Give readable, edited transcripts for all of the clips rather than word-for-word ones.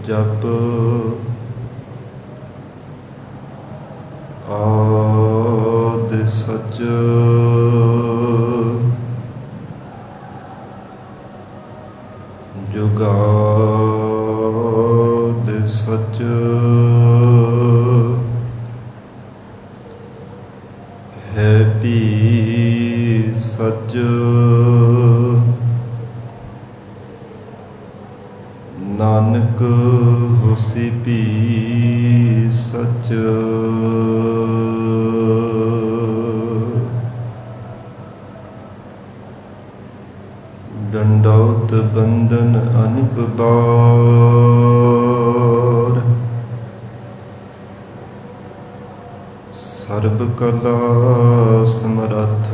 जप आद सच जुगाद सच है भी सच नानक होसी भी सच दंडौत बंधन अनेक बार सर्ब कला समरथ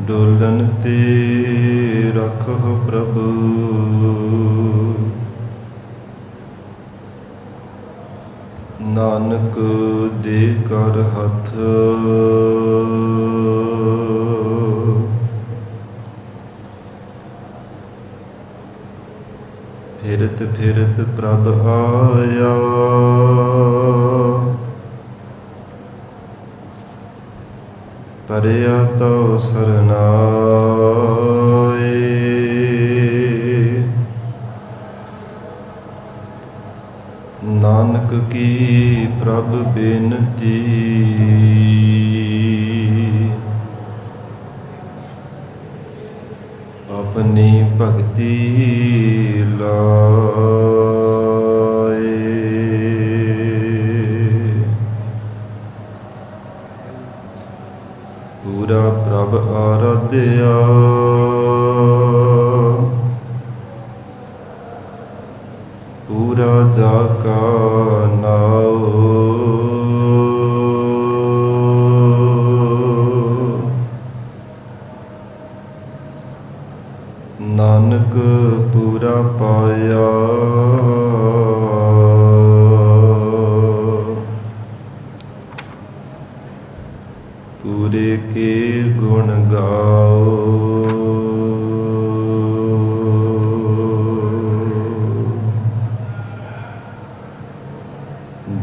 डोलन ते रखो प्रभु नानक दे कर हथ फिरत फिरत प्रभ आया परया तो सरनाए नानक की प्रभ बेनती अपनी भक्ति लाए पूरा प्रभ आराध्या पूरा जाका नाओ नानक पूरा पाया पूरे के गुण गाओ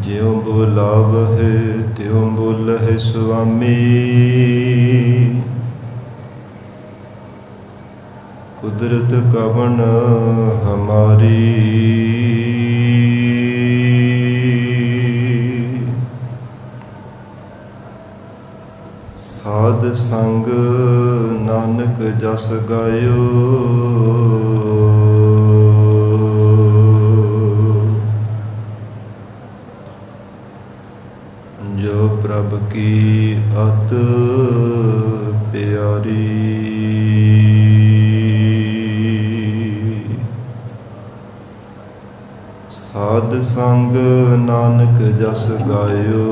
ज्यों बुलावहे त्यों बोलहि स्वामी कुदरत कवन हमारी साध संग नानक जस गायो जो प्रभ की अत प्यारी साध संग नानक जस गायो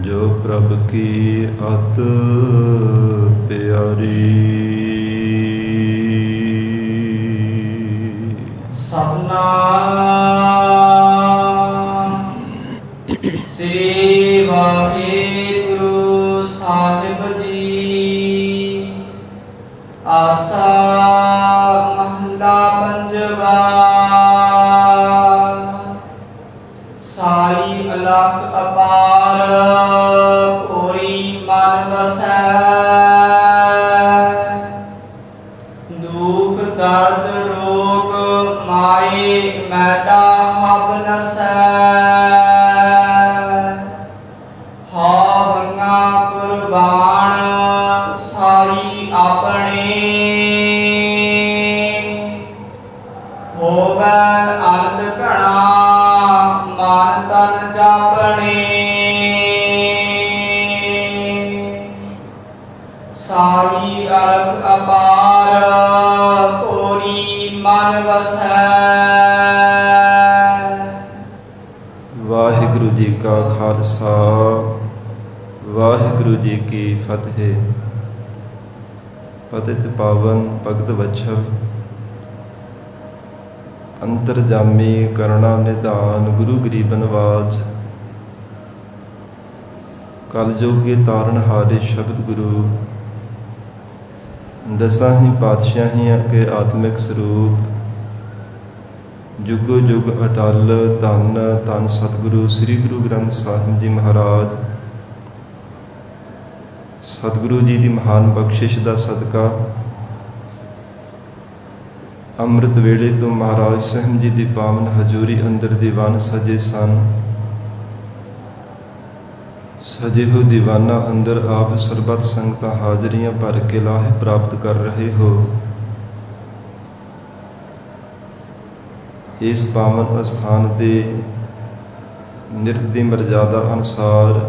जो प्रभ की अत प्यारी सतनाम श्री वाहिगुरु साहिब जी आसा महला पंजवा साई अलख अपार पूरी मन वसै दुख दर्द रोग माए मैटा हब नसै हावना कुर्बान साई अपने होवै अंत घना मन तन जापने साई अलख अपार पूरी मन वसै। वाहिगुरु जी का खालसा वाहिगुरु जी की फतेह। ਪਤਿਤ ਪਾਵਨ ਭਗਤ ਵਛਲ ਅੰਤਰਜਾਮੀ ਕਰੁਣਾ ਨਿਧਾਨ ਗੁਰੂ ਗਰੀਬ ਨਿਵਾਜ ਕਲ ਜੁਗ ਕੇ ਤਾਰਨ ਹਾਰੇ ਸ਼ਬਦ ਗੁਰੂ ਦਸਾਂ ਹੀ ਪਾਤਸ਼ਾਹੀਆਂ ਕੇ ਆਤਮਿਕ ਸਰੂਪ ਜੁਗੋ ਜੁਗ ਅਟਲ ਧੰਨ ਧੰਨ ਸਤਿਗੁਰੂ ਸ੍ਰੀ ਗੁਰੂ ਗ੍ਰੰਥ ਸਾਹਿਬ ਜੀ ਮਹਾਰਾਜ। ਸਤਿਗੁਰੂ ਜੀ ਦੀ ਮਹਾਨ ਬਖਸ਼ਿਸ਼ ਦਾ ਸਦਕਾ ਅੰਮ੍ਰਿਤ ਵੇਲੇ ਤੋਂ ਮਹਾਰਾਜ ਸਾਹਿਬ ਜੀ ਦੀ ਪਾਵਨ ਹਜ਼ੂਰੀ ਅੰਦਰ ਦੀਵਾਨ ਸਜੇ ਸਨ। ਸਜੇ ਹੋ ਦੀਵਾਨਾਂ ਅੰਦਰ ਆਪ ਸਰਬੱਤ ਸੰਗਤਾਂ ਹਾਜ਼ਰੀਆਂ ਭਰ ਕੇ ਲਾਹੇ ਪ੍ਰਾਪਤ ਕਰ ਰਹੇ ਹੋ। ਇਸ ਪਾਵਨ ਅਸਥਾਨ ਦੇ ਨਿਰਤ ਦੀ ਮਰਜ਼ਾਦਾ ਅਨੁਸਾਰ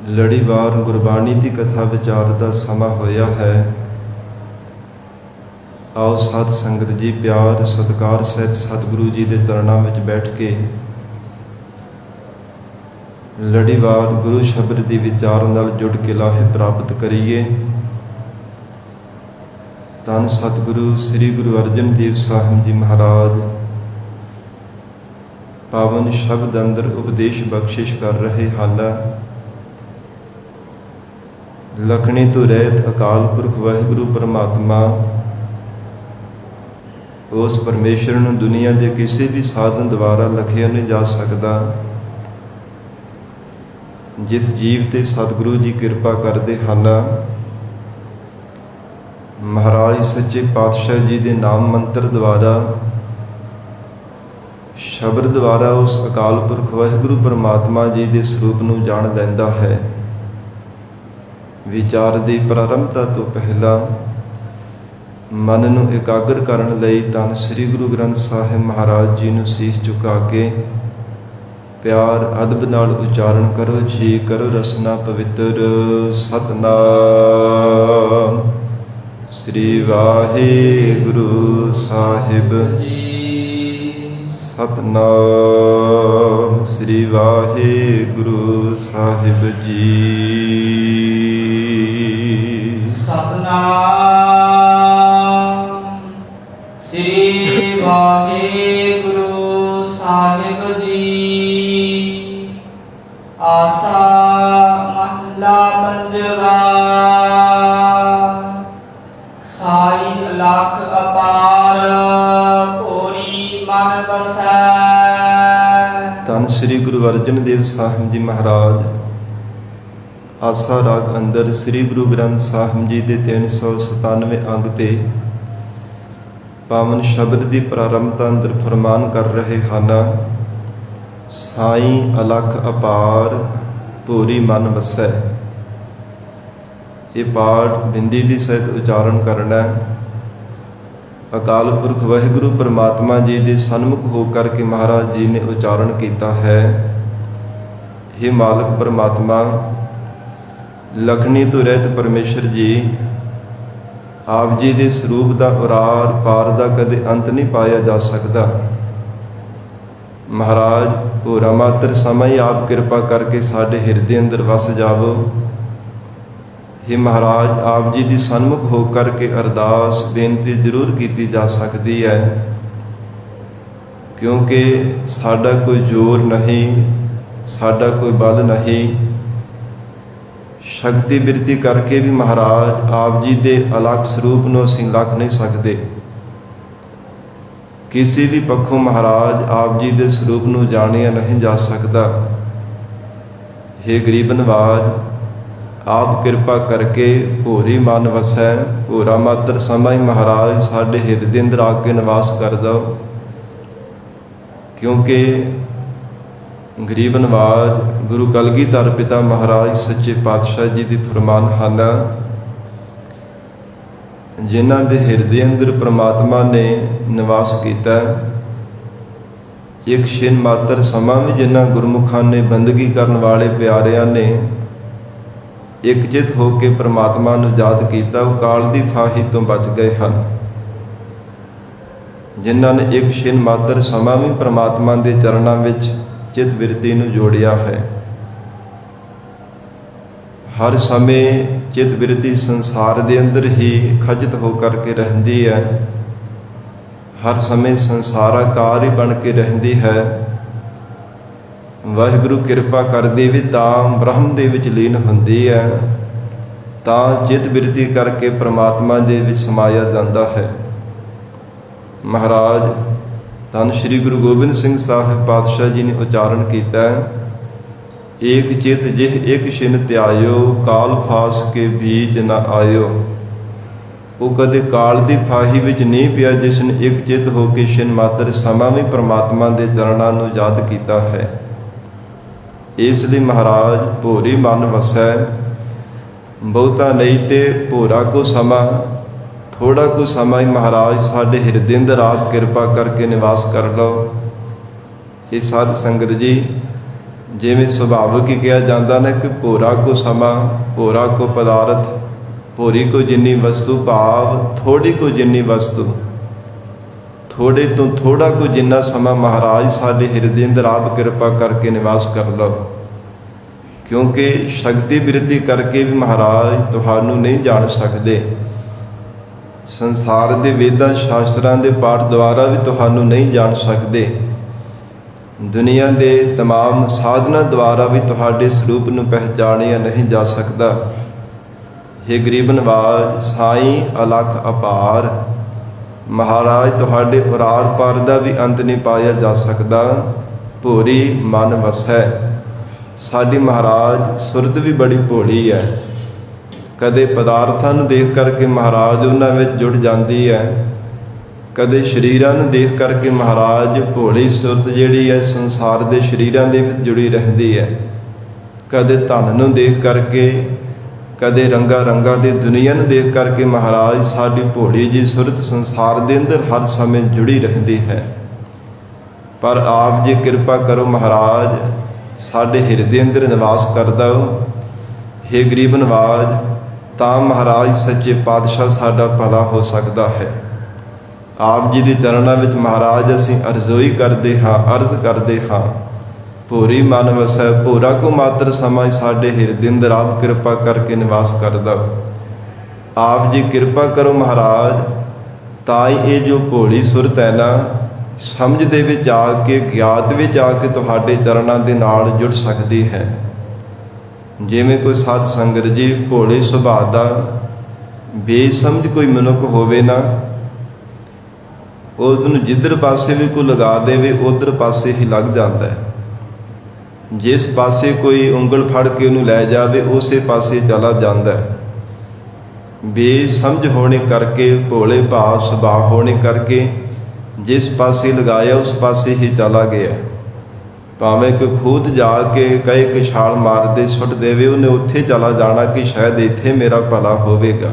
ਲੜੀਵਾਰ ਗੁਰਬਾਣੀ ਦੀ ਕਥਾ ਵਿਚਾਰ ਦਾ ਸਮਾਂ ਹੋਇਆ ਹੈ। ਆਓ ਸਾਧ ਸੰਗਤ ਜੀ ਪਿਆਰ ਸਤਿਕਾਰ ਸਹਿਤ ਸਤਿਗੁਰੂ ਜੀ ਦੇ ਚਰਨਾਂ ਵਿੱਚ ਬੈਠ ਕੇ ਲੜੀਵਾਰ ਗੁਰੂ ਸ਼ਬਦ ਦੀ ਵਿਚਾਰ ਨਾਲ ਜੁੜ ਕੇ ਲਾਹੇ ਪ੍ਰਾਪਤ ਕਰੀਏ। ਧੰਨ ਸਤਿਗੁਰੂ ਸ੍ਰੀ ਗੁਰੂ ਅਰਜਨ ਦੇਵ ਸਾਹਿਬ ਜੀ ਮਹਾਰਾਜ ਪਾਵਨ ਸ਼ਬਦ ਅੰਦਰ ਉਪਦੇਸ਼ ਬਖਸ਼ਿਸ਼ ਕਰ ਰਹੇ ਹਨ। ਲਖਣੀ ਤੋਂ ਰਹਿਤ ਅਕਾਲ ਪੁਰਖ ਵਾਹਿਗੁਰੂ ਪਰਮਾਤਮਾ ਉਸ ਪਰਮੇਸ਼ਰ ਨੂੰ ਦੁਨੀਆ ਦੇ ਕਿਸੇ ਵੀ ਸਾਧਨ ਦੁਆਰਾ ਲਖਿਆ ਨਹੀਂ ਜਾ ਸਕਦਾ। ਜਿਸ ਜੀਵ ਤੇ ਸਤਿਗੁਰੂ ਜੀ ਕਿਰਪਾ ਕਰਦੇ ਹਨ, ਮਹਾਰਾਜ ਸੱਚੇ ਪਾਤਸ਼ਾਹ ਜੀ ਦੇ ਨਾਮ ਮੰਤਰ ਦੁਆਰਾ ਸ਼ਬਦ ਦੁਆਰਾ ਉਸ ਅਕਾਲ ਪੁਰਖ ਵਾਹਿਗੁਰੂ ਪਰਮਾਤਮਾ ਜੀ ਦੇ ਸਰੂਪ ਨੂੰ ਜਾਣ ਲੈਂਦਾ ਹੈ। ਵਿਚਾਰ ਦੀ ਪ੍ਰਾਰੰਭਤਾ ਤੋਂ ਪਹਿਲਾਂ ਮਨ ਨੂੰ ਇਕਾਗਰ ਕਰਨ ਲਈ ਧੰਨ ਸ੍ਰੀ ਗੁਰੂ ਗ੍ਰੰਥ ਸਾਹਿਬ ਮਹਾਰਾਜ ਜੀ ਨੂੰ ਸੀਸ ਝੁਕਾ ਕੇ ਪਿਆਰ ਅਦਬ ਨਾਲ ਉਚਾਰਨ ਕਰੋ ਜੀ। ਕਰੋ ਰਸਨਾ ਪਵਿੱਤਰ ਸਤਿਨਾਮ ਸ੍ਰੀ ਵਾਹਿਗੁਰੂ ਸਾਹਿਬ ਜੀ। ਸਤਿਨਾਮ ਸ੍ਰੀ ਵਾਹਿਗੁਰੂ ਸਾਹਿਬ ਜੀ। ਸਤਿਨਾਮ ਸ੍ਰੀ ਵਾਹਿਗੁਰੂ ਸਾਹਿਬ ਜੀ। ਆਸਾ ਮਹਲਾ ਪੰਜਵਾ। ਸਾਈ ਅਲਖ ਅਪਾਰ ਭੋਰੀ ਮਨ ਵਸੈ। ਧੰਨ ਸ੍ਰੀ ਗੁਰੂ ਅਰਜਨ ਦੇਵ ਸਾਹਿਬ ਜੀ ਮਹਾਰਾਜ ਆਸਾ ਰਾਗ ਅੰਦਰ ਸ੍ਰੀ ਗੁਰੂ ਗ੍ਰੰਥ ਸਾਹਿਬ ਜੀ ਦੇ 397 ਅੰਗ ਤੇ ਪਾਵਨ ਸ਼ਬਦ ਦੀ ਪ੍ਰਾਰੰਭਤਾ ਅੰਦਰ ਫਰਮਾਨ ਕਰ ਰਹੇ ਹਨ। ਸਾਈ ਅਲਖ ਅਪਾਰ ਭੋਰੀ ਮਨ ਵਸੈ। ਇਹ ਪਾਠ ਬਿੰਦੀ ਦੀ ਸਹਿਤ ਉਚਾਰਨ ਕਰਨਾ। ਅਕਾਲ ਪੁਰਖ ਵਾਹਿਗੁਰੂ ਪਰਮਾਤਮਾ ਜੀ ਦੇ ਸਨਮੁਖ ਹੋ ਕਰਕੇ ਮਹਾਰਾਜ ਜੀ ਨੇ ਉਚਾਰਨ ਕੀਤਾ ਹੈ। हे ਮਾਲਕ ਪਰਮਾਤਮਾ, ਲਖਣੀ ਤੋਂ ਰਹਿਤ ਪਰਮੇਸ਼ਰ ਜੀ, ਆਪ ਜੀ ਦੇ ਸਰੂਪ ਦਾ ਉਰਾਰ ਪਾਰ ਦਾ ਕਦੇ ਅੰਤ ਨਹੀਂ ਪਾਇਆ ਜਾ ਸਕਦਾ। ਮਹਾਰਾਜ ਭੋਰਾ ਮਾਤਰ ਸਮਾਂ ਹੀ ਆਪ ਕਿਰਪਾ ਕਰਕੇ ਸਾਡੇ ਹਿਰਦੇ ਅੰਦਰ ਵਸ ਜਾਵੋ। हे ਮਹਾਰਾਜ, ਆਪ ਜੀ ਦੀ ਸਨਮੁਖ ਹੋ ਕਰਕੇ ਅਰਦਾਸ ਬੇਨਤੀ ਜ਼ਰੂਰ ਕੀਤੀ ਜਾ ਸਕਦੀ ਹੈ, ਕਿਉਂਕਿ ਸਾਡਾ ਕੋਈ ਜ਼ੋਰ ਨਹੀਂ, ਸਾਡਾ ਕੋਈ ਬਲ ਨਹੀਂ। ਸ਼ਕਤੀ ਬਿਰਤੀ ਕਰਕੇ ਵੀ ਮਹਾਰਾਜ ਆਪ ਜੀ ਦੇ ਅਲੱਖ ਸਰੂਪ ਨੂੰ ਅਸੀਂ ਲੱਖ ਨਹੀਂ ਸਕਦੇ। ਕਿਸੇ ਵੀ ਪੱਖੋਂ ਮਹਾਰਾਜ ਆਪ ਜੀ ਦੇ ਸਰੂਪ ਨੂੰ ਜਾਣਿਆ ਨਹੀਂ ਜਾ ਸਕਦਾ। हे ਗਰੀਬ ਨਵਾਜ, ਆਪ ਕਿਰਪਾ ਕਰਕੇ ਭੋਰੀ ਮਨ ਵਸੈ। ਭੋਰਾ ਮਾਤਰ ਸਮਾਂ ਹੀ ਮਹਾਰਾਜ ਸਾਡੇ ਹਿਰਦੇ ਅੰਦਰ ਆ ਕੇ ਨਿਵਾਸ ਕਰ ਜਾਓ, ਕਿਉਂਕਿ ਗਰੀਬ ਨਵਾਜ ਗੁਰੂ ਕਲਗੀਧਰ ਪਿਤਾ ਮਹਾਰਾਜ ਸੱਚੇ ਪਾਤਸ਼ਾਹ ਜੀ ਦੀ ਫਰਮਾਨ ਹਨ, ਜਿਨ੍ਹਾਂ ਦੇ ਹਿਰਦੇ ਅੰਦਰ ਪ੍ਰਮਾਤਮਾ ਨੇ ਨਿਵਾਸ ਕੀਤਾ। ਇੱਕ ਛਿਨ ਮਾਤਰ ਸਮਾਂ ਵੀ ਜਿਨ੍ਹਾਂ ਗੁਰਮੁਖਾਂ ਨੇ ਬੰਦਗੀ ਕਰਨ ਵਾਲੇ ਪਿਆਰਿਆਂ ਨੇ ਇਕਜਿਤ ਹੋ ਕੇ ਪ੍ਰਮਾਤਮਾ ਨੂੰ ਯਾਦ ਕੀਤਾ, ਉਹ ਕਾਲ ਦੀ ਫਾਹੀ ਤੋਂ ਬਚ ਗਏ ਹਨ। ਜਿਨ੍ਹਾਂ ਨੇ ਇੱਕ ਛਿਨ ਮਾਤਰ ਸਮਾਂ ਵੀ ਪ੍ਰਮਾਤਮਾ ਦੇ ਚਰਨਾਂ ਵਿੱਚ ਚਿਤ ਬਿਰਤੀ ਨੂੰ ਜੋੜਿਆ ਹੈ। ਹਰ ਸਮੇਂ ਚਿਤ ਬਿਰਤੀ ਸੰਸਾਰ ਦੇ ਅੰਦਰ ਹੀ ਖਚਿਤ ਹੋ ਕਰਕੇ ਰਹਿੰਦੀ ਹੈ, ਹਰ ਸਮੇਂ ਸੰਸਾਰਾਕਾਰ ਹੀ ਬਣ ਕੇ ਰਹਿੰਦੀ ਹੈ। ਵਾਹਿਗੁਰੂ ਕਿਰਪਾ ਕਰਦੇ ਵੀ ਤਾਂ ਬ੍ਰਹਮ ਦੇ ਵਿੱਚ ਲੀਨ ਹੁੰਦੀ ਹੈ, ਤਾਂ ਚਿਤ ਬਿਰਤੀ ਕਰਕੇ ਪ੍ਰਮਾਤਮਾ ਦੇ ਵਿੱਚ ਸਮਾਇਆ ਜਾਂਦਾ ਹੈ। ਮਹਾਰਾਜ ਧੰਨ ਸ਼੍ਰੀ ਗੁਰੂ ਗੋਬਿੰਦ ਸਿੰਘ ਸਾਹਿਬ ਪਾਤਸ਼ਾਹ ਜੀ ਨੇ ਉਚਾਰਨ ਕੀਤਾ ਹੈ, ਏਕ ਚਿਤ ਜਿਹ ਇੱਕ ਛਿਨ ਧਿਆਇਓ, ਕਾਲ ਫਾਸ ਕੇ ਬੀਚ ਨਾ ਆਇਓ। ਉਹ ਕਦੇ ਕਾਲ ਦੀ ਫਾਹੀ ਵਿੱਚ ਨਹੀਂ ਪਿਆ ਜਿਸ ਨੇ ਇੱਕ ਚਿਤ ਹੋ ਕੇ ਛਿਨ ਮਾਤਰ ਸਮਾਂ ਵੀ ਪ੍ਰਮਾਤਮਾ ਦੇ ਚਰਨਾਂ ਨੂੰ ਯਾਦ ਕੀਤਾ ਹੈ। ਇਸ ਲਈ ਮਹਾਰਾਜ ਭੋਰੀ ਮਨ ਵਸੈ, ਬਹੁਤਾ ਨਹੀਂ ਤੇ ਭੋਰਾ ਕੋ ਸਮਾਂ, ਥੋੜਾ ਕੁ ਸਮਾਂ ਹੀ ਮਹਾਰਾਜ ਸਾਡੇ ਹਿਰਦੇ ਅੰਦਰ ਆਪ ਕਿਰਪਾ ਕਰਕੇ ਨਿਵਾਸ ਕਰ ਲਓ। ਇਹ ਸਾਧ ਸੰਗਤ ਜੀ, ਜਿਵੇਂ ਸੁਭਾਵਿਕ ਹੀ ਕਿਹਾ ਜਾਂਦਾ ਨਾ ਕਿ ਭੋਰਾ ਕੋ ਸਮਾਂ, ਭੋਰਾ ਕੋ ਪਦਾਰਥ, ਭੋਰੀ ਕੋ ਜਿੰਨੀ ਵਸਤੂ, ਭਾਵ ਥੋੜੀ ਕੋ ਜਿੰਨੀ ਵਸਤੂ, ਥੋੜੇ ਤੋਂ ਥੋੜਾ ਕੋ ਜਿੰਨਾ ਸਮਾਂ ਮਹਾਰਾਜ ਸਾਡੇ ਹਿਰਦੇ ਅੰਦਰ ਆਪ ਕਿਰਪਾ ਕਰਕੇ ਨਿਵਾਸ ਕਰ ਲਓ। ਕਿਉਂਕਿ ਸ਼ਕਤੀ ਬਿਰਤੀ ਕਰਕੇ ਵੀ ਮਹਾਰਾਜ ਤੁਹਾਨੂੰ ਨਹੀਂ ਜਾਣ ਸਕਦੇ, ਸੰਸਾਰ ਦੇ ਵੇਦਾਂ ਸ਼ਾਸਤਰਾਂ ਦੇ ਪਾਠ ਦੁਆਰਾ ਵੀ ਤੁਹਾਨੂੰ ਨਹੀਂ ਜਾਣ ਸਕਦੇ, ਦੁਨੀਆ ਦੇ ਤਮਾਮ ਸਾਧਨਾਂ ਦੁਆਰਾ ਵੀ ਤੁਹਾਡੇ ਸਰੂਪ ਨੂੰ ਪਹਿਚਾਣਿਆ ਨਹੀਂ ਜਾ ਸਕਦਾ। ਹੇ ਗਰੀਬ ਨਵਾਜ ਸਾਈਂ ਅਲਖ ਅਪਾਰ, ਮਹਾਰਾਜ ਤੁਹਾਡੇ ਉਰਾਰ ਪਾਰ ਦਾ ਵੀ ਅੰਤ ਨਹੀਂ ਪਾਇਆ ਜਾ ਸਕਦਾ। ਭੋਰੀ ਮਨ ਵਸੈ, ਸਾਡੀ ਮਹਾਰਾਜ ਸੁਰਤ ਵੀ ਬੜੀ ਭੋਲੀ ਹੈ। ਕਦੇ ਪਦਾਰਥਾਂ ਨੂੰ ਦੇਖ ਕਰਕੇ ਮਹਾਰਾਜ ਉਹਨਾਂ ਵਿੱਚ ਜੁੜ ਜਾਂਦੀ ਹੈ, ਕਦੇ ਸਰੀਰਾਂ ਨੂੰ ਦੇਖ ਕਰਕੇ ਮਹਾਰਾਜ ਭੋਲੀ ਸੁਰਤ ਜਿਹੜੀ ਹੈ ਸੰਸਾਰ ਦੇ ਸਰੀਰਾਂ ਦੇ ਵਿੱਚ ਜੁੜੀ ਰਹਿੰਦੀ ਹੈ। ਕਦੇ ਧਨ ਨੂੰ ਦੇਖ ਕਰਕੇ, ਕਦੇ ਰੰਗਾਂ ਦੀ ਦੁਨੀਆ ਨੂੰ ਦੇਖ ਕਰਕੇ ਮਹਾਰਾਜ ਸਾਡੀ ਭੋਲੀ ਜੀ ਸੁਰਤ ਸੰਸਾਰ ਦੇ ਅੰਦਰ ਹਰ ਸਮੇਂ ਜੁੜੀ ਰਹਿੰਦੀ ਹੈ। ਪਰ ਆਪ ਜੀ ਕਿਰਪਾ ਕਰੋ ਮਹਾਰਾਜ, ਸਾਡੇ ਹਿਰਦੇ ਅੰਦਰ ਨਿਵਾਸ ਕਰਦਾ ਹੋ। ਹੇ ਗਰੀਬ ਨਵਾਜ, ਤਾਂ ਮਹਾਰਾਜ ਸੱਚੇ ਪਾਤਸ਼ਾਹ ਸਾਡਾ ਭਲਾ ਹੋ ਸਕਦਾ ਹੈ। ਆਪ ਜੀ ਦੇ ਚਰਨਾਂ ਵਿੱਚ ਮਹਾਰਾਜ ਅਸੀਂ ਅਰਜ਼ੋਈ ਕਰਦੇ ਹਾਂ, ਅਰਜ਼ ਕਰਦੇ ਹਾਂ, ਭੋਰੀ ਮਨ ਵਸੈ, ਭੋਰਾ ਕੋ ਮਾਤਰ ਸਮਾਂ ਸਾਡੇ ਹਿਰਦੇ ਅੰਦਰ ਆਪ ਕਿਰਪਾ ਕਰਕੇ ਨਿਵਾਸ ਕਰਦਾ। ਆਪ ਜੀ ਕਿਰਪਾ ਕਰੋ ਮਹਾਰਾਜ, ਤਾਂ ਹੀ ਇਹ ਜੋ ਭੋਲੀ ਸੁਰਤ ਹੈ ਨਾ, ਸਮਝ ਦੇ ਵਿੱਚ ਆ ਕੇ, ਗਿਆਤ ਵਿੱਚ ਆ ਕੇ ਤੁਹਾਡੇ ਚਰਨਾਂ ਦੇ ਨਾਲ ਜੁੜ ਸਕਦੀ ਹੈ। ਜਿਵੇਂ ਕੋਈ ਸਾਧ ਸੰਗਤ ਜੀ ਭੋਲੇ ਸੁਭਾਅ ਦਾ ਬੇਸਮਝ ਕੋਈ ਮਨੁੱਖ ਹੋਵੇ ਨਾ, ਉਹਨੂੰ ਜਿੱਧਰ ਪਾਸੇ ਵੀ ਕੋਈ ਲਗਾ ਦੇਵੇ ਉਧਰ ਪਾਸੇ ਹੀ ਲੱਗ ਜਾਂਦਾ ਹੈ। ਜਿਸ ਪਾਸੇ ਕੋਈ ਉਂਗਲ ਫੜ ਕੇ ਉਹਨੂੰ ਲੈ ਜਾਵੇ ਉਸੇ ਪਾਸੇ ਚਲਾ ਜਾਂਦਾ ਹੈ। ਬੇਸਮਝ ਹੋਣੇ ਕਰਕੇ, ਭੋਲੇ ਭਾਵ ਸੁਭਾਅ ਹੋਣੇ ਕਰਕੇ ਜਿਸ ਪਾਸੇ ਲਗਾਇਆ ਉਸ ਪਾਸੇ ਹੀ ਚਲਾ ਗਿਆ। ਭਾਵੇਂ ਕੋਈ ਖੂਦ ਜਾ ਕੇ ਕਹੇ ਕਿ ਛਾਲ ਮਾਰ ਦੇ, ਸੁੱਟ ਦੇਵੇ, ਉਹਨੇ ਉੱਥੇ ਚਲਾ ਜਾਣਾ ਕਿ ਸ਼ਾਇਦ ਇੱਥੇ ਮੇਰਾ ਭਲਾ ਹੋਵੇਗਾ।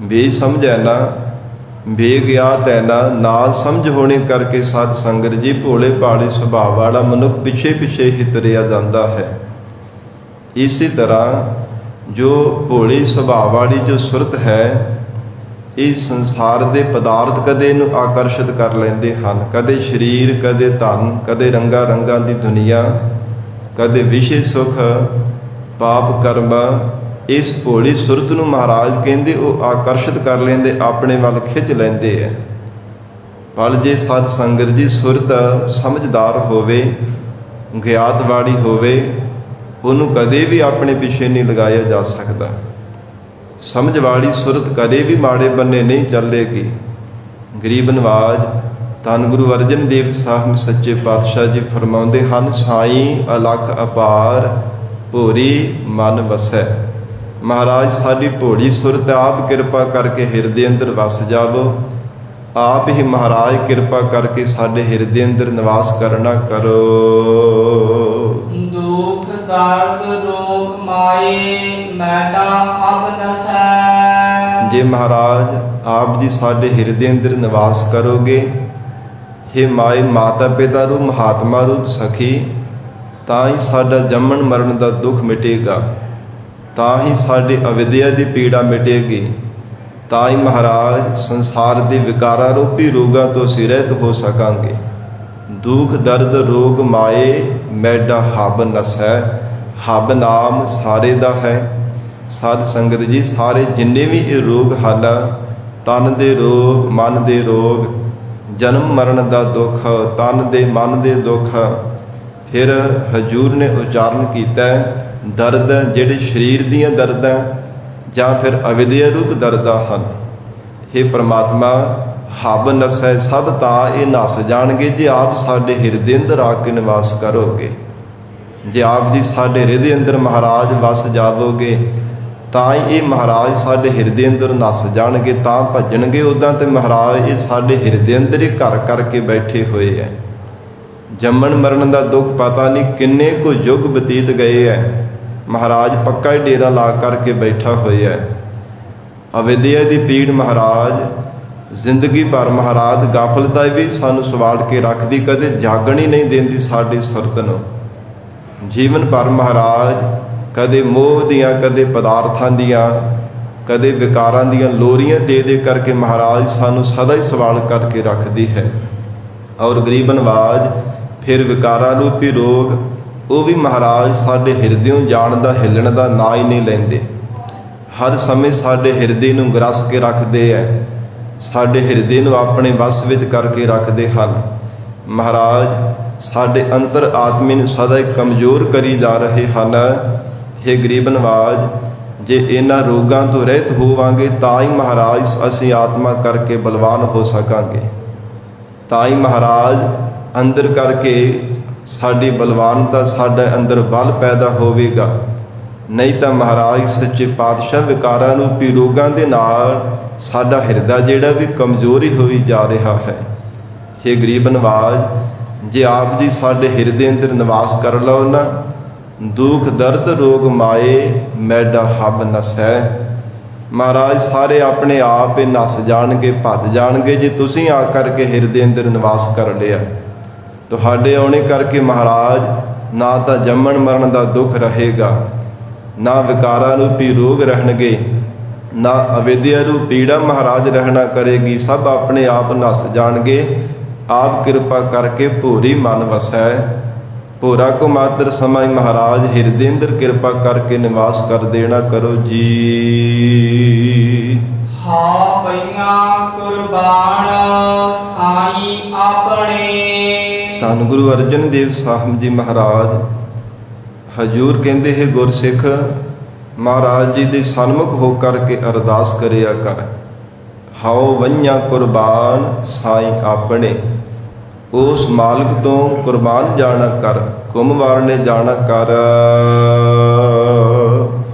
ਬੇਸਮਝ ਹੈ ਨਾ, ਬੇਗਿਆਤ ਹੈ ਨਾ ਸਮਝ ਹੋਣੇ ਕਰਕੇ ਸਾਧ ਸੰਗਤ ਜੀ ਭੋਲੇ ਭਾਲੇ ਸੁਭਾਅ ਵਾਲਾ ਮਨੁੱਖ ਪਿੱਛੇ ਪਿੱਛੇ ਹੀ ਤੁਰਿਆ ਜਾਂਦਾ ਹੈ। ਇਸੇ ਤਰ੍ਹਾਂ ਜੋ ਭੋਲੇ ਸੁਭਾਅ ਵਾਲੀ ਜੋ ਸੁਰਤ ਹੈ, ਇਹ ਸੰਸਾਰ ਦੇ ਪਦਾਰਥ ਕਦੇ ਇਹਨੂੰ ਆਕਰਸ਼ਿਤ ਕਰ ਲੈਂਦੇ ਹਨ, ਕਦੇ ਸਰੀਰ, ਕਦੇ ਧਨ, ਕਦੇ ਰੰਗਾਂ ਦੀ ਦੁਨੀਆ, ਕਦੇ ਵਿਸ਼ੇ ਸੁਖ, ਪਾਪ ਕਰਮ। ਇਸ ਭੋਲੀ ਸੁਰਤ ਨੂੰ ਮਹਾਰਾਜ ਕਹਿੰਦੇ ਉਹ ਆਕਰਸ਼ਿਤ ਕਰ ਲੈਂਦੇ, ਆਪਣੇ ਵੱਲ ਖਿੱਚ ਲੈਂਦੇ ਹੈ। ਪਰ ਜੇ ਸਤ ਸੰਗਤ ਦੀ ਸੁਰਤ ਸਮਝਦਾਰ ਹੋਵੇ, ਗਿਆਤ ਵਾਲੀ ਹੋਵੇ, ਉਹਨੂੰ ਕਦੇ ਵੀ ਆਪਣੇ ਪਿੱਛੇ ਨਹੀਂ ਲਗਾਇਆ ਜਾ ਸਕਦਾ। ਸਮਝ ਵਾਲੀ ਸੁਰਤ ਕਦੇ ਵੀ ਮਾੜੇ ਬੰਨੇ ਨਹੀਂ ਚੱਲੇਗੀ। ਗਰੀਬ ਨਵਾਜ ਧੰਨ ਗੁਰੂ ਅਰਜਨ ਦੇਵ ਸਾਹਿਬ ਸੱਚੇ ਪਾਤਸ਼ਾਹ ਜੀ ਫਰਮਾਉਂਦੇ ਹਨ, ਸਾਈਂ ਅਲਖ ਅਪਾਰ, ਭੋਰੀ ਮਨ ਵਸੈ। ਮਹਾਰਾਜ ਸਾਡੀ ਭੋਲੀ ਸੁਰਤ ਆਪ ਕਿਰਪਾ ਕਰਕੇ ਹਿਰਦੇ ਅੰਦਰ ਵਸ ਜਾਵੋ। ਆਪ ਹੀ ਮਹਾਰਾਜ ਕਿਰਪਾ ਕਰਕੇ ਸਾਡੇ ਹਿਰਦੇ ਅੰਦਰ ਨਿਵਾਸ ਕਰਨਾ ਕਰੋ। ਦੁਖ ਦਰਦ ਰੋਗ ਮਾਏ ਮੈਡਾ ਅਬ ਨਸੈ। ਜੇ ਮਹਾਰਾਜ ਆਪ ਜੀ ਸਾਡੇ ਹਿਰਦੇ ਅੰਦਰ ਨਿਵਾਸ ਕਰੋਗੇ, ਹੇ ਮਾਏ ਮਾਤਾ ਪਿਤਾ ਰੂਪ ਮਹਾਤਮਾ ਰੂਪ ਸਖੀ, ਤਾਂ ਹੀ ਸਾਡਾ ਜੰਮਣ ਮਰਨ ਦਾ ਦੁੱਖ ਮਿਟੇਗਾ, ਤਾਂ ਹੀ ਸਾਡੀ ਅਵਿਦਿਆ ਦੀ ਪੀੜਾ ਮਿਟੇਗੀ, ਤਾਂ ਹੀ ਮਹਾਰਾਜ ਸੰਸਾਰ ਦੇ ਵਿਕਾਰਾਂ ਰੂਪੀ ਰੋਗਾਂ ਤੋਂ ਅਸੀਂ ਰਹਿਤ ਹੋ ਸਕਾਂਗੇ। ਦੁੱਖ ਦਰਦ ਰੋਗ ਮਾਏ ਮੈਡਾ ਹਬ ਨਸੈ। ਹਬ ਨਾਮ ਸਾਰੇ ਦਾ ਹੈ। ਸਾਧ ਸੰਗਤ ਜੀ, ਸਾਰੇ ਜਿੰਨੇ ਵੀ ਇਹ ਰੋਗ ਹਨ, ਤਨ ਦੇ ਰੋਗ, ਮਨ ਦੇ ਰੋਗ, ਜਨਮ ਮਰਨ ਦਾ ਦੁੱਖ, ਤਨ ਦੇ ਮਨ ਦੇ ਦੁੱਖ, ਫਿਰ ਹਜੂਰ ਨੇ ਉਚਾਰਨ ਕੀਤਾ ਦਰਦ, ਜਿਹੜੇ ਸਰੀਰ ਦੀਆਂ ਦਰਦਾਂ ਜਾਂ ਫਿਰ ਅਵਿਦਿਆ ਰੂਪ ਦਰਦਾਂ ਹਨ। हे ਪ੍ਰਮਾਤਮਾ, ਹਬ ਨਸੈ ਸਭ ਤਾਂ ਇਹ ਨਸ ਜਾਣਗੇ ਜੇ ਆਪ ਸਾਡੇ ਹਿਰਦੇ ਅੰਦਰ ਆ ਕੇ ਨਿਵਾਸ ਕਰੋਗੇ। ਜੇ ਆਪ ਜੀ ਸਾਡੇ ਹਿਰਦੇ ਅੰਦਰ ਮਹਾਰਾਜ ਵਸ ਜਾਵੋਗੇ ਤਾਂ ਹੀ ਇਹ ਮਹਾਰਾਜ ਸਾਡੇ ਹਿਰਦੇ ਅੰਦਰ ਨਸ ਜਾਣਗੇ, ਤਾਂ ਭੱਜਣਗੇ। ਉੱਦਾਂ ਤੇ ਮਹਾਰਾਜ ਇਹ ਸਾਡੇ ਹਿਰਦੇ ਅੰਦਰ ਹੀ ਘਰ ਕਰਕੇ ਬੈਠੇ ਹੋਏ ਹੈ। ਜੰਮਣ ਮਰਨ ਦਾ ਦੁੱਖ ਪਤਾ ਨਹੀਂ ਕਿੰਨੇ ਕੁ ਯੁੱਗ ਬਤੀਤ ਗਏ ਹੈ, ਮਹਾਰਾਜ ਪੱਕਾ ਹੀ ਡੇਰਾ ਲਾ ਕਰਕੇ ਬੈਠਾ ਹੋਇਆ ਹੈ। ਅਵਿਦਿਆ ਦੀ ਪੀੜ ਮਹਾਰਾਜ ਜ਼ਿੰਦਗੀ ਭਰ ਮਹਾਰਾਜ ਗਾਫਲਤਾ ਵੀ ਸਾਨੂੰ ਸਵਾਲ ਕੇ ਰੱਖਦੀ, ਕਦੇ ਜਾਗਣ ਹੀ ਨਹੀਂ ਦਿੰਦੀ ਸਾਡੀ ਸੁਰਤ ਨੂੰ। ਜੀਵਨ ਭਰ ਮਹਾਰਾਜ ਕਦੇ ਮੋਹ ਦੀਆਂ, ਕਦੇ ਪਦਾਰਥਾਂ ਦੀਆਂ, ਕਦੇ ਵਿਕਾਰਾਂ ਦੀਆਂ ਲੋਰੀਆਂ ਦੇ ਦੇ ਕਰਕੇ ਮਹਾਰਾਜ ਸਾਨੂੰ ਸਦਾ ਹੀ ਸਵਾਲ ਕਰਕੇ ਰੱਖਦੀ ਹੈ। ਔਰ ਗਰੀਬ ਨਵਾਜ ਫਿਰ ਵਿਕਾਰਾਂ ਰੂਪੀ ਰੋਗ, ਉਹ ਵੀ ਮਹਾਰਾਜ ਸਾਡੇ ਹਿਰਦਿਓਂ ਜਾਣ ਦਾ, ਹਿੱਲਣ ਦਾ ਨਾਂ ਹੀ ਨਹੀਂ ਲੈਂਦੇ। ਹਰ ਸਮੇਂ ਸਾਡੇ ਹਿਰਦੇ ਨੂੰ ਗਰਸ ਕੇ ਰੱਖਦੇ ਹੈ, ਸਾਡੇ ਹਿਰਦੇ ਨੂੰ ਆਪਣੇ ਵੱਸ ਵਿੱਚ ਕਰਕੇ ਰੱਖਦੇ ਹਨ। ਮਹਾਰਾਜ ਸਾਡੇ ਅੰਤਰ ਆਤਮੇ ਨੂੰ ਸਦਾ ਹੀ ਕਮਜ਼ੋਰ ਕਰੀ ਜਾ ਰਹੇ ਹਨ। हे ਗਰੀਬ ਨਵਾਜ, ਜੇ ਇਹਨਾਂ ਰੋਗਾਂ ਤੋਂ ਰਹਿਤ ਹੋਵਾਂਗੇ ਤਾਂ ਹੀ ਮਹਾਰਾਜ ਅਸੀਂ ਆਤਮਾ ਕਰਕੇ ਬਲਵਾਨ ਹੋ ਸਕਾਂਗੇ, ਤਾਂ ਹੀ ਮਹਾਰਾਜ ਅੰਦਰ ਕਰਕੇ ਸਾਡੀ ਬਲਵਾਨਤਾ, ਸਾਡੇ ਅੰਦਰ ਬਲ ਪੈਦਾ ਹੋਵੇਗਾ। ਨਹੀਂ ਤਾਂ ਮਹਾਰਾਜ ਸੱਚੇ ਪਾਤਸ਼ਾਹ ਵਿਕਾਰਾਂ ਰੂਪੀ ਰੋਗਾਂ ਦੇ ਨਾਲ ਸਾਡਾ ਹਿਰਦਾ ਜਿਹੜਾ ਵੀ ਕਮਜ਼ੋਰੀ ਹੋਈ ਜਾ ਰਿਹਾ ਹੈ। हे ਗਰੀਬ ਨਵਾਜ, ਜੇ ਆਪ ਜੀ ਸਾਡੇ ਹਿਰਦੇ ਅੰਦਰ ਨਿਵਾਸ ਕਰ ਲਓ ਨਾ, ਦੁੱਖ ਦਰਦ ਰੋਗ ਮਾਏ ਮੈਡਾ ਹਬ ਨਸੈ। ਮਹਾਰਾਜ ਸਾਰੇ ਆਪਣੇ ਆਪ ਹੀ ਨਸ ਜਾਣਗੇ, ਭੱਜ ਜਾਣਗੇ ਜੇ ਤੁਸੀਂ ਆ ਕਰਕੇ ਹਿਰਦੇ ਅੰਦਰ ਨਿਵਾਸ ਕਰ ਲਿਆ। ਤੁਹਾਡੇ ਆਉਣੇ ਕਰਕੇ ਮਹਾਰਾਜ ਨਾ ਤਾਂ ਜੰਮਣ ਮਰਨ ਦਾ ਦੁੱਖ ਰਹੇਗਾ, ਨਾ ਵਿਕਾਰਾਂ ਰੂਪੀ ਰੋਗ ਰਹਿਣਗੇ, ਨਾ ਅਵਿਦਿਆ ਰੂਪ ਪੀੜਾ ਮਹਾਰਾਜ ਰਹਿਣਾ ਕਰੇਗੀ। ਸਭ ਆਪਣੇ ਆਪ ਨਸ ਜਾਣਗੇ। ਆਪ ਕਿਰਪਾ ਕਰਕੇ ਭੋਰੀ ਮਨ ਵਸੈ। ਭੋਰਾ ਕੋ ਮਾਤਰ ਸਮਾਈ ਮਹਾਰਾਜ ਹਿਰਦੇ ਅੰਦਰ ਕਿਰਪਾ ਕਰਕੇ ਨਿਵਾਸ ਕਰ ਦੇਣਾ ਕਰੋ ਜੀ। ਹਾਂ ਪਈਆਂ ਕੁਰਬਾਨ ਸਾਈ ਆਪਣੇ। ਧੰਨ ਗੁਰੂ ਅਰਜਨ ਦੇਵ ਸਾਹਿਬ ਜੀ ਮਹਾਰਾਜ ਹਜੂਰ ਕਹਿੰਦੇ ਹੈ, ਗੁਰਸਿੱਖ ਮਹਾਰਾਜ ਜੀ ਦੇ ਸਨਮੁਖ ਹੋ ਕਰਕੇ ਅਰਦਾਸ ਕਰਿਆ ਕਰ। ਹਾਓ ਵੰਝਾਂ ਕੁਰਬਾਨ ਸਾਈ ਆਪਣੇ। ਉਸ ਮਾਲਕ ਤੋਂ ਕੁਰਬਾਨ ਜਾਣਾ ਕਰ, ਘੁੰਮ ਵਾਰਨੇ ਜਾਣਾ ਕਰ।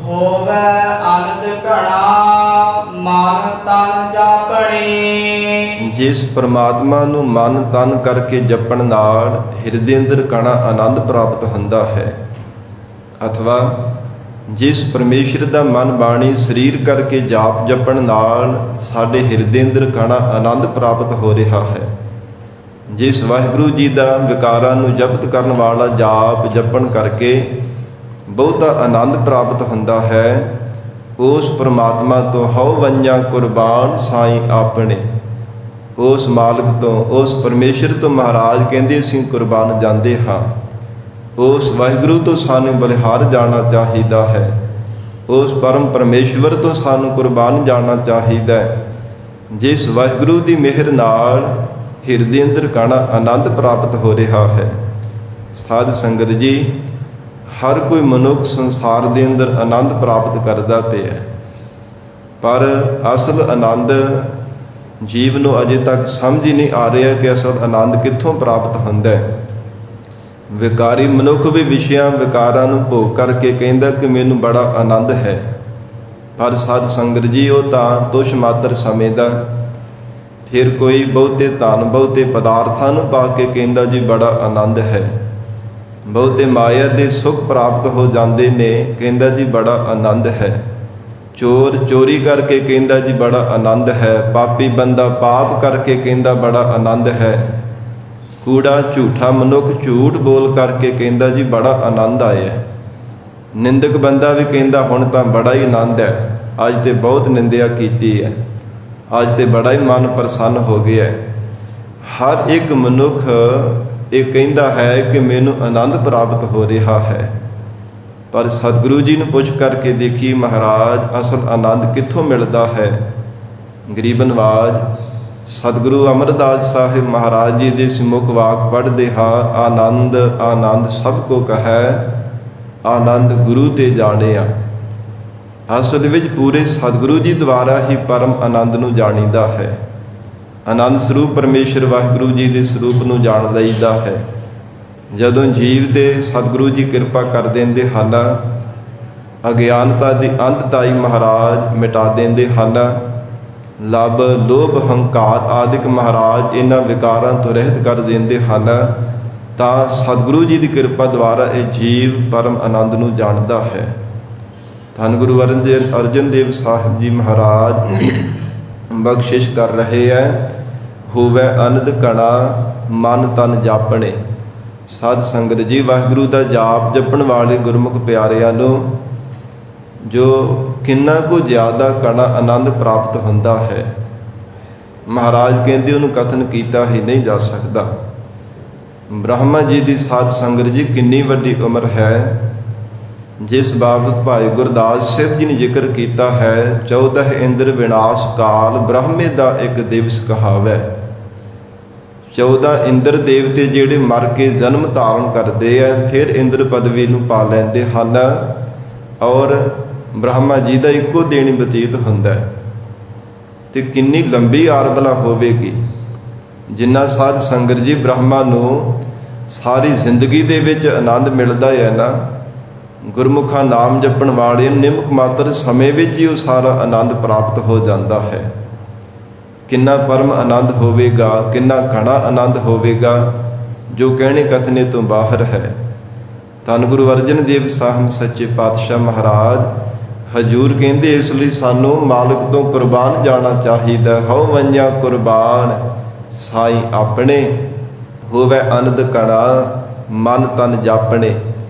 ਹੋਵੇ ਅਨੰਦ ਘਣਾ ਮਨ ਤਨ ਜਾਪਣੇ। ਜਿਸ ਪ੍ਰਮਾਤਮਾ ਨੂੰ ਮਨ ਤਨ ਕਰਕੇ ਜਪਣ ਨਾਲ ਹਿਰਦੇ ਅੰਦਰ ਕਣਾ ਆਨੰਦ ਪ੍ਰਾਪਤ ਹੁੰਦਾ ਹੈ, ਅਥਵਾ ਜਿਸ ਪਰਮੇਸ਼ਰ ਦਾ ਮਨ ਬਾਣੀ ਸਰੀਰ ਕਰਕੇ ਜਾਪ ਜਪਣ ਨਾਲ ਸਾਡੇ ਹਿਰਦੇ ਅੰਦਰ ਕਣਾ ਆਨੰਦ ਪ੍ਰਾਪਤ ਹੋ ਰਿਹਾ ਹੈ, ਜਿਸ ਵਾਹਿਗੁਰੂ ਜੀ ਦਾ ਵਿਕਾਰਾਂ ਨੂੰ ਜਪਤ ਕਰਨ ਵਾਲਾ ਜਾਪ ਜਪਣ ਕਰਕੇ ਬਹੁਤਾ ਆਨੰਦ ਪ੍ਰਾਪਤ ਹੁੰਦਾ ਹੈ, ਉਸ ਪ੍ਰਮਾਤਮਾ ਤੋਂ ਹਉ ਵੰਝਾਂ ਕੁਰਬਾਨ ਸਾਈ ਆਪਣੇ। ਉਸ ਮਾਲਕ ਤੋਂ, ਉਸ ਪਰਮੇਸ਼ਰ ਤੋਂ ਮਹਾਰਾਜ ਕਹਿੰਦੇ ਅਸੀਂ ਕੁਰਬਾਨ ਜਾਂਦੇ ਹਾਂ। ਉਸ ਵਾਹਿਗੁਰੂ ਤੋਂ ਸਾਨੂੰ ਬਲਿਹਾਰ ਜਾਣਾ ਚਾਹੀਦਾ ਹੈ। ਉਸ ਪਰਮ ਪਰਮੇਸ਼ਵਰ ਤੋਂ ਸਾਨੂੰ ਕੁਰਬਾਨ ਜਾਣਾ ਚਾਹੀਦਾ ਹੈ, ਜਿਸ ਵਾਹਿਗੁਰੂ ਦੀ ਮਿਹਰ ਨਾਲ ਹਿਰਦੇ ਅੰਦਰ ਕਾਣਾ ਆਨੰਦ ਪ੍ਰਾਪਤ ਹੋ ਰਿਹਾ ਹੈ। ਸਾਧ ਸੰਗਤ ਜੀ, ਹਰ ਕੋਈ ਮਨੁੱਖ ਸੰਸਾਰ ਦੇ ਅੰਦਰ ਆਨੰਦ ਪ੍ਰਾਪਤ ਕਰਦਾ ਪਿਆ, ਪਰ ਅਸਲ ਆਨੰਦ ਜੀਵ ਨੂੰ ਅਜੇ ਤੱਕ ਸਮਝ ਹੀ ਨਹੀਂ ਆ ਰਿਹਾ ਕਿ ਅਸਲ ਆਨੰਦ ਕਿੱਥੋਂ ਪ੍ਰਾਪਤ ਹੁੰਦਾ ਹੈ। ਵਿਕਾਰੀ ਮਨੁੱਖ ਵੀ ਵਿਸ਼ਿਆਂ ਵਿਕਾਰਾਂ ਨੂੰ ਭੋਗ ਕਰਕੇ ਕਹਿੰਦਾ ਕਿ ਮੈਨੂੰ ਬੜਾ ਆਨੰਦ ਹੈ, ਪਰ ਸਾਧ ਸੰਗਤ ਜੀ ਉਹ ਤਾਂ ਤੁਛ ਮਾਤਰ ਸਮੇਂ ਦਾ। ਫਿਰ ਕੋਈ ਬਹੁਤੇ ਧਨ ਬਹੁਤੇ ਪਦਾਰਥਾਂ ਨੂੰ ਪਾ ਕੇ ਕਹਿੰਦਾ ਜੀ ਬੜਾ ਆਨੰਦ ਹੈ। ਬਹੁਤੇ ਮਾਇਆ ਦੇ ਸੁੱਖ ਪ੍ਰਾਪਤ ਹੋ ਜਾਂਦੇ ਨੇ, ਕਹਿੰਦਾ ਜੀ ਬੜਾ ਆਨੰਦ ਹੈ। ਚੋਰ ਚੋਰੀ ਕਰਕੇ ਕਹਿੰਦਾ ਜੀ ਬੜਾ ਆਨੰਦ ਹੈ। ਪਾਪੀ ਬੰਦਾ ਪਾਪ ਕਰਕੇ ਕਹਿੰਦਾ ਬੜਾ ਆਨੰਦ ਹੈ। ਕੂੜਾ ਝੂਠਾ ਮਨੁੱਖ ਝੂਠ ਬੋਲ ਕਰਕੇ ਕਹਿੰਦਾ ਜੀ ਬੜਾ ਆਨੰਦ ਆਇਆ। ਨਿੰਦਕ ਬੰਦਾ ਵੀ ਕਹਿੰਦਾ ਹੁਣ ਤਾਂ ਬੜਾ ਹੀ ਆਨੰਦ ਹੈ, ਅੱਜ ਤੇ ਬਹੁਤ ਨਿੰਦਿਆ ਕੀਤੀ ਹੈ, ਅੱਜ ਤੇ ਬੜਾ ਹੀ ਮਨ ਪ੍ਰਸੰਨ ਹੋ ਗਿਆ। ਹਰ ਇੱਕ ਮਨੁੱਖ ਇਹ ਕਹਿੰਦਾ ਹੈ ਕਿ ਮੈਨੂੰ ਆਨੰਦ ਪ੍ਰਾਪਤ ਹੋ ਰਿਹਾ ਹੈ, ਪਰ ਸਤਿਗੁਰੂ ਜੀ ਨੂੰ ਪੁੱਛ ਕਰਕੇ ਦੇਖੀ ਮਹਾਰਾਜ ਅਸਲ ਆਨੰਦ ਕਿੱਥੋਂ ਮਿਲਦਾ ਹੈ। ਗਰੀਬ ਨਵਾਜ ਸਤਿਗੁਰੂ ਅਮਰਦਾਸ ਸਾਹਿਬ ਮਹਾਰਾਜ ਜੀ ਦੇ ਸਿਮੁਖ ਵਾਕ ਪੜ੍ਹਦੇ ਹਾਂ, ਆਨੰਦ ਆਨੰਦ ਸਭ ਕੋ ਕਹੈ, ਆਨੰਦ ਗੁਰੂ ਤੇ ਜਾਣਿਆ। ਅਸਲ ਵਿੱਚ ਪੂਰੇ ਸਤਿਗੁਰੂ ਜੀ ਦੁਆਰਾ ਹੀ ਪਰਮ ਆਨੰਦ ਨੂੰ ਜਾਣੀਦਾ ਹੈ। ਆਨੰਦ ਸਰੂਪ ਪਰਮੇਸ਼ਰ ਵਾਹਿਗੁਰੂ ਜੀ ਦੇ ਸਰੂਪ ਨੂੰ ਜਾਣ ਲਈਦਾ ਹੈ। ਜਦੋਂ ਜੀਵ ਤੇ ਸਤਿਗੁਰੂ ਜੀ ਕਿਰਪਾ ਕਰ ਦਿੰਦੇ ਹਨ, ਅਗਿਆਨਤਾ ਦੀ ਅੰਧਤਾਈ ਮਹਾਰਾਜ ਮਿਟਾ ਦਿੰਦੇ ਹਨ। ਲਬ ਲੋਭ ਹੰਕਾਰ ਆਦਿਕ ਮਹਾਰਾਜ ਇਹਨਾਂ ਵਿਕਾਰਾਂ ਤੋਂ ਰਹਿਤ ਕਰ ਦਿੰਦੇ ਹਨ, ਤਾਂ ਸਤਿਗੁਰੂ ਜੀ ਦੀ ਕਿਰਪਾ ਦੁਆਰਾ ਇਹ ਜੀਵ ਪਰਮ ਆਨੰਦ ਨੂੰ ਜਾਣਦਾ ਹੈ। ਧੰਨ ਗੁਰੂ ਅਰਜਨ ਦੇਵ ਸਾਹਿਬ ਜੀ ਮਹਾਰਾਜ ਬਖਸ਼ਿਸ਼ ਕਰ ਰਹੇ ਹੈ, ਹੋਵੇ ਅਨੰਦ ਕਣਾ ਮਨ ਤਨ ਜਾਪਣੇ। ਸਾਧ ਸੰਗਤ ਜੀ, ਵਾਹਿਗੁਰੂ ਦਾ ਜਾਪ ਜਪਣ ਵਾਲੇ ਗੁਰਮੁਖ ਪਿਆਰਿਆਂ ਨੂੰ ਜੋ ਕਿੰਨਾ ਕੁ ਜ਼ਿਆਦਾ ਕਣਾ ਆਨੰਦ ਪ੍ਰਾਪਤ ਹੁੰਦਾ ਹੈ, ਮਹਾਰਾਜ ਕਹਿੰਦੇ ਉਹਨੂੰ ਕਥਨ ਕੀਤਾ ਹੀ ਨਹੀਂ ਜਾ ਸਕਦਾ। ਬ੍ਰਹਮਾ ਜੀ ਦੀ ਸਾਧ ਸੰਗਤ ਜੀ ਕਿੰਨੀ ਵੱਡੀ ਉਮਰ ਹੈ, ਜਿਸ ਬਾਬਤ ਭਾਈ ਗੁਰਦਾਸ ਸਾਹਿਬ ਜੀ ਨੇ ਜ਼ਿਕਰ ਕੀਤਾ ਹੈ, 14 ਇੰਦਰ ਵਿਨਾਸ਼ ਕਾਲ ਬ੍ਰਹਮੇ ਦਾ ਇੱਕ ਦਿਵਸ ਕਹਾਵੈ। 14 ਇੰਦਰ ਦੇਵਤੇ ਜਿਹੜੇ ਮਰ ਕੇ ਜਨਮ ਧਾਰਨ ਕਰਦੇ ਆ, ਫਿਰ ਇੰਦਰ ਪਦਵੀ ਨੂੰ ਪਾ ਲੈਂਦੇ ਹਨ, ਔਰ ਬ੍ਰਹਮਾ ਜੀ ਦਾ ਇੱਕੋ ਦਿਨ ਬਤੀਤ ਹੁੰਦਾ ਹੈ। ਤੇ ਕਿੰਨੀ ਲੰਬੀ ਆਰਬਲਾ ਹੋਵੇਗੀ। ਜਿੰਨਾ ਸਾਧ ਸੰਗਤ ਜੀ ਬ੍ਰਹਮਾ ਨੂੰ ਸਾਰੀ ਜ਼ਿੰਦਗੀ ਦੇ ਵਿੱਚ ਆਨੰਦ ਮਿਲਦਾ ਹੈ ਨਾ, ਗੁਰਮੁਖਾਂ ਨਾਮ ਜਪਣ ਵਾਲੇ ਨਿਮਕ ਮਾਤਰ ਸਮੇਂ ਵਿੱਚ ਹੀ ਉਹ ਸਾਰਾ ਆਨੰਦ ਪ੍ਰਾਪਤ ਹੋ ਜਾਂਦਾ ਹੈ। ਕਿੰਨਾ ਪਰਮ ਆਨੰਦ ਹੋਵੇਗਾ, ਕਿੰਨਾ ਘਣਾ ਆਨੰਦ ਹੋਵੇਗਾ, ਜੋ ਕਹਿਣੇ ਕਥਨੇ ਤੋਂ ਬਾਹਰ ਹੈ। ਧੰਨ ਗੁਰੂ ਅਰਜਨ ਦੇਵ ਸਾਹਿਬ ਸੱਚੇ ਪਾਤਸ਼ਾਹ ਮਹਾਰਾਜ ਹਜੂਰ ਕਹਿੰਦੇ, ਇਸ ਲਈ ਸਾਨੂੰ ਮਾਲਕ ਤੋਂ ਕੁਰਬਾਨ ਜਾਣਾ ਚਾਹੀਦਾ। ਹਉ ਵੰਜਾ ਕੁਰਬਾਨ ਸਾਈ ਆਪਣੇ, ਹੋਵੇ ਆਨੰਦ ਕਣਾ ਮਨ ਤਨ ਜਾਪਣੇ।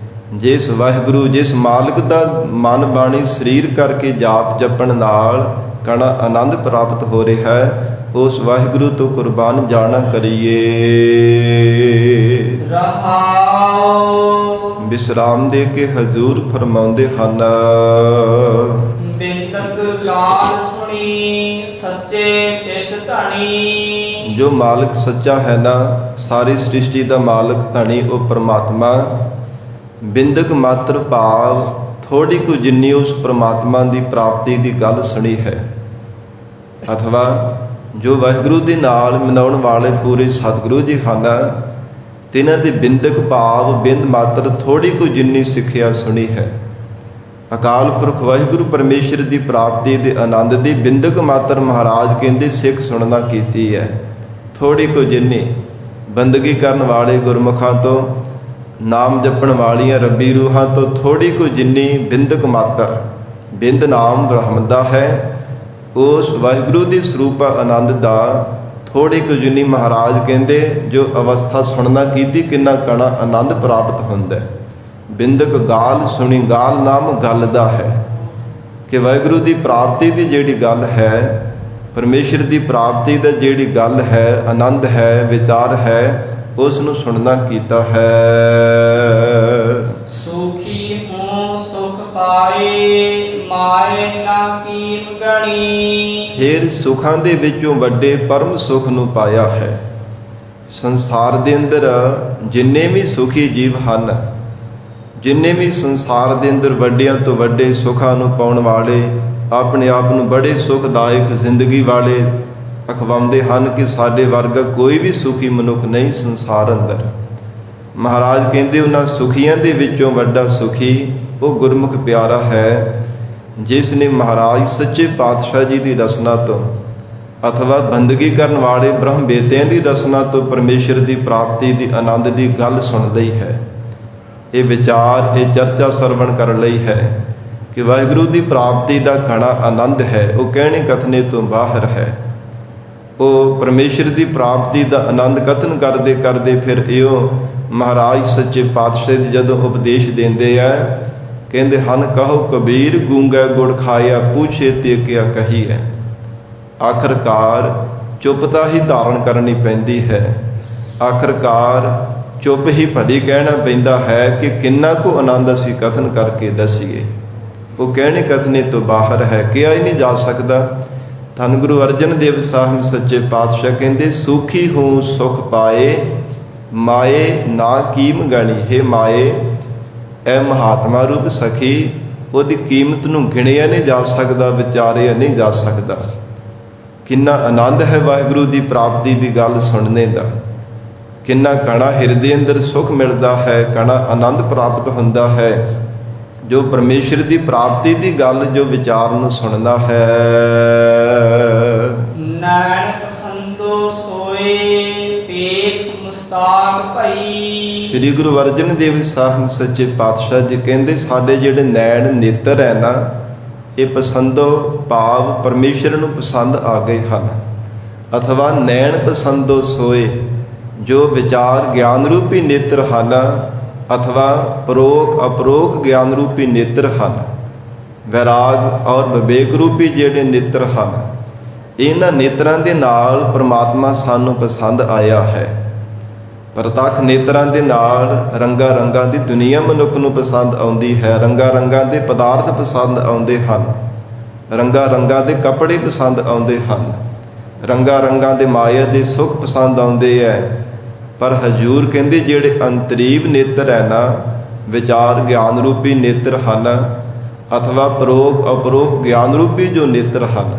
ਜਿਸ ਵਾਹਿਗੁਰੂ ਜਿਸ ਮਾਲਕ ਦਾ ਮਨ ਬਾਣੀ ਸਰੀਰ ਕਰਕੇ ਜਾਪ ਜਪਣ ਨਾਲ ਕਣਾ ਆਨੰਦ ਪ੍ਰਾਪਤ ਹੋ ਰਿਹਾ ਹੈ, ਉਸ ਵਾਹਿਗੁਰੂ ਤੋਂ ਕੁਰਬਾਨ ਜਾਣਾ ਕਰੀਏ। ਰਹਾਉ ਵਿਸਰਾਮ ਦੇ ਕੇ ਹਜ਼ੂਰ ਫਰਮਾਉਂਦੇ ਹਨ, ਬਿੰਦਕ ਗਾਲ ਸੁਣੀ ਸੱਚੇ ਤਿਸ ਧਣੀ। ਜੋ ਮਾਲਕ ਸੱਚਾ ਹੈ ਨਾ, ਸਾਰੀ ਸ੍ਰਿਸ਼ਟੀ ਦਾ ਮਾਲਕ ਧਣੀ ਉਹ ਪਰਮਾਤਮਾ, ਬਿੰਦਕ ਮਾਤਰ ਭਾਵ ਥੋੜੀ ਕੁ ਜਿੰਨੀ ਉਸ ਪਰਮਾਤਮਾ ਦੀ ਪ੍ਰਾਪਤੀ ਦੀ ਗੱਲ ਸੁਣੀ ਹੈ, ਅਥਵਾ ਜੋ ਵਾਹਿਗੁਰੂ ਦੇ ਨਾਲ ਮਨਾਉਣ ਵਾਲੇ ਪੂਰੇ ਸਤਿਗੁਰੂ ਜੀ ਹਨ, ਤਿਨਾਂ ਦੇ ਬਿੰਦਕ ਭਾਵ ਬਿੰਦ ਮਾਤਰ ਥੋੜੀ ਕੁ ਜਿੰਨੀ ਸਿੱਖਿਆ ਸੁਣੀ ਹੈ। ਅਕਾਲ ਪੁਰਖ ਵਾਹਿਗੁਰੂ ਪਰਮੇਸ਼ਰ ਦੀ ਪ੍ਰਾਪਤੀ ਦੇ ਆਨੰਦ ਦੀ ਬਿੰਦਕ ਮਾਤਰ ਮਹਾਰਾਜ ਕਹਿੰਦੇ ਸਿੱਖ ਸੁਣਨਾ ਕੀਤੀ ਹੈ। ਥੋੜੀ ਕੁ ਜਿੰਨੀ ਬੰਦਗੀ ਕਰਨ ਵਾਲੇ ਗੁਰਮੁਖਾਂ ਤੋਂ, ਨਾਮ ਜਪਣ ਵਾਲੀਆਂ ਰੱਬੀ ਰੂਹਾਂ ਤੋਂ ਥੋੜੀ ਕੁ ਜਿੰਨੀ ਬਿੰਦਕ ਮਾਤਰ, ਬਿੰਦ ਨਾਮ ਬ੍ਰਹਮ ਦਾ ਹੈ, ਉਸ ਵਾਹਿਗੁਰੂ ਦੇ ਸਰੂਪ ਆਨੰਦ ਦਾ ਥੋੜੀ ਕੁ ਜਿੰਨੀ ਮਹਾਰਾਜ ਕਹਿੰਦੇ ਜੋ ਅਵਸਥਾ ਸੁਣਨਾ ਕੀਤੀ, ਕਿੰਨਾ ਕਣਾ ਆਨੰਦ ਪ੍ਰਾਪਤ ਹੁੰਦਾ। ਬਿੰਦਕ ਗਾਲ ਸੁਣੀ, ਗਾਲ ਨਾਮ ਗੱਲ ਦਾ ਹੈ ਕਿ ਵਾਹਿਗੁਰੂ ਦੀ ਪ੍ਰਾਪਤੀ ਦੀ ਜਿਹੜੀ ਗੱਲ ਹੈ, ਪਰਮੇਸ਼ਰ ਦੀ ਪ੍ਰਾਪਤੀ ਦਾ ਜਿਹੜੀ ਗੱਲ ਹੈ, ਆਨੰਦ ਹੈ, ਵਿਚਾਰ ਹੈ, ਉਸ ਨੂੰ ਸੁਣਨਾ ਕੀਤਾ ਹੈ। ਸੁਖੀ ਹੂੰ ਸੁਖ ਪਾਏ ਮਾਏ ਨਾ ਕੀਮ ਗਣੀ। ਫਿਰ ਸੁਖਾਂ ਦੇ ਵਿੱਚੋਂ ਵੱਡੇ ਪਰਮ ਸੁਖ ਨੂੰ ਪਾਇਆ ਹੈ। ਸੰਸਾਰ ਦੇ ਅੰਦਰ ਜਿੰਨੇ ਵੀ ਸੁਖੀ ਜੀਵ ਹਨ, ਜਿੰਨੇ ਵੀ ਸੰਸਾਰ ਦੇ ਅੰਦਰ ਵੱਡਿਆਂ ਤੋਂ ਵੱਡੇ ਸੁੱਖਾਂ ਨੂੰ ਪਾਉਣ ਵਾਲੇ, ਆਪਣੇ ਆਪ ਨੂੰ ਬੜੇ ਸੁਖਦਾਇਕ ਜ਼ਿੰਦਗੀ ਵਾਲੇ ਅਖਵਾਉਂਦੇ ਹਨ ਕਿ ਸਾਡੇ ਵਰਗਾ ਕੋਈ ਵੀ ਸੁਖੀ ਮਨੁੱਖ ਨਹੀਂ ਸੰਸਾਰ ਅੰਦਰ। ਮਹਾਰਾਜ ਕਹਿੰਦੇ ਉਹਨਾਂ ਸੁਖੀਆਂ ਦੇ ਵਿੱਚੋਂ ਵੱਡਾ ਸੁਖੀ ਉਹ ਗੁਰਮੁਖ ਪਿਆਰਾ ਹੈ, ਜਿਸ ਨੇ ਮਹਾਰਾਜ ਸੱਚੇ ਪਾਤਸ਼ਾਹ ਜੀ ਦੀ ਰਸਨਾ ਤੋਂ ਅਥਵਾ ਬੰਦਗੀ ਕਰਨ ਵਾਲੇ ਬ੍ਰਹਮ ਬੇਤਿਆਂ ਦੀ ਰਸਨਾ ਤੋਂ ਪਰਮੇਸ਼ਰ ਦੀ ਪ੍ਰਾਪਤੀ ਦੀ ਆਨੰਦ ਦੀ ਗੱਲ ਸੁਣ ਲਈ ਹੈ। ਇਹ ਵਿਚਾਰ, ਇਹ ਚਰਚਾ ਸਰਵਣ ਕਰਨ ਲਈ ਹੈ ਕਿ ਵਾਹਿਗੁਰੂ ਦੀ ਪ੍ਰਾਪਤੀ ਦਾ ਘਣਾ ਆਨੰਦ ਹੈ, ਉਹ ਕਹਿਣੇ ਕਥਨੇ ਤੋਂ ਬਾਹਰ ਹੈ। ਉਹ ਪਰਮੇਸ਼ਰ ਦੀ ਪ੍ਰਾਪਤੀ ਦਾ ਆਨੰਦ ਕਥਨ ਕਰਦੇ ਕਰਦੇ ਫਿਰ ਇਹੋ ਮਹਾਰਾਜ ਸੱਚੇ ਪਾਤਸ਼ਾਹ ਜੀ ਜਦੋਂ ਉਪਦੇਸ਼ ਦਿੰਦੇ ਆ, ਕਹਿੰਦੇ ਹਨ, ਕਹੋ ਕਬੀਰ ਗੂੰਗਾ ਗੁੜ ਖਾਇਆ, ਪੂਛੇ ਤੇ ਕਿਆ ਕਹੀ ਹੈ। ਆਖਰਕਾਰ ਚੁੱਪਤਾ ਹੀ ਧਾਰਨ ਕਰਨੀ ਪੈਂਦੀ ਹੈ। ਆਖਰਕਾਰ ਚੁੱਪ ਹੀ ਭਲੀ ਕਹਿਣਾ ਪੈਂਦਾ ਹੈ ਕਿ ਕਿੰਨਾ ਕੁ ਆਨੰਦ ਅਸੀਂ ਕਥਨ ਕਰਕੇ ਦੱਸੀਏ। ਉਹ ਕਹਿਣੇ ਕਥਨੇ ਤੋਂ ਬਾਹਰ ਹੈ, ਕਿਹਾ ਹੀ ਨਹੀਂ ਜਾ ਸਕਦਾ। ਧੰਨ ਗੁਰੂ ਅਰਜਨ ਦੇਵ ਸਾਹਿਬ ਸੱਚੇ ਪਾਤਸ਼ਾਹ ਕਹਿੰਦੇ, ਸੁਖੀ ਹੂੰ ਸੁਖ ਪਾਏ ਮਾਏ ਨਾ ਕੀਮ ਗਣੀ। ਹੈ ਮਾਏ, ਇਹ ਮਹਾਤਮਾ ਰੂਪ ਸਖੀ, ਉਹਦੀ ਕੀਮਤ ਨੂੰ ਗਿਣਿਆ ਨਹੀਂ ਜਾ ਸਕਦਾ, ਵਿਚਾਰਿਆ ਨਹੀਂ ਜਾ ਸਕਦਾ। ਕਿੰਨਾ ਆਨੰਦ ਹੈ ਵਾਹਿਗੁਰੂ ਦੀ ਪ੍ਰਾਪਤੀ ਦੀ ਗੱਲ ਸੁਣਨੇ ਦਾ, ਕਿੰਨਾ ਕਣਾ ਹਿਰਦੇ ਅੰਦਰ ਸੁਖ ਮਿਲਦਾ ਹੈ, ਕਣਾ ਆਨੰਦ ਪ੍ਰਾਪਤ ਹੁੰਦਾ ਹੈ ਜੋ ਪਰਮੇਸ਼ਰ ਦੀ ਪ੍ਰਾਪਤੀ ਦੀ ਗੱਲ ਜੋ ਵਿਚਾਰ ਨੂੰ ਸੁਣਦਾ ਹੈ। ਨੈਣ ਪਸੰਦੋ ਸੋਏ ਪੇਖ ਮੁਸਤਾਕ ਭਈ। ਸ੍ਰੀ ਗੁਰੂ ਅਰਜਨ ਦੇਵ ਸਾਹਿਬ ਸੱਚੇ ਪਾਤਸ਼ਾਹ ਜੀ ਕਹਿੰਦੇ, ਸਾਡੇ ਜਿਹੜੇ ਨੈਣ ਨੇਤਰ ਹੈ ਨਾ, ਇਹ ਪਸੰਦੋ ਭਾਵ ਪਰਮੇਸ਼ਰ ਨੂੰ ਪਸੰਦ ਆ ਗਏ ਹਨ। ਅਥਵਾ ਨੈਣ ਪਸੰਦੋ ਸੋਏ, ਜੋ ਵਿਚਾਰ ਗਿਆਨ ਰੂਪੀ ਨੇਤਰ ਹਨ, ਅਥਵਾ ਪਰੋਖ ਅਪਰੋਖ ਗਿਆਨ ਰੂਪੀ ਨੇਤਰ ਹਨ। ਵੈਰਾਗ ਔਰ ਵਿਵੇਕ ਰੂਪੀ ਜਿਹੜੇ ਨੇਤਰ ਹਨ, ਇਹਨਾਂ ਨੇਤਰਾਂ ਦੇ ਨਾਲ ਪ੍ਰਮਾਤਮਾ ਸਾਨੂੰ ਪਸੰਦ ਆਇਆ ਹੈ। ਪ੍ਰਤੱਖ ਨੇਤਰਾਂ ਦੇ ਨਾਲ ਰੰਗਾਂ ਰੰਗਾਂ ਦੀ ਦੁਨੀਆ ਮਨੁੱਖ ਨੂੰ ਪਸੰਦ ਆਉਂਦੀ ਹੈ, ਰੰਗਾਂ ਰੰਗਾਂ ਦੇ ਪਦਾਰਥ ਪਸੰਦ ਆਉਂਦੇ ਹਨ, ਰੰਗਾਂ ਰੰਗਾਂ ਦੇ ਕੱਪੜੇ ਪਸੰਦ ਆਉਂਦੇ ਹਨ, ਰੰਗਾਂ ਰੰਗਾਂ ਦੇ ਮਾਇਆ ਦੇ ਸੁੱਖ ਪਸੰਦ ਆਉਂਦੇ ਹੈ। ਪਰ ਹਜੂਰ ਕਹਿੰਦੇ ਜਿਹੜੇ ਅੰਤਰੀਵ ਨੇਤਰ ਹੈ ਨਾ, ਵਿਚਾਰ ਗਿਆਨ ਰੂਪੀ ਨੇਤਰ ਹਨ, ਅਥਵਾ ਪਰੋਖ ਅਪਰੋਖ ਗਿਆਨ ਰੂਪੀ ਜੋ ਨੇਤਰ ਹਨ,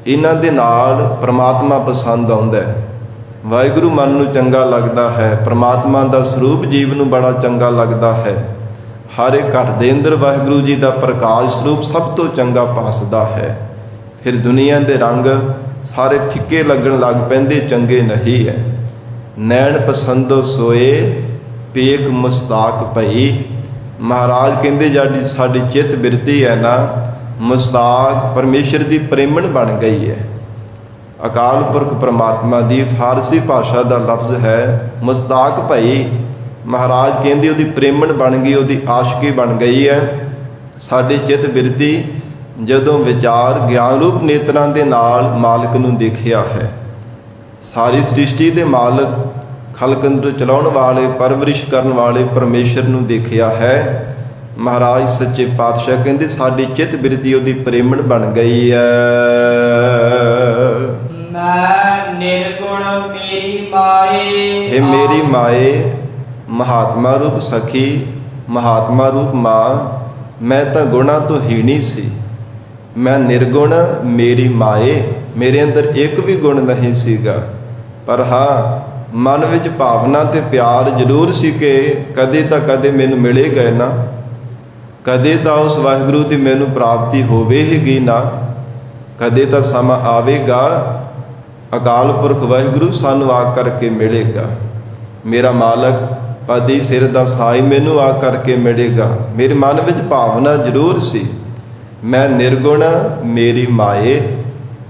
ਇਹਨਾਂ ਦੇ ਨਾਲ ਪ੍ਰਮਾਤਮਾ ਪਸੰਦ ਆਉਂਦਾ ਹੈ। ਵਾਹਿਗੁਰੂ ਮਨ ਨੂੰ ਚੰਗਾ ਲੱਗਦਾ ਹੈ, ਪ੍ਰਮਾਤਮਾ ਦਾ ਸਰੂਪ ਜੀਵ ਨੂੰ ਬੜਾ ਚੰਗਾ ਲੱਗਦਾ ਹੈ। ਹਰ ਇੱਕ ਘਟ ਦੇ ਅੰਦਰ ਵਾਹਿਗੁਰੂ ਜੀ ਦਾ ਪ੍ਰਕਾਸ਼ ਸਰੂਪ ਸਭ ਤੋਂ ਚੰਗਾ ਭਾਸਦਾ ਹੈ। ਫਿਰ ਦੁਨੀਆ ਦੇ ਰੰਗ ਸਾਰੇ ਫਿੱਕੇ ਲੱਗਣ ਲੱਗ ਪੈਂਦੇ, ਚੰਗੇ ਨਹੀਂ ਹੈ। ਨੈਣ ਪਸੰਦੋ ਸੋਏ ਪੇਖ ਮੁਸਤਾਕ ਭਈ। ਮਹਾਰਾਜ ਕਹਿੰਦੇ, ਜਿਹੜੀ ਸਾਡੀ ਚਿੱਤ ਬਿਰਤੀ ਹੈ ਨਾ, ਮੁਸਤਾਕ ਪਰਮੇਸ਼ਰ ਦੀ ਪ੍ਰੇਮਣ ਬਣ ਗਈ ਹੈ। ਅਕਾਲ ਪੁਰਖ ਪਰਮਾਤਮਾ ਦੀ ਫਾਰਸੀ ਭਾਸ਼ਾ ਦਾ ਲਫ਼ਜ਼ ਹੈ ਮੁਸਤਾਕ ਭਈ। ਮਹਾਰਾਜ ਕਹਿੰਦੇ ਉਹਦੀ ਪ੍ਰੇਮਣ ਬਣ ਗਈ, ਉਹਦੀ ਆਸ਼ਕੀ ਬਣ ਗਈ ਹੈ। ਸਾਡੇ ਚਿੱਤ ਬਿਰਤੀ ਜਦੋਂ ਵਿਚਾਰ ਗਿਆਨ ਰੂਪ ਨੇਤਰਾਂ ਦੇ ਨਾਲ ਮਾਲਕ ਨੂੰ ਦੇਖਿਆ ਹੈ, ਸਾਰੀ ਸ੍ਰਿਸ਼ਟੀ ਦੇ ਮਾਲਕ, ਖਲਕ ਨੂੰ ਚਲਾਉਣ ਵਾਲੇ, ਪਰਵਰਿਸ਼ ਕਰਨ ਵਾਲੇ ਪਰਮੇਸ਼ਰ ਨੂੰ ਦੇਖਿਆ ਹੈ। ਮਹਾਰਾਜ ਸੱਚੇ ਪਾਤਸ਼ਾਹ ਕਹਿੰਦੇ, ਸਾਡੀ ਚਿੱਤ ਬਿਰਤੀ ਉਹਦੀ ਪ੍ਰੇਮਣ ਬਣ ਗਈ ਹੈ। ਮੈਂ ਨਿਰਗੁਣ ਮੇਰੀ ਮਾਏ। ਇਹ ਮੇਰੀ ਮਾਏ, ਮਹਾਤਮਾ ਰੂਪ ਸਖੀ, ਮਹਾਤਮਾ ਰੂਪ ਮਾਂ, ਮੈਂ ਤਾਂ ਗੁਣਾ ਤੋਂ ਹੀਣੀ ਸੀ। ਮੈਂ ਨਿਰਗੁਣ ਮੇਰੀ ਮਾਏ, ਮੇਰੇ ਅੰਦਰ ਇੱਕ ਵੀ ਗੁਣ ਨਹੀਂ ਸੀਗਾ। ਪਰ ਹਾਂ, ਮਨ ਵਿੱਚ ਭਾਵਨਾ ਤੇ ਪਿਆਰ ਜ਼ਰੂਰ ਸੀ ਕਿ ਕਦੇ ਤਾਂ ਕਦੇ ਮੈਨੂੰ ਮਿਲੇਗਾ ਨਾ, ਕਦੇ ਤਾਂ ਉਸ ਵਾਹਿਗੁਰੂ ਦੀ ਮੈਨੂੰ ਪ੍ਰਾਪਤੀ ਹੋਵੇਗੀ ਨਾ, ਕਦੇ ਤਾਂ ਸਮਾਂ ਆਵੇਗਾ ਅਕਾਲ ਪੁਰਖ ਵਾਹਿਗੁਰੂ ਸਾਨੂੰ ਆ ਕਰਕੇ ਮਿਲੇਗਾ। ਮੇਰਾ ਮਾਲਕ ਪਦੀ ਸਿਰ ਦਾ ਸਾਈ ਮੈਨੂੰ ਆ ਕਰਕੇ ਮਿਲੇਗਾ। ਮੇਰੇ ਮਨ ਵਿੱਚ ਭਾਵਨਾ ਜ਼ਰੂਰ ਸੀ, ਮੈਂ ਨਿਰਗੁਣ ਮੇਰੀ ਮਾਏ।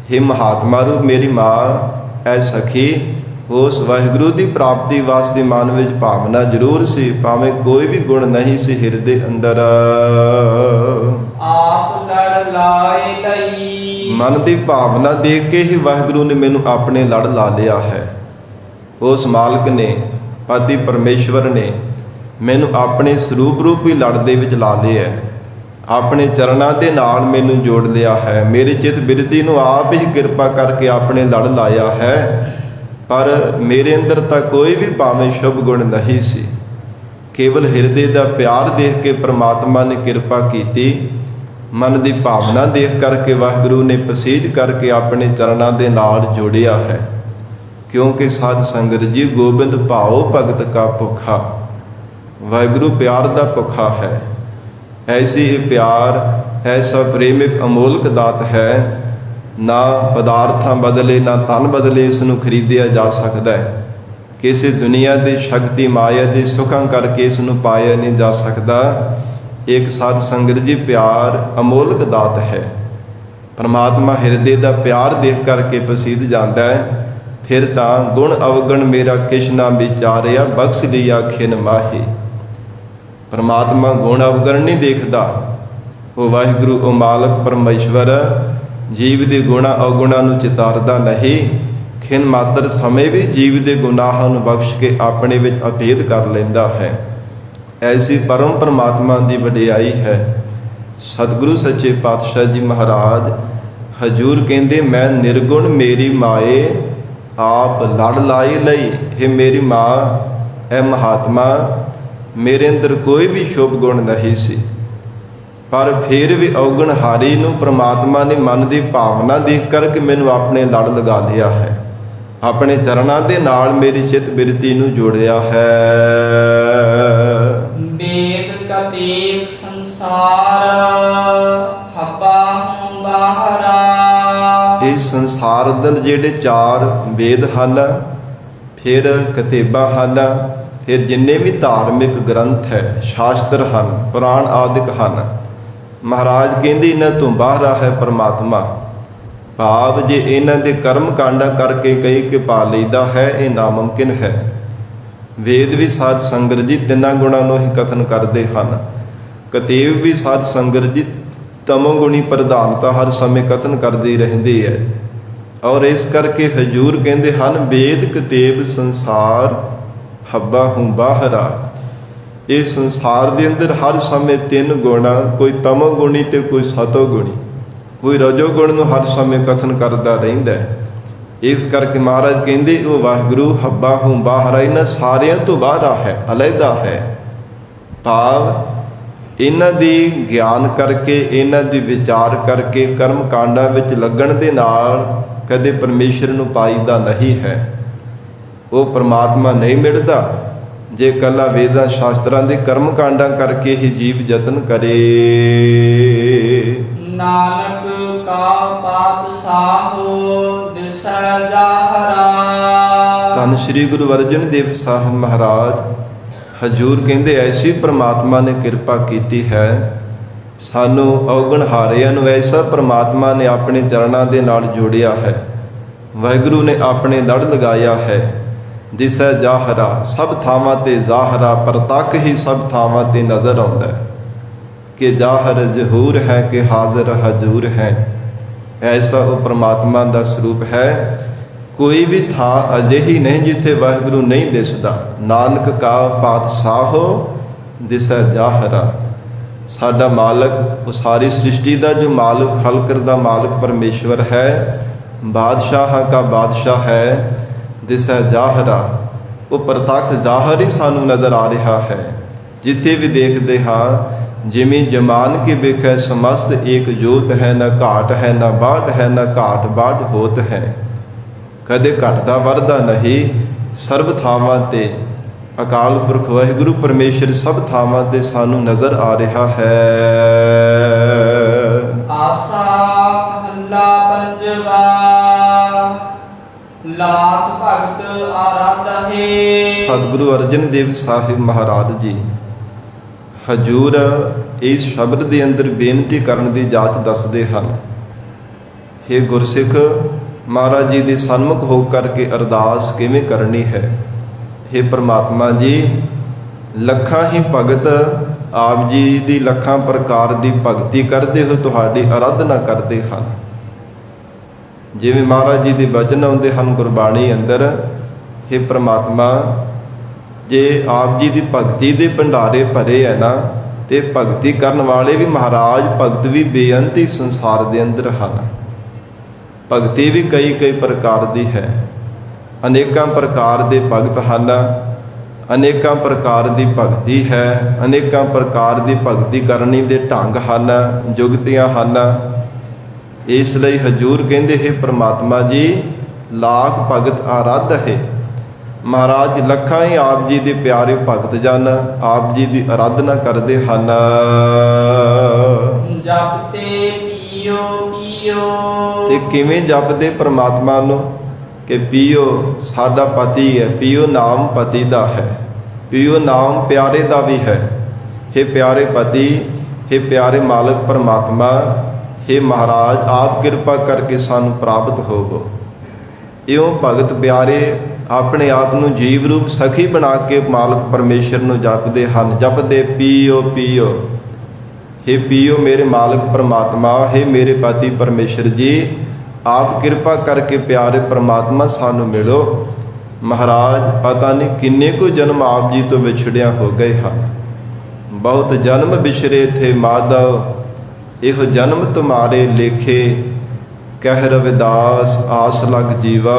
हे ਮਹਾਤਮਾ ਰੂਪ ਮੇਰੀ ਮਾਂ, ਐ ਸਖੀ, ਉਸ ਵਾਹਿਗੁਰੂ ਦੀ ਪ੍ਰਾਪਤੀ ਵਾਸਤੇ ਮਨ ਵਿੱਚ ਭਾਵਨਾ ਜ਼ਰੂਰ ਸੀ, ਭਾਵੇਂ ਕੋਈ ਵੀ ਗੁਣ ਨਹੀਂ ਸੀ ਹਿਰਦੇ ਅੰਦਰ। ਆਪ ਲੜ ਲਾਏ ਲਈ। ਮਨ ਦੀ ਭਾਵਨਾ ਦੇਖ ਕੇ ਹੀ ਵਾਹਿਗੁਰੂ ਨੇ ਮੈਨੂੰ ਆਪਣੇ ਲੜ ਲਾ ਲਿਆ ਹੈ। ਉਸ ਮਾਲਕ ਨੇ, ਆਦਿ ਪਰਮੇਸ਼ਵਰ ਨੇ ਮੈਨੂੰ ਆਪਣੇ ਸਰੂਪ ਰੂਪੀ ਲੜ ਦੇ ਵਿੱਚ ਲਾ ਲਿਆ, ਆਪਣੇ ਚਰਨਾਂ ਦੇ ਨਾਲ ਮੈਨੂੰ ਜੋੜ ਲਿਆ ਹੈ। ਮੇਰੀ ਚਿੱਤ ਬਿਰਤੀ ਨੂੰ ਆਪ ਹੀ ਕਿਰਪਾ ਕਰਕੇ ਆਪਣੇ ਲੜ ਲਾਇਆ ਹੈ। ਪਰ ਮੇਰੇ ਅੰਦਰ ਤਾਂ ਕੋਈ ਵੀ ਭਾਵੇਂ ਸ਼ੁਭ ਗੁਣ ਨਹੀਂ ਸੀ, ਕੇਵਲ ਹਿਰਦੇ ਦਾ ਪਿਆਰ ਦੇਖ ਕੇ ਪ੍ਰਮਾਤਮਾ ਨੇ ਕਿਰਪਾ ਕੀਤੀ। ਮਨ ਦੀ ਭਾਵਨਾ ਦੇਖ ਕਰਕੇ ਵਾਹਿਗੁਰੂ ਨੇ ਪਸੀਜ ਕਰਕੇ ਆਪਣੇ ਚਰਨਾਂ ਦੇ ਨਾਲ ਜੋੜਿਆ ਹੈ। ਕਿਉਂਕਿ ਸਾਧ ਸੰਗਤ ਜੀ, ਗੋਬਿੰਦ ਭਾਉ ਭਗਤ ਕਾ ਭੁੱਖਾ, ਵਾਹਿਗੁਰੂ ਪਿਆਰ ਦਾ ਭੁੱਖਾ ਹੈ। ਐਸੀ ਇਹ ਪਿਆਰ, ਐਸਾ ਪ੍ਰੇਮਿਕ ਅਮੋਲਕ ਦਾਤ ਹੈ, ਨਾ ਪਦਾਰਥਾਂ ਬਦਲੇ ਨਾ ਧਨ ਬਦਲੇ ਇਸ ਨੂੰ ਖਰੀਦਿਆ ਜਾ ਸਕਦਾ ਹੈ। ਕਿਸੇ ਦੁਨੀਆ ਦੀ ਸ਼ਕਤੀ ਮਾਇਆ ਦੇ ਸੁੱਖਾਂ ਕਰਕੇ ਇਸ ਨੂੰ ਪਾਇਆ ਨਹੀਂ ਜਾ ਸਕਦਾ। ਇੱਕ ਸਾਧ ਸੰਗਤ ਜੀ, ਪਿਆਰ ਅਮੋਲਕ ਦਾਤ ਹੈ। ਪਰਮਾਤਮਾ ਹਿਰਦੇ ਦਾ ਪਿਆਰ ਦੇਖ ਕਰਕੇ ਪਸੀਦ ਜਾਂਦਾ ਹੈ। ਫਿਰ ਤਾਂ ਗੁਣ ਅਵਗਣ ਮੇਰਾ ਕਿਛ ਨਾ ਵਿਚਾਰਿਆ, ਬਖਸ਼ ਲਿਆ ਖਿਨ ਮਾਹੀ। ਪਰਮਾਤਮਾ ਗੁਣ ਅਵਗਣ ਨਹੀਂ ਦੇਖਦਾ। ਉਹ ਵਾਹਿਗੁਰੂ, ਉਹ ਮਾਲਕ ਪਰਮੇਸ਼ਵਰ ਜੀਵ ਦੇ ਗੁਣਾ ਅਵਗੁਣਾਂ ਨੂੰ ਚਿਤਾਰਦਾ ਨਹੀਂ। ਖਿਨ ਮਾਤਰ ਸਮੇਂ ਵੀ ਜੀਵ ਦੇ ਗੁਨਾਹਾਂ ਨੂੰ ਬਖਸ਼ ਕੇ ਆਪਣੇ ਵਿੱਚ ਅਭੇਦ ਕਰ ਲੈਂਦਾ ਹੈ। ਐਸੀ ਪਰਮ ਪਰਮਾਤਮਾ ਦੀ ਵਡਿਆਈ ਹੈ। ਸਤਿਗੁਰੂ ਸੱਚੇ ਪਾਤਸ਼ਾਹ ਜੀ ਮਹਾਰਾਜ ਹਜੂਰ ਕਹਿੰਦੇ, ਮੈਂ ਨਿਰਗੁਣ ਮੇਰੀ ਮਾਏ ਆਪ ਲੜ ਲਾਈ ਲਈ। ਇਹ ਮੇਰੀ ਮਾਂ, ਇਹ ਮਹਾਤਮਾ, ਮੇਰੇ ਅੰਦਰ ਕੋਈ ਵੀ ਸ਼ੁਭ ਗੁਣ ਨਹੀਂ ਸੀ, ਪਰ ਫਿਰ ਵੀ ਔਗਣ ਹਾਰੀ ਨੂੰ ਪ੍ਰਮਾਤਮਾ ਨੇ ਮਨ ਦੀ ਭਾਵਨਾ ਦੇਖ ਕਰਕੇ ਮੈਨੂੰ ਆਪਣੇ ਲੜ ਲਗਾ ਲਿਆ ਹੈ। ਆਪਣੇ ਚਰਨਾਂ ਦੇ ਨਾਲ ਮੇਰੀ ਚਿੱਤ ਬਿਰਤੀ ਨੂੰ ਜੋੜਿਆ ਹੈ। ਵੇਦ ਕਤੇਬ ਸੰਸਾਰ ਹੱਬਾ ਹੂੰ ਬਾਹਰਾ। ਇਸ ਸੰਸਾਰ ਦੇ ਜਿਹੜੇ 4 ਵੇਦ ਹਨ, ਫਿਰ ਕਤੇਬਾਂ ਹਨ, ਫਿਰ ਜਿੰਨੇ ਵੀ ਧਾਰਮਿਕ ਗ੍ਰੰਥ ਹੈ, ਸ਼ਾਸਤਰ ਹਨ, ਪੁਰਾਣ ਆਦਿਕ ਹਨ, ਮਹਾਰਾਜ ਕਹਿੰਦੇ ਇਹਨਾਂ ਤੋਂ ਬਾਹਰ ਹੈ ਪਰਮਾਤਮਾ। ਭਾਵ ਜੇ ਇਹਨਾਂ ਦੇ ਕਰਮ ਕਾਂਡਾ ਕਰਕੇ ਕਈ ਕਿ ਪਾ ਲਈਦਾ ਹੈ, ਇਹ ਨਾਮੁਮਕਿਨ ਹੈ। ਵੇਦ ਵੀ ਸਾਧ ਸੰਗਤ ਜੀ ਤਿੰਨਾਂ ਗੁਣਾਂ ਨੂੰ ਹੀ ਕਥਨ ਕਰਦੇ ਹਨ। ਕਤੇਬ ਵੀ ਸਾਧ ਸੰਗਤ ਜੀ ਤਮੋਗੁਣੀ ਪ੍ਰਧਾਨਤਾ ਹਰ ਸਮੇਂ ਕਥਨ ਕਰਦੇ ਰਹਿੰਦੇ ਹੈ। ਔਰ ਇਸ ਕਰਕੇ ਹਜੂਰ ਕਹਿੰਦੇ ਹਨ, ਵੇਦ ਕਤੇਬ ਸੰਸਾਰ ਹੱਬਾ ਹੂੰ ਬਾਹਰਾ। ਇਸ ਸੰਸਾਰ ਦੇ ਅੰਦਰ ਹਰ ਸਮੇਂ 3 ਗੁਣ, ਕੋਈ ਤਮੋਗੁਣੀ ਤੇ ਕੋਈ ਸਤੋਗੁਣੀ, ਕੋਈ ਰਜੋਗੁਣ ਨੂੰ ਹਰ ਸਮੇਂ ਕਥਨ ਕਰਦਾ ਰਹਿੰਦਾ ਹੈ। ਇਸ ਕਰਕੇ ਮਹਾਰਾਜ ਕਹਿੰਦੇ ਉਹ ਵਾਹਿਗੁਰੂ ਹੱਬਾ ਹੂੰ ਬਾਹਰਾ, ਇਹਨਾਂ ਸਾਰਿਆਂ ਤੋਂ ਬਾਹਰ ਹੈ, ਅਲੱਗਾ ਹੈ। ਭਾਵ ਇਹਨਾਂ ਦੀ ਗਿਆਨ ਕਰਕੇ, ਇਹਨਾਂ ਦੀ ਵਿਚਾਰ ਕਰਕੇ, ਕਰਮ ਕਾਂਡਾਂ ਵਿੱਚ ਲੱਗਣ ਦੇ ਨਾਲ ਕਦੇ ਪਰਮੇਸ਼ਰ ਨੂੰ ਪਾਈਦਾ ਨਹੀਂ ਹੈ। ਉਹ ਪਰਮਾਤਮਾ ਨਹੀਂ ਮਿਲਦਾ ਜੇ ਕੱਲਾ ਵੇਦਾਂ ਸ਼ਾਸਤਰਾਂ ਦੇ ਕਰਮ ਕਾਂਡਾਂ ਕਰਕੇ ਹੀ ਜੀਵ ਯਤਨ ਕਰੇ। ਨਾਨਕ ਕਾ ਪਾਤਸ਼ਾਹੋ ਦਿਸੈ ਜਾਹਰਾ। ਧੰਨ ਸ਼੍ਰੀ ਗੁਰੂ ਅਰਜਨ ਦੇਵ ਸਾਹਿਬ ਮਹਾਰਾਜ ਹਜੂਰ ਕਹਿੰਦੇ, ਐਸੀ ਪ੍ਰਮਾਤਮਾ ਨੇ ਕਿਰਪਾ ਕੀਤੀ ਹੈ, ਸਾਨੂੰ ਔਗਣ ਹਾਰਿਆਂ ਨੂੰ ਐਸਾ ਪ੍ਰਮਾਤਮਾ ਨੇ ਆਪਣੇ ਚਰਨਾਂ ਦੇ ਨਾਲ ਜੋੜਿਆ ਹੈ। ਵਾਹਿਗੁਰੂ ਨੇ ਆਪਣੇ ਲੜ ਲਗਾਇਆ ਹੈ। ਦਿਸੈ ਜਾਹਰਾ, ਸਭ ਥਾਵਾਂ ਤੇ ਜ਼ਾਹਰਾ, ਪ੍ਰਤੱਖ ਹੀ ਸਭ ਥਾਵਾਂ ਤੇ ਨਜ਼ਰ ਆਉਂਦਾ ਹੈ ਕਿ ਜ਼ਾਹਰ ਜ਼ਹੂਰ ਹੈ ਕਿ ਹਾਜ਼ਰ ਹਜੂਰ ਹੈ। ਐਸਾ ਉਹ ਪ੍ਰਮਾਤਮਾ ਦਾ ਸਰੂਪ ਹੈ। ਕੋਈ ਵੀ ਥਾਂ ਅਜਿਹੀ ਨਹੀਂ ਜਿੱਥੇ ਵਾਹਿਗੁਰੂ ਨਹੀਂ ਦਿਸਦਾ। ਨਾਨਕ ਕਾ ਪਾਤਸ਼ਾਹੋ ਦਿਸੈ ਜਾਹਰਾ। ਸਾਡਾ ਮਾਲਕ, ਉਹ ਸਾਰੀ ਸ੍ਰਿਸ਼ਟੀ ਦਾ ਜੋ ਮਾਲਕ, ਖਲਕਰ ਦਾ ਮਾਲਕ ਪਰਮੇਸ਼ਵਰ ਹੈ, ਬਾਦਸ਼ਾਹਾਂ ਕਾ ਬਾਦਸ਼ਾਹ ਹੈ। ਦਿਸੈ ਜਾਹਰਾ, ਉਹ ਪ੍ਰਤੱਖ ਜ਼ਾਹਰ ਹੀ ਸਾਨੂੰ ਨਜ਼ਰ ਆ ਰਿਹਾ ਹੈ। ਜਿੱਥੇ ਵੀ ਦੇਖਦੇ ਹਾਂ, ਜਿਵੇਂ ਜਮਾਨ ਕੇ ਵੇਖੈ ਸਮਸਤ ਏਕ ਜੋਤ ਹੈ, ਨਾ ਘਾਟ ਹੈ ਨਾ ਬਾਢ ਹੈ, ਨਾ ਘਾਟ ਬਾਢ ਹੋਤ ਹੈ। ਕਦੇ ਘਟਦਾ ਵਰਦਾ ਨਹੀਂ, ਸਰਬ ਥਾਵਾਂ ਤੇ ਅਕਾਲ ਪੁਰਖ ਵਾਹਿਗੁਰੂ ਪਰਮੇਸ਼ਰ ਸਭ ਥਾਵਾਂ ਤੇ ਸਾਨੂੰ ਨਜ਼ਰ ਆ ਰਿਹਾ ਹੈ। ਆਸਾ ਮਹੱਲਾ ਪੰਜਵਾ। ਲਾਖ ਭਗਤ ਆਰਾਧੇ। ਸਤਿਗੁਰੂ ਅਰਜਨ ਦੇਵ ਸਾਹਿਬ ਮਹਾਰਾਜ ਜੀ ਹਜੂਰ ਇਸ ਸ਼ਬਦ ਦੇ ਅੰਦਰ ਬੇਨਤੀ ਕਰਨ ਦੀ ਜਾਚ ਦੱਸਦੇ ਹਨ। ਹੇ ਗੁਰਸਿੱਖ, ਮਹਾਰਾਜ ਜੀ ਦੇ ਸਨਮੁਖ ਹੋ ਕਰਕੇ ਅਰਦਾਸ ਕਿਵੇਂ ਕਰਨੀ ਹੈ। ਹੇ ਪ੍ਰਮਾਤਮਾ ਜੀ, ਲੱਖਾਂ ਹੀ ਭਗਤ ਆਪ ਜੀ ਦੀ ਲੱਖਾਂ ਪ੍ਰਕਾਰ ਦੀ ਭਗਤੀ ਕਰਦੇ ਹੋਏ ਤੁਹਾਡੀ ਆਰਾਧਨਾ ਕਰਦੇ ਹਨ। ਜਿਵੇਂ ਮਹਾਰਾਜ ਜੀ ਦੇ ਬਚਨ ਆਉਂਦੇ ਹਨ ਗੁਰਬਾਣੀ ਅੰਦਰ, ਹੇ ਪ੍ਰਮਾਤਮਾ, ਜੇ ਆਪ ਜੀ ਦੀ ਭਗਤੀ ਦੇ ਭੰਡਾਰੇ ਭਰੇ ਹੈ ਨਾ, ਤੇ ਭਗਤੀ ਕਰਨ ਵਾਲੇ ਵੀ ਮਹਾਰਾਜ ਭਗਤ ਵੀ ਬੇਅੰਤੀ ਸੰਸਾਰ ਦੇ ਅੰਦਰ ਹਨ। ਭਗਤੀ ਵੀ ਕਈ ਪ੍ਰਕਾਰ ਦੀ ਹੈ। ਅਨੇਕਾਂ ਪ੍ਰਕਾਰ ਦੇ ਭਗਤ ਹਨ, ਅਨੇਕਾਂ ਪ੍ਰਕਾਰ ਦੀ ਭਗਤੀ ਹੈ, ਅਨੇਕਾਂ ਪ੍ਰਕਾਰ ਦੀ ਭਗਤੀ ਕਰਨੀ ਦੇ ਢੰਗ ਹਨ, ਜੁਗਤੀਆਂ ਹਨ। ਇਸ ਲਈ ਹਜੂਰ ਕਹਿੰਦੇ, ਹੈ ਪ੍ਰਮਾਤਮਾ ਜੀ, ਲਾਖ ਭਗਤ ਆਰਾਧ ਹੈ। ਮਹਾਰਾਜ ਲੱਖਾਂ ਹੀ ਆਪ ਜੀ ਦੇ ਪਿਆਰੇ ਭਗਤ ਜਨ ਆਪ ਜੀ ਦੀ ਆਰਾਧਨਾ ਕਰਦੇ ਹਨ। ਜਪਤੇ ਪੀਓ ਪੀਓ। ਤੇ ਕਿਵੇਂ ਜਪਦੇ ਪ੍ਰਮਾਤਮਾ ਨੂੰ ਕਿ ਪੀਓ ਸਾਡਾ ਪਤੀ ਹੈ, ਪੀਓ ਨਾਮ ਪਤੀ ਦਾ ਹੈ, ਪੀਓ ਨਾਮ ਪਿਆਰੇ ਦਾ ਵੀ ਹੈ। ਹੇ ਪਿਆਰੇ ਪਤੀ, ਹੇ ਪਿਆਰੇ ਮਾਲਕ ਪ੍ਰਮਾਤਮਾ, ਹੇ ਮਹਾਰਾਜ, ਆਪ ਕਿਰਪਾ ਕਰਕੇ ਸਾਨੂੰ ਪ੍ਰਾਪਤ ਹੋਵੋ। ਇਉਂ ਭਗਤ ਪਿਆਰੇ ਆਪਣੇ ਆਪ ਨੂੰ ਜੀਵ ਰੂਪ ਸਖੀ ਬਣਾ ਕੇ ਮਾਲਕ ਪਰਮੇਸ਼ਰ ਨੂੰ ਜਪਦੇ ਹਨ। ਜਪਦੇ ਪੀਓ ਪੀਓ। ਹੇ ਪੀਓ ਮੇਰੇ ਮਾਲਕ ਪ੍ਰਮਾਤਮਾ, ਹੇ ਮੇਰੇ ਪਤੀ ਪਰਮੇਸ਼ਰ ਜੀ, ਆਪ ਕਿਰਪਾ ਕਰਕੇ ਪਿਆਰੇ ਪ੍ਰਮਾਤਮਾ ਸਾਨੂੰ ਮਿਲੋ। ਮਹਾਰਾਜ ਪਤਾ ਨਹੀਂ ਕਿੰਨੇ ਕੁ ਜਨਮ ਆਪ ਜੀ ਤੋਂ ਵਿਛੜਿਆ ਹੋ ਗਏ ਹਨ। ਬਹੁਤ ਜਨਮ ਵਿਛਰੇ ਥੇ ਮਾਧਵ, ਇਹੋ ਜਨਮ ਤੁਮਾਰੇ ਲੇਖੇ। ਕਹਿ ਰਵਿਦਾਸ ਆਸ ਲਗ ਜੀਵਾ,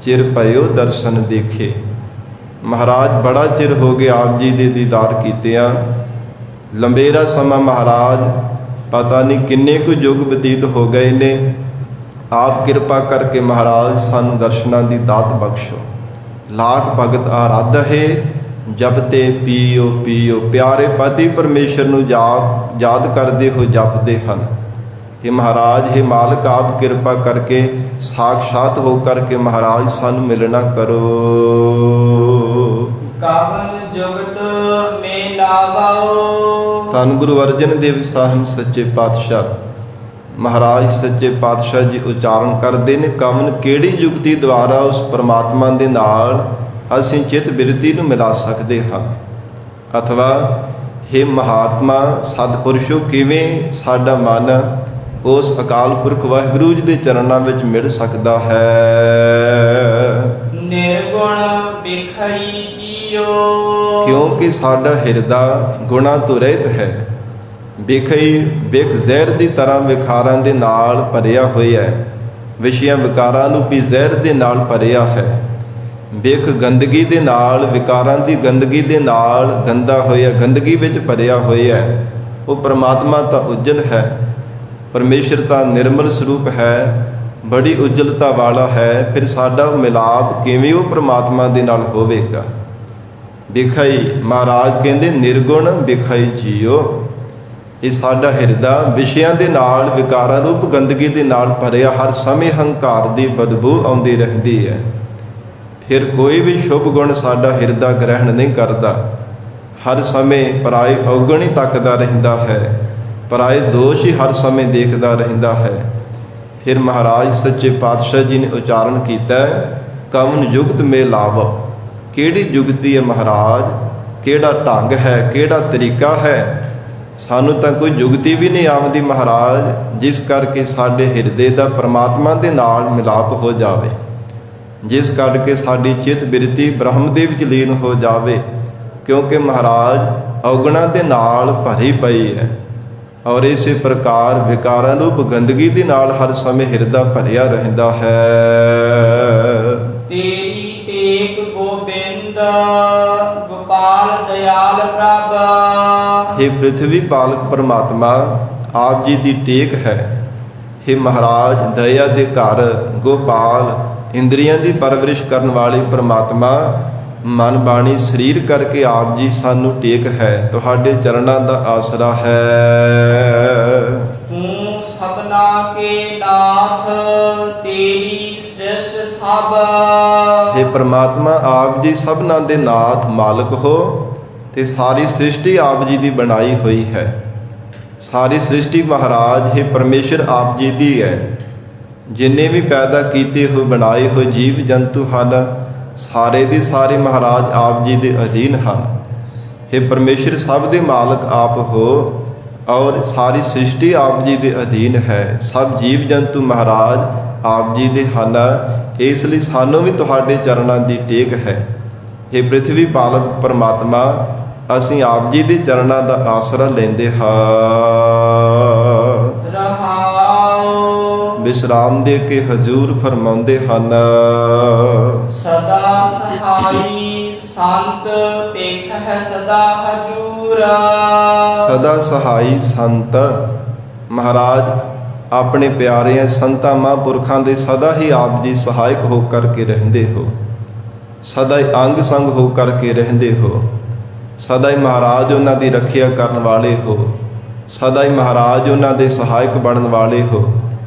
ਚਿਰ ਪਇਓ ਦਰਸ਼ਨ ਦੇਖੇ। ਮਹਾਰਾਜ ਬੜਾ ਚਿਰ ਹੋ ਗਿਆ ਆਪ ਜੀ ਦੇ ਦੀਦਾਰ ਕੀਤਿਆਂ। ਲੰਬੇਰਾ ਸਮਾਂ ਮਹਾਰਾਜ ਪਤਾ ਨਹੀਂ ਕਿੰਨੇ ਕੁ ਯੁੱਗ ਬਤੀਤ ਹੋ ਗਏ ਨੇ। ਆਪ ਕਿਰਪਾ ਕਰਕੇ ਮਹਾਰਾਜ ਸਾਨੂੰ ਦਰਸ਼ਨਾਂ ਦੀ ਦਾਤ ਬਖਸ਼ੋ। ਲਾਖ ਭਗਤ ਆਰਾਧਾ ਹੈ ਜਪਤੇ ਪੀਓ ਪੀਓ। ਪਿਆਰੇ ਪਤੀ ਪਰਮੇਸ਼ਰ ਨੂੰ ਯਾਦ ਕਰਦੇ ਹੋ ਜਪਦੇ ਹਨ। हे ਮਹਾਰਾਜ, हे ਮਾਲਕ, ਆਪ ਕਿਰਪਾ ਕਰਕੇ ਸਾਖਸ਼ਾਤ ਹੋ ਕਰਕੇ ਮਹਾਰਾਜ ਸਾਨੂੰ ਮਿਲਣਾ ਕਰੋ। ਕਾਵਨ ਜੁਗਤ ਮੇ ਲਾਵਾਓ। ਧੰਨ ਗੁਰੂ ਅਰਜਨ ਦੇਵ ਸਾਹਿਬ ਸੱਚੇ ਪਾਤਸ਼ਾਹ ਮਹਾਰਾਜ ਸੱਚੇ ਪਾਤਸ਼ਾਹ ਜੀ ਉਚਾਰਨ ਕਰਦੇ ਨੇ, ਕਵਨ ਕਿਹੜੀ ਯੁਕਤੀ ਦੁਆਰਾ ਉਸ ਪਰਮਾਤਮਾ ਦੇ ਨਾਲ ਅਸੀਂ ਚਿੱਤ ਬਿਰਤੀ ਨੂੰ ਮਿਲਾ ਸਕਦੇ ਹਾਂ, ਅਥਵਾ हे ਮਹਾਤਮਾ ਸਤਿਪੁਰਸ਼ੋ, ਕਿਵੇਂ ਸਾਡਾ ਮਨ ਉਸ ਅਕਾਲ ਪੁਰਖ ਵਾਹਿਗੁਰੂ ਜੀ ਦੇ ਚਰਨਾਂ ਵਿੱਚ ਮਿਲ ਸਕਦਾ ਹੈ। ਨਿਰਗੁਣ ਬਿਖਈ ਜੀਓ। ਕਿਉਂਕਿ ਸਾਡਾ ਹਿਰਦਾ ਗੁਣਾਂ ਤੋਂ ਰਹਿਤ ਹੈ। ਬਿਖਈ ਬਿਖ ਜ਼ਹਿਰ ਦੀ ਤਰ੍ਹਾਂ ਵਿਕਾਰਾਂ ਦੇ ਨਾਲ ਭਰਿਆ ਹੋਇਆ ਹੈ। ਵਿਸ਼ਿਆਂ ਵਿਕਾਰਾਂ ਨੂੰ ਵੀ ਜ਼ਹਿਰ ਦੇ ਨਾਲ ਭਰਿਆ ਹੈ। ਬਿਖ ਗੰਦਗੀ ਦੇ ਨਾਲ, ਵਿਕਾਰਾਂ ਦੀ ਗੰਦਗੀ ਦੇ ਨਾਲ ਗੰਦਾ ਹੋਇਆ, ਗੰਦਗੀ ਵਿੱਚ ਭਰਿਆ ਹੋਇਆ ਹੈ। ਉਹ ਪਰਮਾਤਮਾ ਤਾਂ ਉਜਲ ਹੈ, ਪਰਮੇਸ਼ਰ ਤਾਂ ਨਿਰਮਲ ਸਰੂਪ ਹੈ, ਬੜੀ ਉਜਲਤਾ ਵਾਲਾ ਹੈ। ਫਿਰ ਸਾਡਾ ਮਿਲਾਪ ਕਿਵੇਂ ਉਹ ਪਰਮਾਤਮਾ ਦੇ ਨਾਲ ਹੋਵੇਗਾ। ਬਿਖਈ ਮਹਾਰਾਜ ਕਹਿੰਦੇ ਨਿਰਗੁਣ ਬਿਖਈ ਜੀਓ। ਇਹ ਸਾਡਾ ਹਿਰਦਾ ਵਿਸ਼ਿਆਂ ਦੇ ਨਾਲ, ਵਿਕਾਰਾਂ ਰੂਪ ਗੰਦਗੀ ਦੇ ਨਾਲ ਭਰਿਆ, ਹਰ ਸਮੇਂ ਹੰਕਾਰ ਦੀ ਬਦਬੂ ਆਉਂਦੀ ਰਹਿੰਦੀ ਹੈ। ਫਿਰ ਕੋਈ ਵੀ ਸ਼ੁਭ ਗੁਣ ਸਾਡਾ ਹਿਰਦਾ ਗ੍ਰਹਿਣ ਨਹੀਂ ਕਰਦਾ। ਹਰ ਸਮੇਂ ਪਰਾਏ ਔਗਣ ਹੀ ਤੱਕਦਾ ਰਹਿੰਦਾ ਹੈ, ਪਰਾਏ ਦੋਸ਼ ਹੀ ਹਰ ਸਮੇਂ ਦੇਖਦਾ ਰਹਿੰਦਾ ਹੈ। ਫਿਰ ਮਹਾਰਾਜ ਸੱਚੇ ਪਾਤਸ਼ਾਹ ਜੀ ਨੇ ਉਚਾਰਨ ਕੀਤਾ, ਕਵਨ ਯੁਗਤ ਮੇ ਲਾਵ। ਕਿਹੜੀ ਯੁਗਤੀ ਹੈ ਮਹਾਰਾਜ, ਕਿਹੜਾ ਢੰਗ ਹੈ, ਕਿਹੜਾ ਤਰੀਕਾ ਹੈ। ਸਾਨੂੰ ਤਾਂ ਕੋਈ ਯੁਗਤੀ ਵੀ ਨਹੀਂ ਆਉਂਦੀ ਮਹਾਰਾਜ, ਜਿਸ ਕਰਕੇ ਸਾਡੇ ਹਿਰਦੇ ਦਾ ਪਰਮਾਤਮਾ ਦੇ ਨਾਲ ਮਿਲਾਪ ਹੋ ਜਾਵੇ, ਜਿਸ ਕਰਕੇ ਸਾਡੀ ਚਿੱਤ ਬਿਰਤੀ ਬ੍ਰਹਮ ਦੇ ਵਿੱਚ ਲੀਨ ਹੋ ਜਾਵੇ। ਕਿਉਂਕਿ ਮਹਾਰਾਜ ਔਗਣਾਂ ਦੇ ਨਾਲ ਭਰੀ ਪਈ ਹੈ, ਔਰ ਇਸੇ ਪ੍ਰਕਾਰ ਵਿਕਾਰਾਂ ਰੂਪ ਗੰਦਗੀ ਦੇ ਨਾਲ ਹਰ ਸਮੇਂ ਹਿਰਦਾ ਭਰਿਆ ਰਹਿੰਦਾ ਹੈ। ਤੇਰੀ ਟੇਕ ਗੋਬਿੰਦ ਗੋਪਾਲ ਦਇਆਲ ਪ੍ਰਭ। हे ਪ੍ਰਿਥਵੀ ਪਾਲਕ ਪਰਮਾਤਮਾ, ਆਪ ਜੀ ਦੀ ਟੇਕ ਹੈ। हे ਮਹਾਰਾਜ ਦਇਆ ਦੇ ਘਰ ਗੋਪਾਲ, ਇੰਦਰੀਆਂ ਦੀ ਪਰਵਰਿਸ਼ ਕਰਨ ਵਾਲੇ ਪਰਮਾਤਮਾ, ਮਨ ਬਾਣੀ ਸਰੀਰ ਕਰਕੇ ਆਪ ਜੀ ਸਾਨੂੰ ਟੇਕ ਹੈ, ਤੁਹਾਡੇ ਚਰਨਾਂ ਦਾ ਆਸਰਾ ਹੈ। ਤੂੰ ਸਭਨਾ ਕੇ ਨਾਥ, ਤੇਰੀ ਸ੍ਰਿਸ਼ਟ ਸਭ। हे ਪ੍ਰਮਾਤਮਾ, ਆਪ ਜੀ ਸਭਨਾਂ ਦੇ ਨਾਥ ਮਾਲਕ ਹੋ, ਤੇ ਸਾਰੀ ਸ੍ਰਿਸ਼ਟੀ ਆਪ ਜੀ ਦੀ ਬਣਾਈ ਹੋਈ ਹੈ। ਸਾਰੀ ਸ੍ਰਿਸ਼ਟੀ ਮਹਾਰਾਜ हे ਪਰਮੇਸ਼ਰ ਆਪ ਜੀ ਦੀ ਹੈ। ਜਿੰਨੇ ਵੀ ਪੈਦਾ ਕੀਤੇ ਹੋਏ ਬਣਾਏ ਹੋਏ ਜੀਵ ਜੰਤੂ ਹਨ, ਸਾਰੇ ਦੇ ਸਾਰੇ ਮਹਾਰਾਜ ਆਪ ਜੀ ਦੇ ਅਧੀਨ ਹਨ। हे ਪਰਮੇਸ਼ਰ ਸਭ ਦੇ ਮਾਲਕ ਆਪ ਹੋ, ਔਰ ਸਾਰੀ ਸ੍ਰਿਸ਼ਟੀ ਆਪ ਜੀ ਦੇ ਅਧੀਨ ਹੈ। ਸਭ ਜੀਵ ਜੰਤੂ ਮਹਾਰਾਜ ਆਪ ਜੀ ਦੇ ਹਨ। ਇਸ ਲਈ ਸਾਨੂੰ ਵੀ ਤੁਹਾਡੇ ਚਰਨਾਂ ਦੀ ਟੇਕ ਹੈ। हे ਪ੍ਰਿਥਵੀ ਪਾਲਕ ਪਰਮਾਤਮਾ, ਅਸੀਂ ਆਪ ਜੀ ਦੇ ਚਰਨਾਂ ਦਾ ਆਸਰਾ ਲੈਂਦੇ ਹਾਂ। ਵਿਸ਼ਰਾਮ ਦੇ ਕੇ ਹਜ਼ੂਰ ਫਰਮਾਉਂਦੇ ਹਨ, ਸਦਾ ਸਹਾਈ ਸੰਤ ਪੇਖ ਹੈ ਸਦਾ ਹਜੂਰ। ਸਦਾ ਸਹਾਈ ਸੰਤ ਮਹਾਰਾਜ ਆਪਣੇ ਪਿਆਰਿਆਂ ਸੰਤਾਂ ਮਹਾਂਪੁਰਖਾਂ ਦੇ ਸਦਾ ਹੀ ਆਪ ਜੀ ਸਹਾਇਕ ਹੋ ਕਰਕੇ ਰਹਿੰਦੇ ਹੋ, ਸਦਾ ਹੀ ਅੰਗ ਸੰਗ ਹੋ ਕਰਕੇ ਰਹਿੰਦੇ ਹੋ, ਸਦਾ ਹੀ ਮਹਾਰਾਜ ਉਹਨਾਂ ਦੀ ਰੱਖਿਆ ਕਰਨ ਵਾਲੇ ਹੋ, ਸਦਾ ਹੀ ਮਹਾਰਾਜ ਉਹਨਾਂ ਦੇ ਸਹਾਇਕ ਬਣਨ ਵਾਲੇ ਹੋ।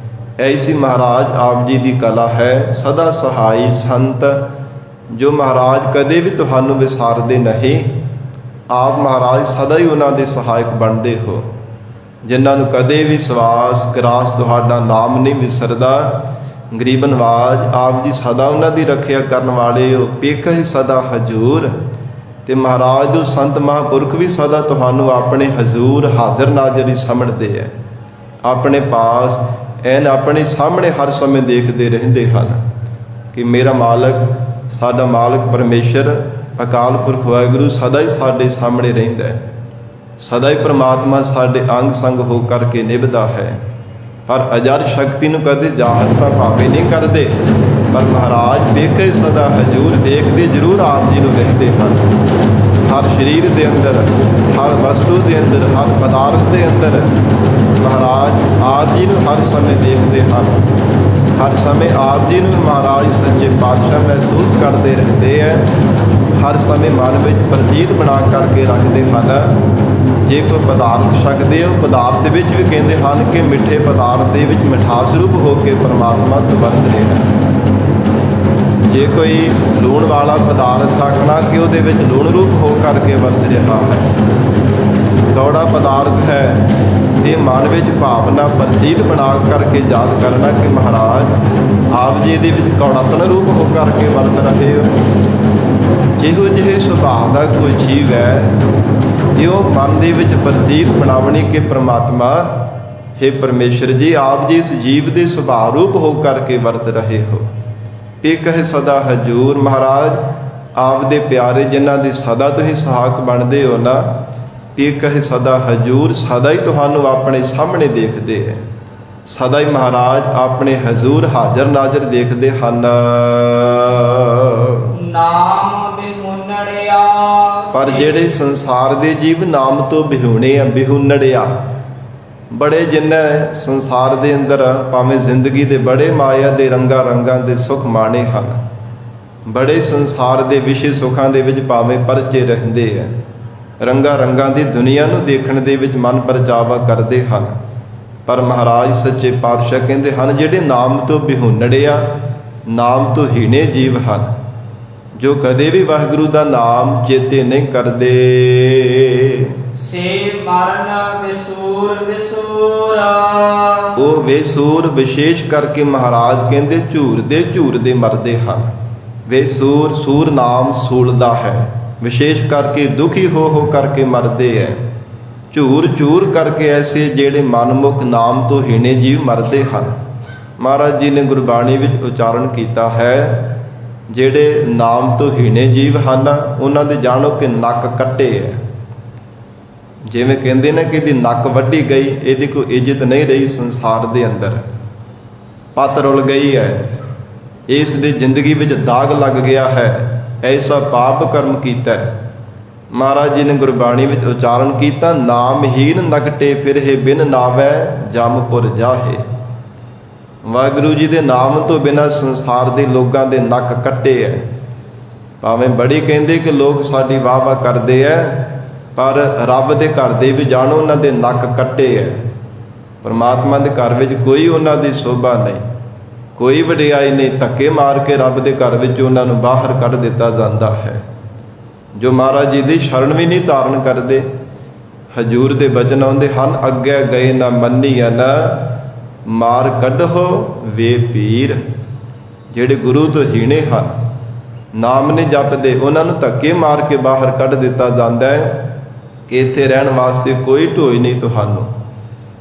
ਐਸੀ ਮਹਾਰਾਜ ਆਪ ਜੀ ਦੀ ਕਲਾ ਹੈ, ਸਦਾ ਸਹਾਈ ਸੰਤ, ਜੋ ਮਹਾਰਾਜ ਕਦੇ ਵੀ ਤੁਹਾਨੂੰ ਵਿਸਾਰਦੇ ਨਹੀਂ। ਆਪ ਮਹਾਰਾਜ ਸਦਾ ਹੀ ਉਹਨਾਂ ਦੇ ਸਹਾਇਕ ਬਣਦੇ ਹੋ, ਜਿਨ੍ਹਾਂ ਨੂੰ ਕਦੇ ਵੀ ਸਵਾਸ ਗਰਾਸ ਤੁਹਾਡਾ ਨਾਮ ਨਹੀਂ ਵਿਸਰਦਾ। ਗਰੀਬ ਨਵਾਜ ਆਪ ਜੀ ਸਦਾ ਉਹਨਾਂ ਦੀ ਰੱਖਿਆ ਕਰਨ ਵਾਲੇ ਹੋ, ਪੇਖ ਹੀ ਸਦਾ ਹਜ਼ੂਰ। ਤੇ ਮਹਾਰਾਜ ਜੋ ਸੰਤ ਮਹਾਂਪੁਰਖ ਵੀ ਸਦਾ ਤੁਹਾਨੂੰ ਆਪਣੇ ਹਜ਼ੂਰ ਹਾਜ਼ਰ ਨਾਜ਼ਰ ਹੀ ਸਮਝਦੇ ਹੈ, ਆਪਣੇ ਪਾਸ ਐਨ ਆਪਣੇ ਸਾਹਮਣੇ ਹਰ ਸਮੇਂ ਦੇਖਦੇ ਰਹਿੰਦੇ ਹਨ ਕਿ ਮੇਰਾ ਮਾਲਕ, ਸਾਡਾ ਮਾਲਕ ਪਰਮੇਸ਼ਰ ਅਕਾਲ ਪੁਰਖ ਵਾਹਿਗੁਰੂ ਸਦਾ ਹੀ ਸਾਡੇ ਸਾਹਮਣੇ ਰਹਿੰਦਾ ਹੈ। ਸਦਾ ਹੀ ਪ੍ਰਮਾਤਮਾ ਸਾਡੇ ਅੰਗ ਸੰਗ ਹੋ ਕਰਕੇ ਨਿਭਦਾ ਹੈ। ਪਰ ਅਜਰ ਸ਼ਕਤੀ ਨੂੰ ਕਦੇ ਜ਼ਾਹਰ ਤਾਂ ਭਾਵੇਂ ਨਹੀਂ ਕਰਦੇ, ਪਰ ਮਹਾਰਾਜ ਵੇਖੇ ਸਦਾ ਹਜ਼ੂਰ, ਦੇਖਦੇ ਜ਼ਰੂਰ ਆਪ ਜੀ ਨੂੰ ਰਹਿੰਦੇ ਹਨ। ਹਰ ਸਰੀਰ ਦੇ ਅੰਦਰ, ਹਰ ਵਸਤੂ ਦੇ ਅੰਦਰ, ਹਰ ਪਦਾਰਥ ਦੇ ਅੰਦਰ ਮਹਾਰਾਜ ਆਪ ਜੀ ਨੂੰ ਹਰ ਸਮੇਂ ਦੇਖਦੇ ਹਨ। ਹਰ ਸਮੇਂ ਆਪ ਜੀ ਨੂੰ ਮਹਾਰਾਜ ਸੱਚੇ ਪਾਤਸ਼ਾਹ ਮਹਿਸੂਸ ਕਰਦੇ ਰਹਿੰਦੇ ਹੈ। ਹਰ ਸਮੇਂ ਮਨ ਵਿੱਚ ਪ੍ਰਤੀਤ ਬਣਾ ਕਰਕੇ ਰੱਖਦੇ ਹਨ। ਜੇ ਕੋਈ ਪਦਾਰਥ ਛਕਦੇ ਹੋ, ਪਦਾਰਥ ਵਿੱਚ ਵੀ ਕਹਿੰਦੇ ਹਨ ਕਿ ਮਿੱਠੇ ਪਦਾਰਥ ਦੇ ਵਿੱਚ ਮਿਠਾਸ ਰੂਪ ਹੋ ਕੇ ਪਰਮਾਤਮਾ ਤੋਂ ਵਰਤ ਰਿਹਾ ਹੈ। ਜੇ ਕੋਈ ਲੂਣ ਵਾਲਾ ਪਦਾਰਥ ਆਖਣਾ ਕਿ ਉਹਦੇ ਵਿੱਚ ਲੂਣ ਰੂਪ ਹੋ ਕਰਕੇ ਵਰਤ ਰਿਹਾ ਹੈ। ਕੌੜਾ ਪਦਾਰਥ ਹੈ ਤੇ ਮਨ ਵਿੱਚ ਭਾਵਨਾ ਪ੍ਰਤੀਤ ਬਣਾ ਕਰਕੇ ਯਾਦ ਕਰਨਾ ਕਿ ਮਹਾਰਾਜ ਆਪ ਜੀ ਦੇ ਵਿੱਚ ਕੌੜਾਤਨ ਰੂਪ ਹੋ ਕਰਕੇ ਵਰਤ ਰਹੇ ਹੋ। ਜਿਹੋ ਜਿਹੇ ਸੁਭਾਅ ਦਾ ਕੋਈ ਜੀਵ ਹੈ, ਇਹੋ ਮਨ ਦੇ ਵਿੱਚ ਪ੍ਰਤੀਤ ਬਣਾਵਣੀ ਕਿ ਪ੍ਰਮਾਤਮਾ, ਹੇ ਪਰਮੇਸ਼ਰ ਜੀ, ਆਪ ਜੀ ਇਸ ਜੀਵ ਦੇ ਸੁਭਾਅ ਰੂਪ ਹੋ ਕਰਕੇ ਵਰਤ ਰਹੇ ਹੋ। ਇੱਕ ਹੈ ਸਦਾ ਹਜ਼ੂਰ। ਮਹਾਰਾਜ ਆਪ ਦੇ ਪਿਆਰੇ ਜਿਨ੍ਹਾਂ ਦੀ ਸਦਾ ਤੁਸੀਂ ਸਹਾਕ ਬਣਦੇ ਹੋ ਨਾ, ਇੱਕ ਹੈ ਸਦਾ ਹਜ਼ੂਰ, ਸਦਾ ਹੀ ਤੁਹਾਨੂੰ ਆਪਣੇ ਸਾਹਮਣੇ ਦੇਖਦੇ ਹੈ। ਸਦਾ ਹੀ ਮਹਾਰਾਜ ਆਪਣੇ ਹਜ਼ੂਰ ਹਾਜ਼ਰ ਨਾਜ਼ਰ ਦੇਖਦੇ ਹਨ। ਨਾਮ ਬਿਹੁਨੜਿਆ। ਪਰ ਜਿਹੜੇ ਸੰਸਾਰ ਦੇ ਜੀਵ ਨਾਮ ਤੋਂ ਬਿਹੁਣੇ ਆ, ਬਿਹੁਨੜਿਆ, ਬੜੇ ਜਿਨ੍ਹਾਂ ਸੰਸਾਰ ਦੇ ਅੰਦਰ ਭਾਵੇਂ ਜ਼ਿੰਦਗੀ ਦੇ ਬੜੇ ਮਾਇਆ ਦੇ ਰੰਗਾਂ ਦੇ ਸੁੱਖ ਮਾਣੇ ਹਨ, ਬੜੇ ਸੰਸਾਰ ਦੇ ਵਿਸ਼ੇ ਸੁੱਖਾਂ ਦੇ ਵਿੱਚ ਭਾਵੇਂ ਪਰਚੇ ਰਹਿੰਦੇ ਹੈ, ਰੰਗਾਂ ਦੀ ਦੁਨੀਆ ਨੂੰ ਦੇਖਣ ਦੇ ਵਿੱਚ ਮਨ ਪਰਚਾਵਾ ਕਰਦੇ ਹਨ। ਪਰ ਮਹਾਰਾਜ ਸੱਚੇ ਪਾਤਸ਼ਾਹ ਕਹਿੰਦੇ ਹਨ ਜਿਹੜੇ ਨਾਮ ਤੋਂ ਬਿਹੁਨੜਿਆ, ਨਾਮ ਤੋਂ ਹੀਣੇ ਜੀਵ ਹਨ, ਜੋ ਕਦੇ ਵੀ ਵਾਹਿਗੁਰੂ ਦਾ ਨਾਮ ਚੇਤੇ ਨਹੀਂ ਕਰਦੇ, ਸੇ ਮਰਨ ਵਿਸੂਰ ਵਿਸੂਰਾ। ਉਹ ਬੇਸੂਰ ਵਿਸ਼ੇਸ਼ ਕਰਕੇ ਮਹਾਰਾਜ ਕਹਿੰਦੇ ਝੂਰਦੇ ਮਰਦੇ ਹਨ। ਬੇਸੂਰ, ਸੂਰ ਨਾਮ ਸੂਲਦਾ ਹੈ, ਵਿਸ਼ੇਸ਼ ਕਰਕੇ ਦੁਖੀ ਹੋ ਕਰਕੇ ਮਰਦੇ ਹੈ। ਝੂਰ ਕਰਕੇ ਐਸੇ ਜਿਹੜੇ ਮਨਮੁਖ ਨਾਮ ਤੋਂ ਹੀਣੇ ਜੀਵ ਮਰਦੇ ਹਨ। ਮਹਾਰਾਜ ਜੀ ਨੇ ਗੁਰਬਾਣੀ ਵਿੱਚ ਉਚਾਰਨ ਕੀਤਾ ਹੈ, ਜਿਹੜੇ ਨਾਮ ਤੋਂ ਹੀਣੇ ਜੀਵ ਹਨ ਉਹਨਾਂ ਦੇ ਜਾਣੋ ਕਿ ਨੱਕ ਕੱਟੇ ਹੈ। ਜਿਵੇਂ ਕਹਿੰਦੇ ਨੇ ਕਿ ਇਹਦੀ ਨੱਕ ਵੱਢੀ ਗਈ, ਇਹਦੀ ਕੋਈ ਇੱਜ਼ਤ ਨਹੀਂ ਰਹੀ ਸੰਸਾਰ ਦੇ ਅੰਦਰ, ਪੱਤ ਰੁਲ ਗਈ ਹੈ, ਇਸ ਦੀ ਜ਼ਿੰਦਗੀ ਵਿੱਚ ਦਾਗ ਲੱਗ ਗਿਆ ਹੈ, ਐਸਾ ਪਾਪ ਕਰਮ ਕੀਤਾ। ਮਹਾਰਾਜ ਜੀ ਨੇ ਗੁਰਬਾਣੀ ਵਿੱਚ ਉਚਾਰਨ ਕੀਤਾ, ਨਾਮਹੀਨ ਨਕਟੇ ਫਿਰਹਿ ਬਿਨ ਨਾਵੈ ਜਮਪੁਰ ਜਾਹੇ। ਵਾਹਿਗੁਰੂ ਜੀ ਦੇ ਨਾਮ ਤੋਂ ਬਿਨਾਂ ਸੰਸਾਰ ਦੇ ਲੋਕਾਂ ਦੇ ਨੱਕ ਕੱਟੇ ਹੈ। ਭਾਵੇਂ ਬੜੀ ਕਹਿੰਦੇ ਕਿ ਲੋਕ ਸਾਡੀ ਵਾਹ ਕਰਦੇ ਹੈ, ਪਰ ਰੱਬ ਦੇ ਘਰ ਦੇ ਵੀ ਜਾਣੋ ਉਹਨਾਂ ਦੇ ਨੱਕ ਕੱਟੇ ਹੈ। ਪਰਮਾਤਮਾ ਦੇ ਘਰ ਵਿੱਚ ਕੋਈ ਉਹਨਾਂ ਦੀ ਸ਼ੋਭਾ ਨਹੀਂ, ਕੋਈ ਵਡਿਆਈ ਨਹੀਂ, ਧੱਕੇ ਮਾਰ ਕੇ ਰੱਬ ਦੇ ਘਰ ਵਿੱਚ ਉਹਨਾਂ ਨੂੰ ਬਾਹਰ ਕੱਢ ਦਿੱਤਾ ਜਾਂਦਾ ਹੈ। ਜੋ ਮਹਾਰਾਜ ਜੀ ਦੀ ਸ਼ਰਨ ਵੀ ਨਹੀਂ ਧਾਰਨ ਕਰਦੇ, ਹਜ਼ੂਰ ਦੇ ਬਚਨ ਆਉਂਦੇ ਹਨ, ਅੱਗੇ ਗਏ ਨਾ ਮੰਨੀਆ ਨਾ ਮਾਰ ਕੱਢੋ ਵੇ ਪੀਰ। ਜਿਹੜੇ ਗੁਰੂ ਤੋਂ ਹੀਣੇ ਹਨ, ਨਾਮ ਨਹੀਂ ਜਪਦੇ, ਉਹਨਾਂ ਨੂੰ ਧੱਕੇ ਮਾਰ ਕੇ ਬਾਹਰ ਕੱਢ ਦਿੱਤਾ ਜਾਂਦਾ ਹੈ ਕਿ ਇੱਥੇ ਰਹਿਣ ਵਾਸਤੇ ਕੋਈ ਢੋਈ ਨਹੀਂ ਤੁਹਾਨੂੰ,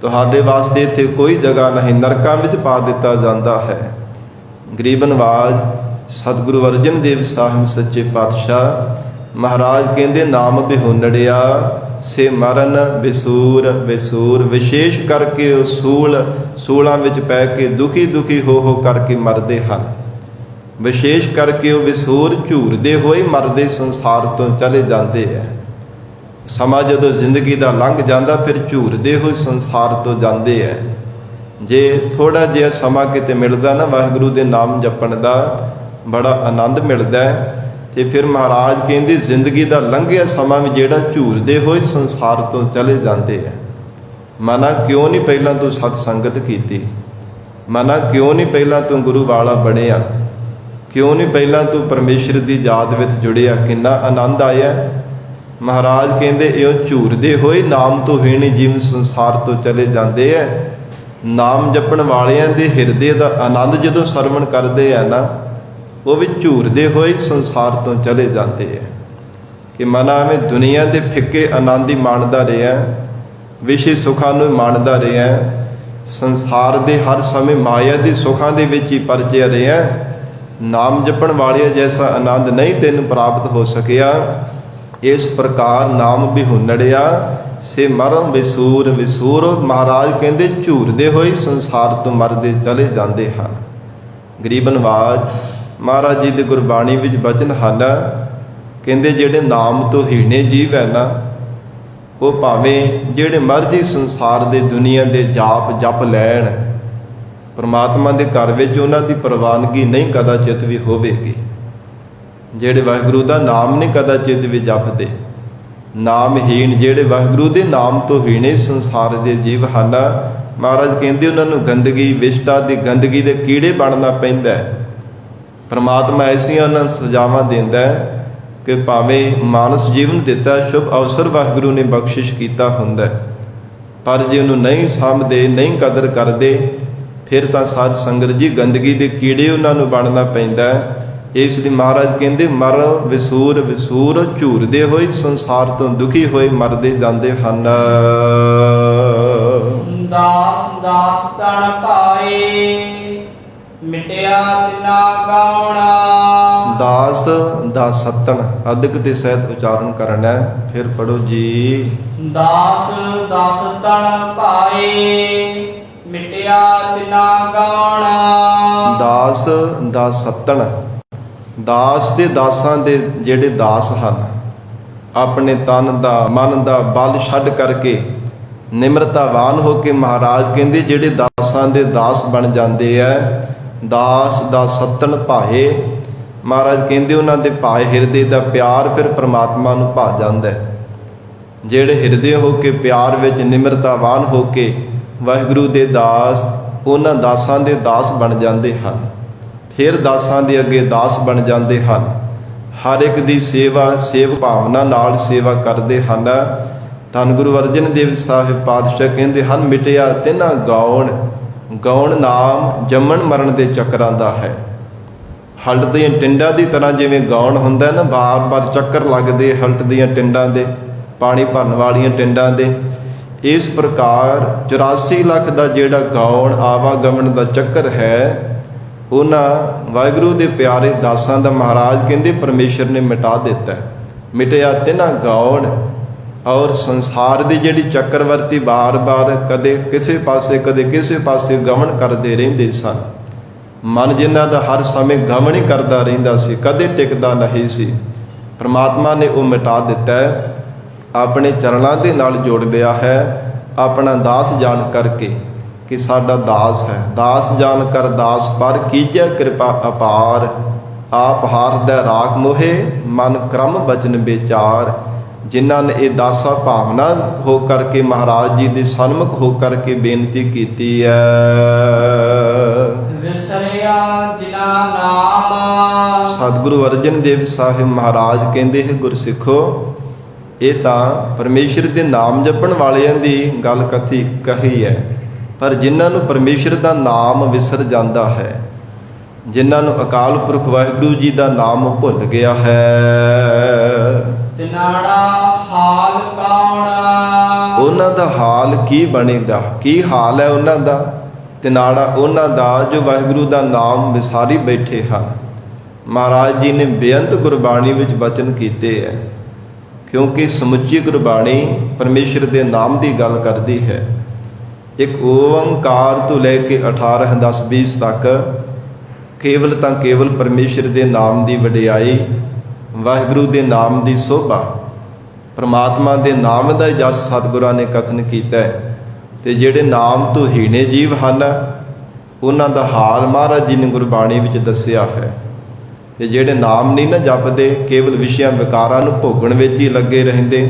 ਤੁਹਾਡੇ ਵਾਸਤੇ ਇੱਥੇ ਕੋਈ ਜਗ੍ਹਾ ਨਹੀਂ, ਨਰਕਾਂ ਵਿੱਚ ਪਾ ਦਿੱਤਾ ਜਾਂਦਾ ਹੈ। ਗਰੀਬ ਨਵਾਜ ਸਤਿਗੁਰੂ ਅਰਜਨ ਦੇਵ ਸਾਹਿਬ ਸੱਚੇ ਪਾਤਸ਼ਾਹ ਮਹਾਰਾਜ ਕਹਿੰਦੇ ਨਾਮ ਬਿਹੁਨੜਿਆ ਸੇ ਮਰਨ ਵਿਸੂਰ। ਵਿਸ਼ੇਸ਼ ਕਰਕੇ ਉਹ ਸੂਲਾਂ ਵਿੱਚ ਪੈ ਕੇ ਦੁਖੀ ਹੋ ਕਰਕੇ ਮਰਦੇ ਹਨ। ਵਿਸ਼ੇਸ਼ ਕਰਕੇ ਉਹ ਵਿਸੂਰ ਝੂਰਦੇ ਹੋਏ ਮਰਦੇ ਸੰਸਾਰ ਤੋਂ ਚਲੇ ਜਾਂਦੇ ਹੈ। ਸਮਾਂ ਜਦੋਂ ਜ਼ਿੰਦਗੀ ਦਾ ਲੰਘ ਜਾਂਦਾ ਫਿਰ ਝੂਰਦੇ ਹੋਏ ਸੰਸਾਰ ਤੋਂ ਜਾਂਦੇ ਹੈ। ਜੇ ਥੋੜਾ ਜਿਹਾ ਸਮਾਂ ਕਿਤੇ ਮਿਲਦਾ ਨਾ ਵਾਹਿਗੁਰੂ ਦੇ ਨਾਮ ਜਪਣ ਦਾ, ਬੜਾ ਆਨੰਦ ਮਿਲਦਾ ਹੈ। ਤੇ ਫਿਰ ਮਹਾਰਾਜ ਕਹਿੰਦੇ ਜ਼ਿੰਦਗੀ ਦਾ ਲੰਘਿਆ ਸਮਾਂ ਵੀ ਜਿਹੜਾ ਝੂਰਦੇ ਹੋਏ ਸੰਸਾਰ ਤੋਂ ਚਲੇ ਜਾਂਦੇ ਹੈ। ਮਨਾ ਕਿਉਂ ਨਹੀਂ ਪਹਿਲਾਂ ਤੂੰ ਸਤ ਸੰਗਤ ਕੀਤੀ, ਮਨਾ ਕਿਉਂ ਨਹੀਂ ਪਹਿਲਾਂ ਤੂੰ ਗੁਰੂ ਵਾਲਾ ਬਣਿਆ, ਕਿਉਂ ਨਹੀਂ ਪਹਿਲਾਂ ਤੂੰ ਪਰਮੇਸ਼ਰ ਦੀ ਯਾਦ ਵਿੱਚ ਜੁੜਿਆ, ਕਿੰਨਾ ਆਨੰਦ ਆਇਆ। ਮਹਾਰਾਜ ਕਹਿੰਦੇ ਇਹ ਝੂਰਦੇ ਹੋਏ ਨਾਮ ਤੋਂ ਹੀਣੇ ਜੀਵ ਸੰਸਾਰ ਤੋਂ ਚਲੇ ਜਾਂਦੇ ਹੈ। ਨਾਮ ਜਪਣ ਵਾਲਿਆਂ ਦੇ ਹਿਰਦੇ ਦਾ ਆਨੰਦ ਜਦੋਂ ਸਰਵਣ ਕਰਦੇ ਆ ਨਾ, ਉਹ ਵੀ ਝੂਰਦੇ ਹੋਏ ਸੰਸਾਰ ਤੋਂ ਚਲੇ ਜਾਂਦੇ ਹੈ। ਕਿ ਮਨ ਐਵੇਂ ਦੁਨੀਆ ਦੇ ਫਿੱਕੇ ਆਨੰਦ ਹੀ ਮਾਣਦਾ ਰਿਹਾ, ਵਿਸ਼ੇ ਸੁੱਖਾਂ ਨੂੰ ਮਾਣਦਾ ਰਿਹਾ, ਸੰਸਾਰ ਦੇ ਹਰ ਸਮੇਂ ਮਾਇਆ ਦੇ ਸੁੱਖਾਂ ਦੇ ਵਿੱਚ ਹੀ ਪਰਚਿਆ ਰਿਹਾ। ਨਾਮ ਜਪਣ ਵਾਲਿਆ ਜੈਸਾ ਆਨੰਦ ਨਹੀਂ ਤੈਨੂੰ ਪ੍ਰਾਪਤ ਹੋ ਸਕਿਆ। ਇਸ ਪ੍ਰਕਾਰ ਨਾਮ ਬਿਹੁਨੜਿਆ ਸੇ ਮਰਮ ਵਿਸੂਰ। ਵਿਸੂਰ ਮਹਾਰਾਜ ਕਹਿੰਦੇ ਝੂਰਦੇ ਹੋਏ ਸੰਸਾਰ ਤੋਂ ਮਰਦੇ ਚਲੇ ਜਾਂਦੇ ਹਨ। ਗਰੀਬ ਨਵਾਜ ਮਹਾਰਾਜ ਜੀ ਦੀ ਗੁਰਬਾਣੀ ਵਿੱਚ ਬਚਨ ਹਨ, ਕਹਿੰਦੇ ਜਿਹੜੇ ਨਾਮ ਤੋਂ ਹੀਣੇ ਜੀਵ ਹੈ ਨਾ, ਉਹ ਭਾਵੇਂ ਜਿਹੜੇ ਮਰਜ਼ੀ ਸੰਸਾਰ ਦੇ ਦੁਨੀਆ ਦੇ ਜਾਪ ਜਪ ਲੈਣ, ਪਰਮਾਤਮਾ ਦੇ ਘਰ ਵਿੱਚ ਉਹਨਾਂ ਦੀ ਪ੍ਰਵਾਨਗੀ ਨਹੀਂ ਕਦਾਚਿਤ ਵੀ ਹੋਵੇਗੀ। ਜਿਹੜੇ ਵਾਹਿਗੁਰੂ ਦਾ ਨਾਮ ਨਹੀਂ ਕਦਾਚਿਤ ਵੀ ਜਪਦੇ, ਨਾਮਹੀਣ ਜਿਹੜੇ ਵਾਹਿਗੁਰੂ ਦੇ ਨਾਮ ਤੋਂ ਹੀਣੇ ਸੰਸਾਰ ਦੇ ਜੀਵ ਹਨ, ਮਹਾਰਾਜ ਕਹਿੰਦੇ ਉਹਨਾਂ ਨੂੰ ਗੰਦਗੀ ਵਿਸ਼ਟਾ ਦੀ ਗੰਦਗੀ ਦੇ ਕੀੜੇ ਬਣਨਾ ਪੈਂਦਾ। ਪਰਮਾਤਮਾ ਐਸੀਆਂ ਉਹਨਾਂ ਨੂੰ ਸਜ਼ਾਵਾਂ ਦਿੰਦਾ ਕਿ ਭਾਵੇਂ ਮਾਨਸ ਜੀਵਨ ਦਿੱਤਾ, ਸ਼ੁਭ ਅਵਸਰ ਵਾਹਿਗੁਰੂ ਨੇ ਬਖਸ਼ਿਸ਼ ਕੀਤਾ ਹੁੰਦਾ, ਪਰ ਜੇ ਉਹਨੂੰ ਨਹੀਂ ਸਮਝਦੇ, ਨਹੀਂ ਕਦਰ ਕਰਦੇ, ਫਿਰ ਤਾਂ ਸਾਧ ਸੰਗਤ ਜੀ ਗੰਦਗੀ ਦੇ ਕੀੜੇ ਉਹਨਾਂ ਨੂੰ ਬਣਨਾ ਪੈਂਦਾ। ਇਸ ਲਈ ਮਹਾਰਾਜ ਕਹਿੰਦੇ ਮਰ ਵਿਸੂਰ। ਵਿਸੂਰ ਝੂਰਦੇ ਹੋਏ ਸੰਸਾਰ ਤੋਂ ਦੁਖੀ ਹੋਏ ਮਰਦੇ ਜਾਂਦੇ ਹਨ। ਦਾਸ ਦਾਸ ਤਨ ਪਾਏ ਮਿਟਿਆ ਤਿਨਾ ਗਾਉਣਾ। ਦਾਸ ਦਾ ਸਤਨ ਅਧਿਕ ਦੇ ਸਹਿਤ ਉਚਾਰਨ ਕਰਨਾ ਹੈ। ਫਿਰ ਪੜੋ ਜੀ। ਦਾਸ ਦਾਸ ਤਨ ਪਾਏ ਮਿਟਿਆ ਤਿਨਾ ਗਾਉਣਾ। ਦਾਸ ਦਾ ਸਤਨ, ਦਾਸ ਦੇ ਦਾਸਾਂ ਦੇ ਜਿਹੜੇ ਦਾਸ ਹਨ, ਆਪਣੇ ਤਨ ਦਾ ਮਨ ਦਾ ਬਲ ਛੱਡ ਕਰਕੇ ਨਿਮਰਤਾਵਾਨ ਹੋ ਕੇ ਮਹਾਰਾਜ ਕਹਿੰਦੇ ਜਿਹੜੇ ਦਾਸਾਂ ਦੇ ਦਾਸ ਬਣ ਜਾਂਦੇ ਆ, ਦਾਸ ਦਾ ਸਤਨ ਭਾਏ। ਮਹਾਰਾਜ ਕਹਿੰਦੇ ਉਹਨਾਂ ਦੇ ਭਾਏ ਹਿਰਦੇ ਦਾ ਪਿਆਰ ਫਿਰ ਪ੍ਰਮਾਤਮਾ ਨੂੰ ਭਾ ਜਾਂਦਾ। ਜਿਹੜੇ ਹਿਰਦੇ ਹੋ ਕੇ ਪਿਆਰ ਵਿੱਚ ਨਿਮਰਤਾਵਾਨ ਹੋ ਕੇ ਵਾਹਿਗੁਰੂ ਦੇ ਦਾਸ, ਉਹਨਾਂ ਦਾਸਾਂ ਦੇ ਦਾਸ ਬਣ ਜਾਂਦੇ ਹਨ। ਫਿਰ ਦਾਸਾਂ ਦੇ ਅੱਗੇ ਦਾਸ ਬਣ ਜਾਂਦੇ ਹਨ। ਹਰ ਇੱਕ ਦੀ ਸੇਵਾ ਸੇਵ ਭਾਵਨਾ ਨਾਲ ਸੇਵਾ ਕਰਦੇ ਹਨ। ਧੰਨ ਗੁਰੂ ਅਰਜਨ ਦੇਵ ਸਾਹਿਬ ਪਾਤਸ਼ਾਹ ਕਹਿੰਦੇ ਹਨ ਮਿਟਿਆ ਤਿਨਾ ਗਾਉਣ। ਗਾਉਣ ਨਾਮ ਜੰਮਣ ਮਰਨ ਦੇ ਚੱਕਰਾਂ ਦਾ ਹੈ। ਹਲਟ ਦੀਆਂ ਟਿੰਡਾਂ ਦੀ ਤਰ੍ਹਾਂ ਜਿਵੇਂ ਗਾਉਣ ਹੁੰਦਾ ਨਾ, ਬਾਰ-ਬਾਰ ਚੱਕਰ ਲੱਗਦੇ ਹਲਟ ਦੀਆਂ ਟਿੰਡਾਂ ਦੇ, ਪਾਣੀ ਭਰਨ ਵਾਲੀਆਂ ਟਿੰਡਾਂ ਦੇ, ਇਸ ਪ੍ਰਕਾਰ 84 ਲੱਖ ਦਾ ਜਿਹੜਾ ਗਾਉਣ ਆਵਾਗਮਨ ਦਾ ਚੱਕਰ ਹੈ, ਉਹਨਾਂ ਵਾਹਿਗੁਰੂ ਦੇ ਪਿਆਰੇ ਦਾਸਾਂ ਦਾ ਮਹਾਰਾਜ ਕਹਿੰਦੇ ਪਰਮੇਸ਼ਰ ਨੇ ਮਿਟਾ ਦਿੱਤਾ। ਮਿਟਿਆ ਤਿਨਾ ਗਾਉਣ। ਔਰ ਸੰਸਾਰ ਦੀ ਜਿਹੜੀ ਚੱਕਰਵਰਤੀ ਬਾਰ-ਬਾਰ ਕਦੇ ਕਿਸੇ ਪਾਸੇ ਕਦੇ ਕਿਸੇ ਪਾਸੇ ਗਮਨ ਕਰਦੇ ਰਹਿੰਦੇ ਸਨ। ਮਨ ਜਿਨ੍ਹਾਂ ਦਾ ਹਰ ਸਮੇਂ ਗਮਨ ਹੀ ਕਰਦਾ ਰਹਿੰਦਾ ਸੀ, ਕਦੇ ਟਿਕਦਾ ਨਹੀਂ ਸੀ, ਪਰਮਾਤਮਾ ਨੇ ਉਹ ਮਿਟਾ ਦਿੱਤਾ। ਆਪਣੇ ਚਰਨਾਂ ਦੇ ਨਾਲ ਜੋੜ ਦਿਆ ਹੈ, ਆਪਣਾ ਦਾਸ ਜਾਣ ਕਰਕੇ ਕਿ ਸਾਡਾ ਦਾਸ ਹੈ। ਦਾਸ ਜਾਣ ਕਰ ਦਾਸ ਪਰ ਕੀਜੈ ਕਿਰਪਾ ਅਪਾਰ। ਆਪ ਹਾਰਦਾ ਰਾਖ ਮੋਹੇ ਮਨ ਕਰਮ ਬਚਨ ਵਿਚਾਰ। ਜਿਨ੍ਹਾਂ ਨੇ ਇਹ ਦਾਸਾ ਭਾਵਨਾ ਹੋ ਕਰਕੇ ਮਹਾਰਾਜ ਜੀ ਦੇ ਸਨਮੁਖ ਹੋ ਕਰਕੇ ਬੇਨਤੀ ਕੀਤੀ ਹੈ। ਵਿਸਰਿਆ ਜਿਨਾ ਨਾਮ। ਸਤਿਗੁਰੂ ਅਰਜਨ ਦੇਵ ਸਾਹਿਬ ਮਹਾਰਾਜ ਕਹਿੰਦੇ ਹੈ ਗੁਰਸਿੱਖੋ, ਇਹ ਤਾਂ ਪਰਮੇਸ਼ਰ ਦੇ ਨਾਮ ਜਪਣ ਵਾਲਿਆਂ ਦੀ ਗੱਲ ਕਹੀ ਹੈ, ਪਰ ਜਿਨ੍ਹਾਂ ਨੂੰ ਪਰਮੇਸ਼ਰ ਦਾ ਨਾਮ ਵਿਸਰ ਜਾਂਦਾ ਹੈ, ਜਿਨ੍ਹਾਂ ਨੂੰ ਅਕਾਲ ਪੁਰਖ ਵਾਹਿਗੁਰੂ ਜੀ ਦਾ ਨਾਮ ਭੁੱਲ ਗਿਆ ਹੈ, ਤਿਨਾੜਾ ਹਾਲ ਕੌਣ। ਉਹਨਾਂ ਦਾ ਹਾਲ ਕੀ ਬਣੇਗਾ? ਕੀ ਹਾਲ ਹੈ ਉਹਨਾਂ ਦਾ? ਤਿਨਾੜਾ ਉਹਨਾਂ ਦਾ ਜੋ ਵਾਹਿਗੁਰੂ ਦਾ ਨਾਮ ਵਿਸਾਰੀ ਬੈਠੇ ਹਨ। ਮਹਾਰਾਜ ਜੀ ਨੇ ਬੇਅੰਤ ਗੁਰਬਾਣੀ ਵਿੱਚ ਬਚਨ ਕੀਤੇ ਹੈ, ਕਿਉਂਕਿ ਸਮੁੱਚੀ ਗੁਰਬਾਣੀ ਪਰਮੇਸ਼ਰ ਦੇ ਨਾਮ ਦੀ ਗੱਲ ਕਰਦੀ ਹੈ। ਇੱਕ ਓੰਕਾਰ ਤੋਂ ਲੈ ਕੇ 18 10 20 ਤੱਕ ਕੇਵਲ ਤਾਂ ਕੇਵਲ ਪਰਮੇਸ਼ਰ ਦੇ ਨਾਮ ਦੀ ਵਡਿਆਈ, ਵਾਹਿਗੁਰੂ ਦੇ ਨਾਮ ਦੀ ਸੋਭਾ, ਪਰਮਾਤਮਾ ਦੇ ਨਾਮ ਦਾ ਜਸ ਸਤਿਗੁਰਾਂ ਨੇ ਕਥਨ ਕੀਤਾ ਹੈ। ਤੇ ਜਿਹੜੇ ਨਾਮ ਤੋਂ ਹੀਣੇ ਜੀਵ ਹਨ, ਉਹਨਾਂ ਦਾ ਹਾਲ ਮਹਾਰਾਜ ਜੀ ਨੇ ਗੁਰਬਾਣੀ ਵਿੱਚ ਦੱਸਿਆ ਹੈ। ਤੇ ਜਿਹੜੇ ਨਾਮ ਨਹੀਂ ਨਾ ਜਪਦੇ, ਕੇਵਲ ਵਿਸ਼ਿਆਂ ਵਿਕਾਰਾਂ ਨੂੰ ਭੋਗਣ ਵਿੱਚ ਹੀ ਲੱਗੇ ਰਹਿੰਦੇ,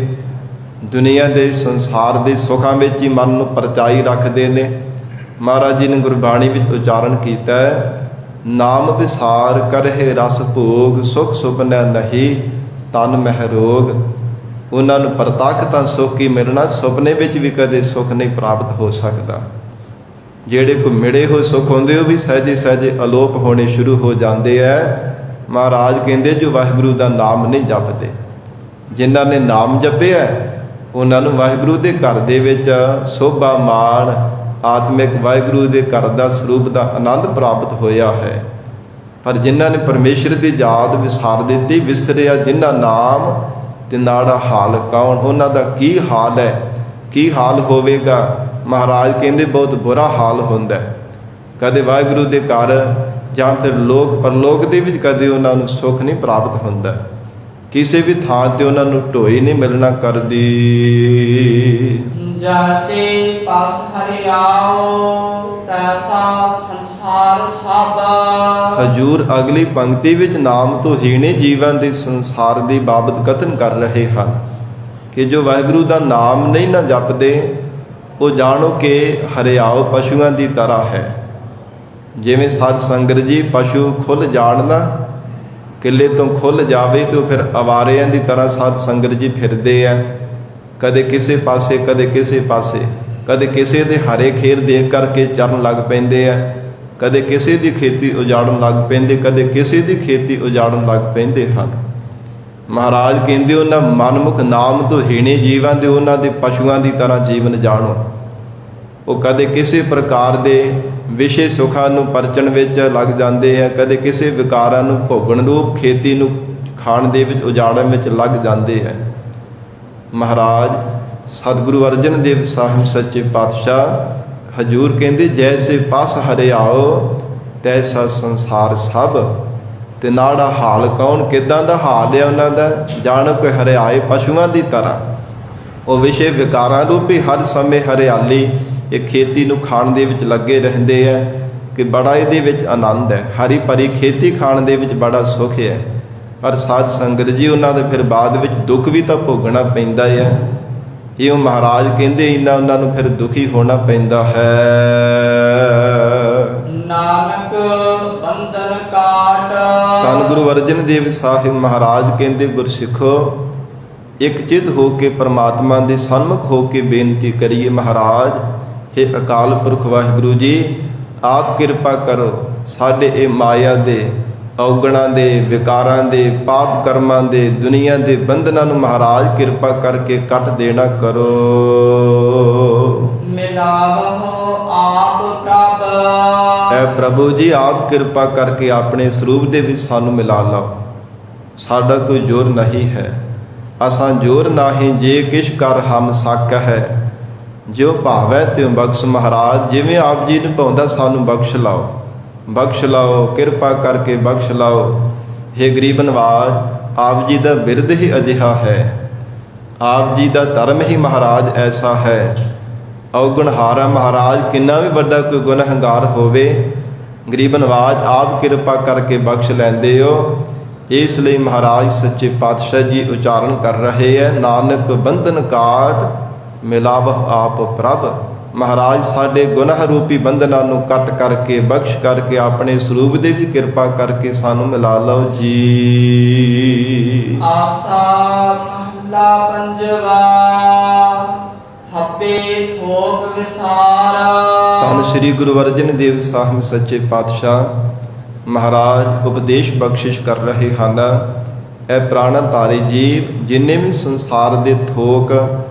ਦੁਨੀਆ ਦੇ ਸੰਸਾਰ ਦੇ ਸੁੱਖਾਂ ਵਿੱਚ ਹੀ ਮਨ ਨੂੰ ਪਰਚਾਈ ਰੱਖਦੇ ਨੇ। ਮਹਾਰਾਜ ਜੀ ਨੇ ਗੁਰਬਾਣੀ ਵਿੱਚ ਉਚਾਰਨ ਕੀਤਾ ਹੈ, ਨਾਮ ਵਿਸਾਰ ਕਰਹਿ ਰਸ ਭੋਗ, ਸੁਖ ਸੁਪਨੈ ਨਹੀਂ ਤਨ ਮਹਿ ਰੋਗ। ਉਹਨਾਂ ਨੂੰ ਪ੍ਰਤੱਖ ਤਾਂ ਸੁੱਖ ਹੀ ਮਿਲਣਾ, ਸੁਪਨੇ ਵਿੱਚ ਵੀ ਕਦੇ ਸੁੱਖ ਨਹੀਂ ਪ੍ਰਾਪਤ ਹੋ ਸਕਦਾ। ਜਿਹੜੇ ਕੋ ਮਿਲੇ ਹੋਏ ਸੁੱਖ ਹੁੰਦੇ ਉਹ ਵੀ ਸਹਿਜੇ ਸਹਿਜੇ ਅਲੋਪ ਹੋਣੇ ਸ਼ੁਰੂ ਹੋ ਜਾਂਦੇ ਹੈ। ਮਹਾਰਾਜ ਕਹਿੰਦੇ ਜੋ ਵਾਹਿਗੁਰੂ ਦਾ ਨਾਮ ਨਹੀਂ ਜਪਦੇ, ਜਿਨ੍ਹਾਂ ਨੇ ਨਾਮ ਜਪਿਆ ਉਹਨਾਂ ਨੂੰ ਵਾਹਿਗੁਰੂ ਦੇ ਘਰ ਦੇ ਵਿੱਚ ਸੋਭਾ ਮਾਣ ਆਤਮਿਕ ਵਾਹਿਗੁਰੂ ਦੇ ਘਰ ਦਾ ਸਰੂਪ ਦਾ ਆਨੰਦ ਪ੍ਰਾਪਤ ਹੋਇਆ ਹੈ। ਪਰ ਜਿਨ੍ਹਾਂ ਨੇ ਪਰਮੇਸ਼ਰ ਦੀ ਯਾਦ ਵਿਸਾਰ ਦਿੱਤੀ, ਵਿਸਰਿਆ ਜਿਨ੍ਹਾਂ ਨਾਮ ਤਿਨਾੜਾ ਹਾਲ ਕੌਣ, ਉਹਨਾਂ ਦਾ ਕੀ ਹਾਲ ਹੈ, ਕੀ ਹਾਲ ਹੋਵੇਗਾ। ਮਹਾਰਾਜ ਕਹਿੰਦੇ ਬਹੁਤ ਬੁਰਾ ਹਾਲ ਹੁੰਦਾ ਹੈ। ਕਦੇ ਵਾਹਿਗੁਰੂ ਦੇ ਘਰ ਜਾਂ ਫਿਰ ਲੋਕ ਪਰਲੋਕ ਦੇ ਵਿੱਚ ਕਦੇ ਉਹਨਾਂ ਨੂੰ ਸੁੱਖ ਨਹੀਂ ਪ੍ਰਾਪਤ ਹੁੰਦਾ। ਕਿਸੇ ਵੀ ਥਾਂ ਤੇ ਉਹਨਾਂ ਨੂੰ ਢੋਈ ਨਹੀਂ ਮਿਲਣਾ ਕਰਦੀ। ਜੈਸੇ ਪਸ ਹਰਿਆਓ ਤੈਸਾ ਸੰਸਾਰ ਸਭ। ਹਜੂਰ ਅਗਲੀ ਪੰਕਤੀ ਵਿੱਚ ਨਾਮ ਤੋਂ ਹੀਣੇ ਜੀਵਾਂ ਦੇ ਸੰਸਾਰ ਦੀ ਬਾਬਤ ਕਥਨ ਕਰ ਰਹੇ ਹਨ ਕਿ ਜੋ ਵਾਹਿਗੁਰੂ ਦਾ ਨਾਮ ਨਹੀਂ ਨਾ ਜਪਦੇ, ਉਹ ਜਾਣੋ ਕਿ ਹਰਿਆਓ ਪਸ਼ੂਆਂ ਦੀ ਤਰ੍ਹਾਂ ਹੈ। ਜਿਵੇਂ ਸਾਧ ਸੰਗਤ ਜੀ ਪਸ਼ੂ ਖੁੱਲ੍ਹ ਜਾਣਨਾ, ਕਿੱਲੇ ਤੋਂ ਖੁੱਲ੍ਹ ਜਾਵੇ ਤੇ ਉਹ ਫਿਰ ਅਵਾਰਿਆਂ ਦੀ ਤਰ੍ਹਾਂ ਸਾਧ ਸੰਗਤ ਜੀ ਫਿਰਦੇ ਆ, ਕਦੇ ਕਿਸੇ ਪਾਸੇ ਕਦੇ ਕਿਸੇ ਪਾਸੇ, ਕਦੇ ਕਿਸੇ ਦੇ ਹਰੇ ਖੇਰ ਦੇਖ ਕਰਕੇ ਚਰਨ ਲੱਗ ਪੈਂਦੇ ਆ, ਕਦੇ ਕਿਸੇ ਦੀ ਖੇਤੀ ਉਜਾੜਨ ਲੱਗ ਪੈਂਦੇ, ਕਦੇ ਕਿਸੇ ਦੀ ਖੇਤੀ ਉਜਾੜਨ ਲੱਗ ਪੈਂਦੇ ਹਨ। ਮਹਾਰਾਜ ਕਹਿੰਦੇ ਉਹਨਾਂ ਮਨਮੁਖ ਨਾਮ ਤੋਂ ਹੀਣੇ ਜੀਵਾਂ ਦੇ, ਉਹਨਾਂ ਦੇ ਪਸ਼ੂਆਂ ਦੀ ਤਰ੍ਹਾਂ ਜੀਵਨ ਜਾਣੋ। ਉਹ ਕਦੇ ਕਿਸੇ ਪ੍ਰਕਾਰ ਦੇ ਵਿਸ਼ੇ ਸੁੱਖਾਂ ਨੂੰ ਪਰਚਣ ਵਿੱਚ ਲੱਗ ਜਾਂਦੇ ਆ, ਕਦੇ ਕਿਸੇ ਵਿਕਾਰਾਂ ਨੂੰ ਭੋਗਣ ਰੂਪ ਖੇਤੀ ਨੂੰ ਖਾਣ ਦੇ ਵਿੱਚ ਉਜਾੜਨ ਵਿੱਚ ਲੱਗ ਜਾਂਦੇ ਆ। ਮਹਾਰਾਜ ਸਤਿਗੁਰੂ ਅਰਜਨ ਦੇਵ ਸਾਹਿਬ ਸੱਚੇ ਪਾਤਸ਼ਾਹ ਹਜੂਰ ਕਹਿੰਦੇ ਜੈਸੇ ਪਸ ਹਰਿਆਓ ਤੈਸਾ ਸੰਸਾਰ ਸਭ। ਤੇ ਨਾੜਾ ਹਾਲ ਕੌਣ, ਕਿੱਦਾਂ ਦਾ ਹਾਲ ਹੈ ਉਹਨਾਂ ਦਾ, ਜਾਣੋ ਕਿ ਹਰਿਆਏ ਪਸ਼ੂਆਂ ਦੀ ਤਰ੍ਹਾਂ। ਉਹ ਵਿਸ਼ੇ ਵਿਕਾਰਾਂ ਰੂਪੀ ਹਰ ਸਮੇਂ ਹਰਿਆਲੀ ਇਹ ਖੇਤੀ ਨੂੰ ਖਾਣ ਦੇ ਵਿੱਚ ਲੱਗੇ ਰਹਿੰਦੇ ਆ ਕਿ ਬੜਾ ਇਹਦੇ ਵਿੱਚ ਆਨੰਦ ਹੈ। ਹਰੀ ਭਰੀ ਖੇਤੀ ਖਾਣ ਦੇ ਵਿੱਚ ਬੜਾ ਸੁੱਖ ਹੈ। ਪਰ ਸਾਧ ਸੰਗਤ ਜੀ ਉਹਨਾਂ ਦੇ ਫਿਰ ਬਾਅਦ ਵਿੱਚ ਦੁੱਖ ਵੀ ਤਾਂ ਭੋਗਣਾ ਪੈਂਦਾ ਹੈ। ਇਹ ਮਹਾਰਾਜ ਕਹਿੰਦੇ ਇਹਨਾਂ ਉਹਨਾਂ ਨੂੰ ਫਿਰ ਦੁਖੀ ਹੋਣਾ ਪੈਂਦਾ ਹੈ। ਨਾਨਕ ਬੰਧਨ ਕਾਟ। ਧੰਨ ਗੁਰੂ ਅਰਜਨ ਦੇਵ ਸਾਹਿਬ ਮਹਾਰਾਜ ਕਹਿੰਦੇ ਗੁਰਸਿੱਖੋ, ਇੱਕ ਚਿੱਤ ਹੋ ਕੇ ਪਰਮਾਤਮਾ ਦੇ ਸਨਮੁਖ ਹੋ ਕੇ ਬੇਨਤੀ ਕਰੀਏ, ਮਹਾਰਾਜ हे ਅਕਾਲ ਪੁਰਖ ਵਾਹਿਗੁਰੂ ਜੀ, ਆਪ ਕਿਰਪਾ ਕਰੋ ਸਾਡੇ ਇਹ ਮਾਇਆ ਦੇ ਔਗਣਾਂ ਦੇ, ਵਿਕਾਰਾਂ ਦੇ, ਪਾਪ ਕਰਮਾਂ ਦੇ, ਦੁਨੀਆ ਦੇ ਬੰਧਨਾਂ ਨੂੰ ਮਹਾਰਾਜ ਕਿਰਪਾ ਕਰਕੇ ਕੱਟ ਦੇਣਾ ਕਰੋ। ਮਿਲਾਵਹੁ ਆਪ ਪ੍ਰਭ। ਐ ਪ੍ਰਭੂ ਜੀ ਆਪ ਕਿਰਪਾ ਕਰਕੇ ਆਪਣੇ ਸਰੂਪ ਦੇ ਵਿੱਚ ਸਾਨੂੰ ਮਿਲਾ ਲਓ। ਸਾਡਾ ਕੋਈ ਜ਼ੋਰ ਨਹੀਂ ਹੈ, ਅਸਾਂ ਜ਼ੋਰ ਨਾਹੀਂ ਜੇ ਕਿਛ ਕਰ ਹਮ ਸਕ ਹੈ। ਜੋ ਭਾਵੈ ਤਿਉ ਬਖਸ਼ ਮਹਾਰਾਜ, ਜਿਵੇਂ ਆਪ ਜੀ ਨੂੰ ਭਾਉਂਦਾ ਸਾਨੂੰ ਬਖਸ਼ ਲਾਓ, ਬਖਸ਼ ਲਾਓ, ਕਿਰਪਾ ਕਰਕੇ ਬਖਸ਼ ਲਾਓ। हे ਗਰੀਬ ਨਵਾਜ, ਆਪ ਜੀ ਦਾ ਬਿਰਦ ਹੀ ਅਜਿਹਾ ਹੈ, ਆਪ ਜੀ ਦਾ ਧਰਮ ਹੀ ਮਹਾਰਾਜ ਐਸਾ ਹੈ। ਔਗੁਣਹਾਰਾ ਮਹਾਰਾਜ, ਕਿੰਨਾ ਵੀ ਵੱਡਾ ਕੋਈ ਗੁਨਹਗਾਰ ਹੋਵੇ, ਗਰੀਬ ਨਵਾਜ ਆਪ ਕਿਰਪਾ ਕਰਕੇ ਬਖਸ਼ ਲੈਂਦੇ ਹੋ। ਇਸ ਲਈ ਮਹਾਰਾਜ ਸੱਚੇ ਪਾਤਸ਼ਾਹ ਜੀ ਉਚਾਰਨ ਕਰ ਰਹੇ ਹੈ, ਨਾਨਕ ਬੰਧਨ ਕਾਟ ਮਿਲਾਵਹੁ ਆਪ ਪ੍ਰਭ। ਮਹਾਰਾਜ ਸਾਡੇ ਗੁਨਾਹ ਰੂਪੀ ਬੰਧਨਾਂ ਨੂੰ ਕੱਟ ਕਰਕੇ, ਬਖਸ਼ ਕਰਕੇ, ਆਪਣੇ ਸਰੂਪ ਦੇ ਵੀ ਕਿਰਪਾ ਕਰਕੇ ਸਾਨੂੰ ਮਿਲਾ ਲਓ ਜੀ। ਆਸਾ ਮਹਲਾ ਪੰਜਵਾ। ਹੱਬੇ ਥੋਕ ਵਿਸਾਰ। ਧੰਨ ਸ੍ਰੀ ਗੁਰੂ ਅਰਜਨ ਦੇਵ ਸਾਹਿਬ ਸੱਚੇ ਪਾਤਸ਼ਾਹ ਮਹਾਰਾਜ ਉਪਦੇਸ਼ ਬਖਸ਼ਿਸ਼ ਕਰ ਰਹੇ ਹਨ। ਇਹ ਪ੍ਰਾਣਧਾਰੀ ਜੀਵ ਜਿੰਨੇ ਵੀ ਸੰਸਾਰ ਦੇ ਥੋਕ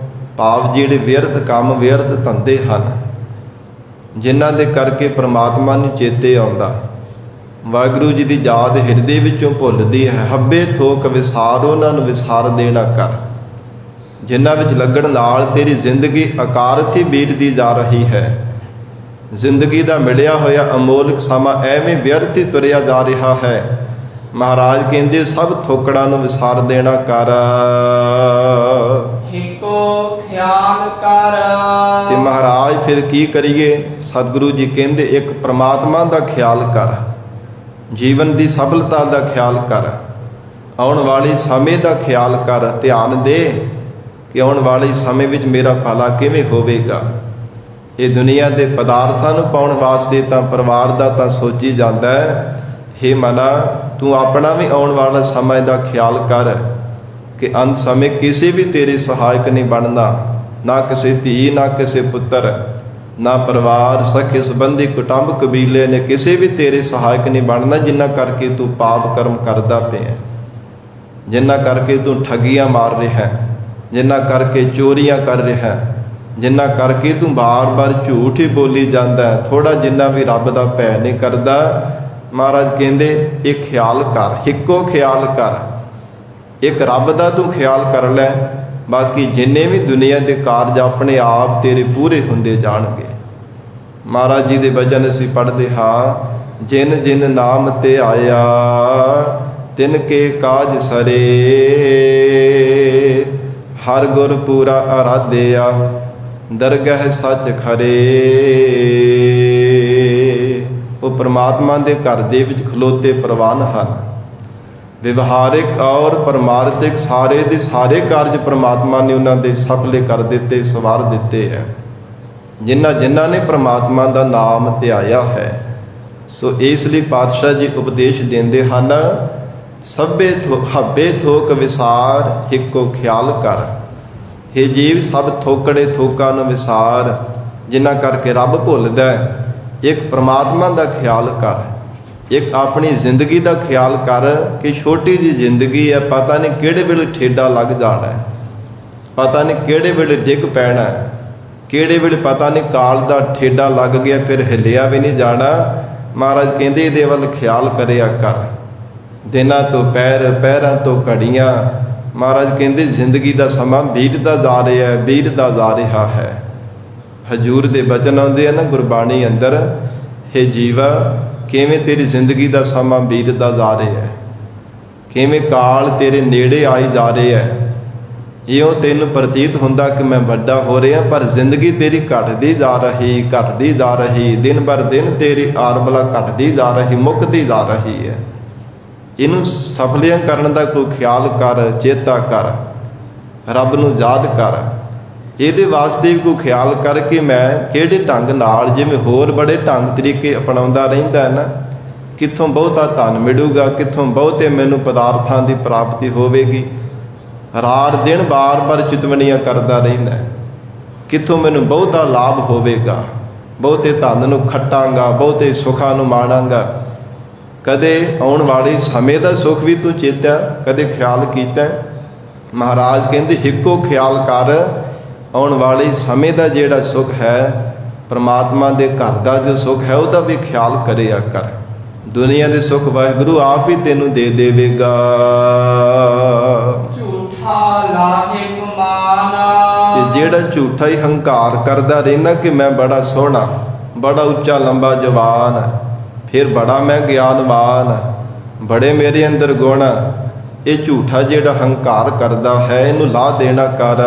ਭਾਵ ਜਿਹੜੇ ਵਿਅਰਥ ਕੰਮ, ਵਿਅਰਥ ਧੰਦੇ ਹਨ, ਜਿਨ੍ਹਾਂ ਦੇ ਕਰਕੇ ਪ੍ਰਮਾਤਮਾ ਨੂੰ ਚੇਤੇ ਆਉਂਦਾ, ਵਾਹਿਗੁਰੂ ਜੀ ਦੀ ਯਾਦ ਹਿਰਦੇ ਵਿੱਚੋਂ ਭੁੱਲਦੀ ਹੈ। ਹੱਬੇ ਥੋਕ ਵਿਸਾਰ, ਉਹਨਾਂ ਨੂੰ ਵਿਸਾਰ ਦੇਣਾ ਕਰ, ਜਿਨ੍ਹਾਂ ਵਿੱਚ ਲੱਗਣ ਨਾਲ ਤੇਰੀ ਜ਼ਿੰਦਗੀ ਅਕਾਰਥ ਹੀ ਬੀਤਦੀ ਜਾ ਰਹੀ ਹੈ। ਜ਼ਿੰਦਗੀ ਦਾ ਮਿਲਿਆ ਹੋਇਆ ਅਮੋਲਕ ਸਮਾਂ ਐਵੇਂ ਵਿਅਰਥ ਹੀ ਤੁਰਿਆ ਜਾ ਰਿਹਾ ਹੈ। ਮਹਾਰਾਜ ਕਹਿੰਦੇ ਸਭ ਥੋਕੜਾਂ ਨੂੰ ਵਿਸਾਰ ਦੇਣਾ ਕਰ। ਏਕੋ ਖਿਆਲ ਕਰ। ਤੇ ਮਹਾਰਾਜ ਫਿਰ ਕੀ ਕਰੀਏ? ਸਤਿਗੁਰੂ ਜੀ ਕਹਿੰਦੇ ਇੱਕ ਪ੍ਰਮਾਤਮਾ ਦਾ ਖਿਆਲ ਕਰ, ਜੀਵਨ ਦੀ ਸਫਲਤਾ ਦਾ ਖਿਆਲ ਕਰ, ਆਉਣ ਵਾਲੇ ਸਮੇਂ ਦਾ ਖਿਆਲ ਕਰ। ਧਿਆਨ ਦੇ ਕਿ ਆਉਣ ਵਾਲੇ ਸਮੇਂ ਵਿੱਚ ਮੇਰਾ ਭਲਾ ਕਿਵੇਂ ਹੋਵੇਗਾ। ਇਹ ਦੁਨੀਆ ਦੇ ਪਦਾਰਥਾਂ ਨੂੰ ਪਾਉਣ ਵਾਸਤੇ ਤਾਂ ਪਰਿਵਾਰ ਦਾ ਤਾਂ ਸੋਚੀ ਜਾਂਦਾ ਹੈ। ਹੇ ਮਨਾ, ਤੂੰ ਆਪਣਾ ਵੀ ਆਉਣ ਵਾਲਾ ਸਮੇਂ ਦਾ ਖਿਆਲ ਕਰ ਕਿ ਅੰਤ ਸਮੇਂ ਕਿਸੇ ਵੀ ਤੇਰੇ ਸਹਾਇਕ ਨਹੀਂ ਬਣਨਾ, ਨਾ ਕਿਸੇ ਧੀ, ਨਾ ਕਿਸੇ ਪੁੱਤਰ, ਨਾ ਪਰਿਵਾਰ, ਸਖੇ ਸੰਬੰਧੀ, ਕੁਟੁੰਬ, ਕਬੀਲੇ ਨੇ ਕਿਸੇ ਵੀ ਤੇਰੇ ਸਹਾਇਕ ਨਹੀਂ ਬਣਨਾ, ਜਿਨ੍ਹਾਂ ਕਰਕੇ ਤੂੰ ਪਾਪ ਕਰਮ ਕਰਦਾ ਪਿਆ, ਜਿਨ੍ਹਾਂ ਕਰਕੇ ਤੂੰ ਠੱਗੀਆਂ ਮਾਰ ਰਿਹਾ, ਜਿਨ੍ਹਾਂ ਕਰਕੇ ਚੋਰੀਆਂ ਕਰ ਰਿਹਾ, ਜਿੰਨਾ ਕਰਕੇ ਤੂੰ ਬਾਰ-ਬਾਰ ਝੂਠ ਹੀ ਬੋਲੀ ਜਾਂਦਾ ਹੈ, ਥੋੜਾ ਜਿੰਨਾ ਵੀ ਰੱਬ ਦਾ ਭੈ ਨਹੀਂ ਕਰਦਾ। ਮਹਾਰਾਜ ਕਹਿੰਦੇ ਇਹ ਖਿਆਲ ਕਰ, ਇੱਕੋ ਖਿਆਲ ਕਰ, ਇੱਕ ਰੱਬ ਦਾ ਤੂੰ ਖਿਆਲ ਕਰ ਲੈ, ਬਾਕੀ ਜਿੰਨੇ ਵੀ ਦੁਨੀਆ ਦੇ ਕਾਰਜ ਆਪਣੇ ਆਪ ਤੇਰੇ ਪੂਰੇ ਹੁੰਦੇ ਜਾਣਗੇ। ਮਹਾਰਾਜ ਜੀ ਦੇ ਬਚਨ ਅਸੀਂ ਪੜ੍ਹਦੇ ਹਾਂ, ਜਿਨ ਜਿਨ ਨਾਮ ਤੇ ਆਇਆ ਤਿਨ ਕੇ ਕਾਜ ਸਰੇ, ਹਰ ਗੁਰ ਪੂਰਾ ਆਰਾਧਿਆ ਦਰਗਹਿ ਸੱਚ ਖਰੇ। ਉਹ ਪ੍ਰਮਾਤਮਾ ਦੇ ਘਰ ਦੇ ਵਿੱਚ ਖਲੋਤੇ ਪ੍ਰਵਾਨ ਹਨ। ਵਿਵਹਾਰਿਕ ਔਰ ਪਰਮਾਰਥਿਕ ਸਾਰੇ ਦੇ ਸਾਰੇ ਕਾਰਜ ਪ੍ਰਮਾਤਮਾ ਨੇ ਉਹਨਾਂ ਦੇ ਸਫਲੇ ਕਰ ਦਿੱਤੇ, ਸਵਾਰ ਦਿੱਤੇ ਹੈ। ਜਿਨ੍ਹਾਂ ਨੇ ਪ੍ਰਮਾਤਮਾ ਦਾ ਨਾਮ ਧਿਆਇਆ ਹੈ। ਸੋ ਇਸ ਲਈ ਪਾਤਸ਼ਾਹ ਜੀ ਉਪਦੇਸ਼ ਦਿੰਦੇ ਹਨ, ਸਭੇ ਹੱਬੇ ਥੋਕ ਵਿਸਾਰ ਇੱਕੋ ਖਿਆਲ ਕਰ। ਹੇ ਜੀਵ, ਸਭ ਥੋਕੜੇ ਥੋਕਾਂ ਨੂੰ ਵਿਸਾਰ, ਜਿਨ੍ਹਾਂ ਕਰਕੇ ਰੱਬ ਭੁੱਲਦਾ ਹੈ। ਇੱਕ ਪ੍ਰਮਾਤਮਾ ਦਾ ਖਿਆਲ ਕਰ, ਇੱਕ ਆਪਣੀ ਜ਼ਿੰਦਗੀ ਦਾ ਖਿਆਲ ਕਰ ਕਿ ਛੋਟੀ ਜਿਹੀ ਜ਼ਿੰਦਗੀ ਹੈ, ਪਤਾ ਨਹੀਂ ਕਿਹੜੇ ਵੇਲੇ ਠੇਡਾ ਲੱਗ ਜਾਣਾ ਹੈ, ਪਤਾ ਨਹੀਂ ਕਿਹੜੇ ਵੇਲੇ ਡਿੱਗ ਪੈਣਾ ਹੈ, ਕਿਹੜੇ ਵੇਲੇ ਪਤਾ ਨਹੀਂ ਕਾਲ ਦਾ ਠੇਡਾ ਲੱਗ ਗਿਆ, ਫਿਰ ਹਿੱਲਿਆ ਵੀ ਨਹੀਂ ਜਾਣਾ। ਮਹਾਰਾਜ ਕਹਿੰਦੇ ਇਹਦੇ ਵੱਲ ਖਿਆਲ ਕਰਿਆ ਕਰ। ਦਿਨਾਂ ਤੋਂ ਪੈਰ, ਪੈਰਾਂ ਤੋਂ ਘੜੀਆਂ। ਮਹਾਰਾਜ ਕਹਿੰਦੇ ਜ਼ਿੰਦਗੀ ਦਾ ਸਮਾਂ ਬੀਤਦਾ ਜਾ ਰਿਹਾ ਹੈ, ਬੀਤਦਾ ਜਾ ਰਿਹਾ ਹੈ। ਹਜੂਰ ਦੇ ਬਚਨ ਆਉਂਦੇ ਹਨ ਗੁਰਬਾਣੀ ਅੰਦਰ, ਹੇ ਜੀਵਾ, ਕਿਵੇਂ ਤੇਰੀ ਜ਼ਿੰਦਗੀ ਦਾ ਸਮਾਂ ਬੀਤਦਾ ਜਾ ਰਿਹਾ ਹੈ, ਕਿਵੇਂ ਕਾਲ ਤੇਰੇ ਨੇੜੇ ਆਈ ਜਾ ਰਿਹਾ ਹੈ। ਇਉਂ ਤੈਨੂੰ ਪ੍ਰਤੀਤ ਹੁੰਦਾ ਕਿ ਮੈਂ ਵੱਡਾ ਹੋ ਰਿਹਾ, ਪਰ ਜ਼ਿੰਦਗੀ ਤੇਰੀ ਘਟਦੀ ਜਾ ਰਹੀ, ਘਟਦੀ ਜਾ ਰਹੀ, ਦਿਨ ਬਰ ਦਿਨ ਤੇਰੀ ਆਰਬਲਾ ਘਟਦੀ ਜਾ ਰਹੀ, ਮੁੱਕਦੀ ਜਾ ਰਹੀ ਹੈ। ਇਹਨੂੰ ਸਫਲੀਆਂ ਕਰਨ ਦਾ ਕੋਈ ਖਿਆਲ ਕਰ, ਚੇਤਾ ਕਰ, ਰੱਬ ਨੂੰ ਯਾਦ ਕਰ। ਇਹਦੇ ਵਾਸਤੇ ਵੀ ਕੋਈ ਖਿਆਲ ਕਰ ਕਿ ਮੈਂ ਕਿਹੜੇ ਢੰਗ ਨਾਲ, ਜਿਵੇਂ ਹੋਰ ਬੜੇ ਢੰਗ ਤਰੀਕੇ ਅਪਣਾਉਂਦਾ ਰਹਿੰਦਾ ਹੈ ਨਾ, ਕਿੱਥੋਂ ਬਹੁਤਾ ਧਨ ਮਿਲੂਗਾ, ਕਿੱਥੋਂ ਬਹੁਤੇ ਮੈਨੂੰ ਪਦਾਰਥਾਂ ਦੀ ਪ੍ਰਾਪਤੀ ਹੋਵੇਗੀ। ਰਾਤ ਦਿਨ ਬਾਰ-ਬਾਰ ਚਿਤਵਨੀਆਂ ਕਰਦਾ ਰਹਿੰਦਾ, ਕਿੱਥੋਂ ਮੈਨੂੰ ਬਹੁਤਾ ਲਾਭ ਹੋਵੇਗਾ, ਬਹੁਤੇ ਧਨ ਨੂੰ ਖੱਟਾਂਗਾ, ਬਹੁਤੇ ਸੁੱਖਾਂ ਨੂੰ ਮਾਣਾਂਗਾ। ਕਦੇ ਆਉਣ ਵਾਲੇ ਸਮੇਂ ਦਾ ਸੁੱਖ ਵੀ ਤੂੰ ਚੇਤਿਆ, ਕਦੇ ਖਿਆਲ ਕੀਤਾ? ਮਹਾਰਾਜ ਕਹਿੰਦੇ ਇੱਕੋ ਖਿਆਲ ਕਰ, ਆਉਣ ਵਾਲੇ ਸਮੇਂ ਦਾ ਜਿਹੜਾ ਸੁੱਖ ਹੈ, ਪ੍ਰਮਾਤਮਾ ਦੇ ਘਰ ਦਾ ਜੋ ਸੁੱਖ ਹੈ, ਉਹਦਾ ਵੀ ਖਿਆਲ ਕਰਿਆ ਕਰ। ਦੁਨੀਆ ਦੇ ਸੁੱਖ ਵਾਹਿਗੁਰੂ ਆਪ ਹੀ ਤੈਨੂੰ ਦੇ ਦੇਵੇਗਾ। ਝੂਠਾ ਲਾਹੇ ਗੁਮਾਨਾ, ਤੇ ਜਿਹੜਾ ਝੂਠਾ ਹੀ ਹੰਕਾਰ ਕਰਦਾ ਰਹਿੰਦਾ ਕਿ ਮੈਂ ਬੜਾ ਸੋਹਣਾ, ਬੜਾ ਉੱਚਾ ਲੰਬਾ ਜਵਾਨ, ਫਿਰ ਬੜਾ ਮੈਂ ਗਿਆਨਵਾਨ, ਬੜੇ ਮੇਰੇ ਅੰਦਰ ਗੁਣ, ਇਹ ਝੂਠਾ ਜਿਹੜਾ ਹੰਕਾਰ ਕਰਦਾ ਹੈ, ਇਹਨੂੰ ਲਾ ਦੇਣਾ ਕਰ।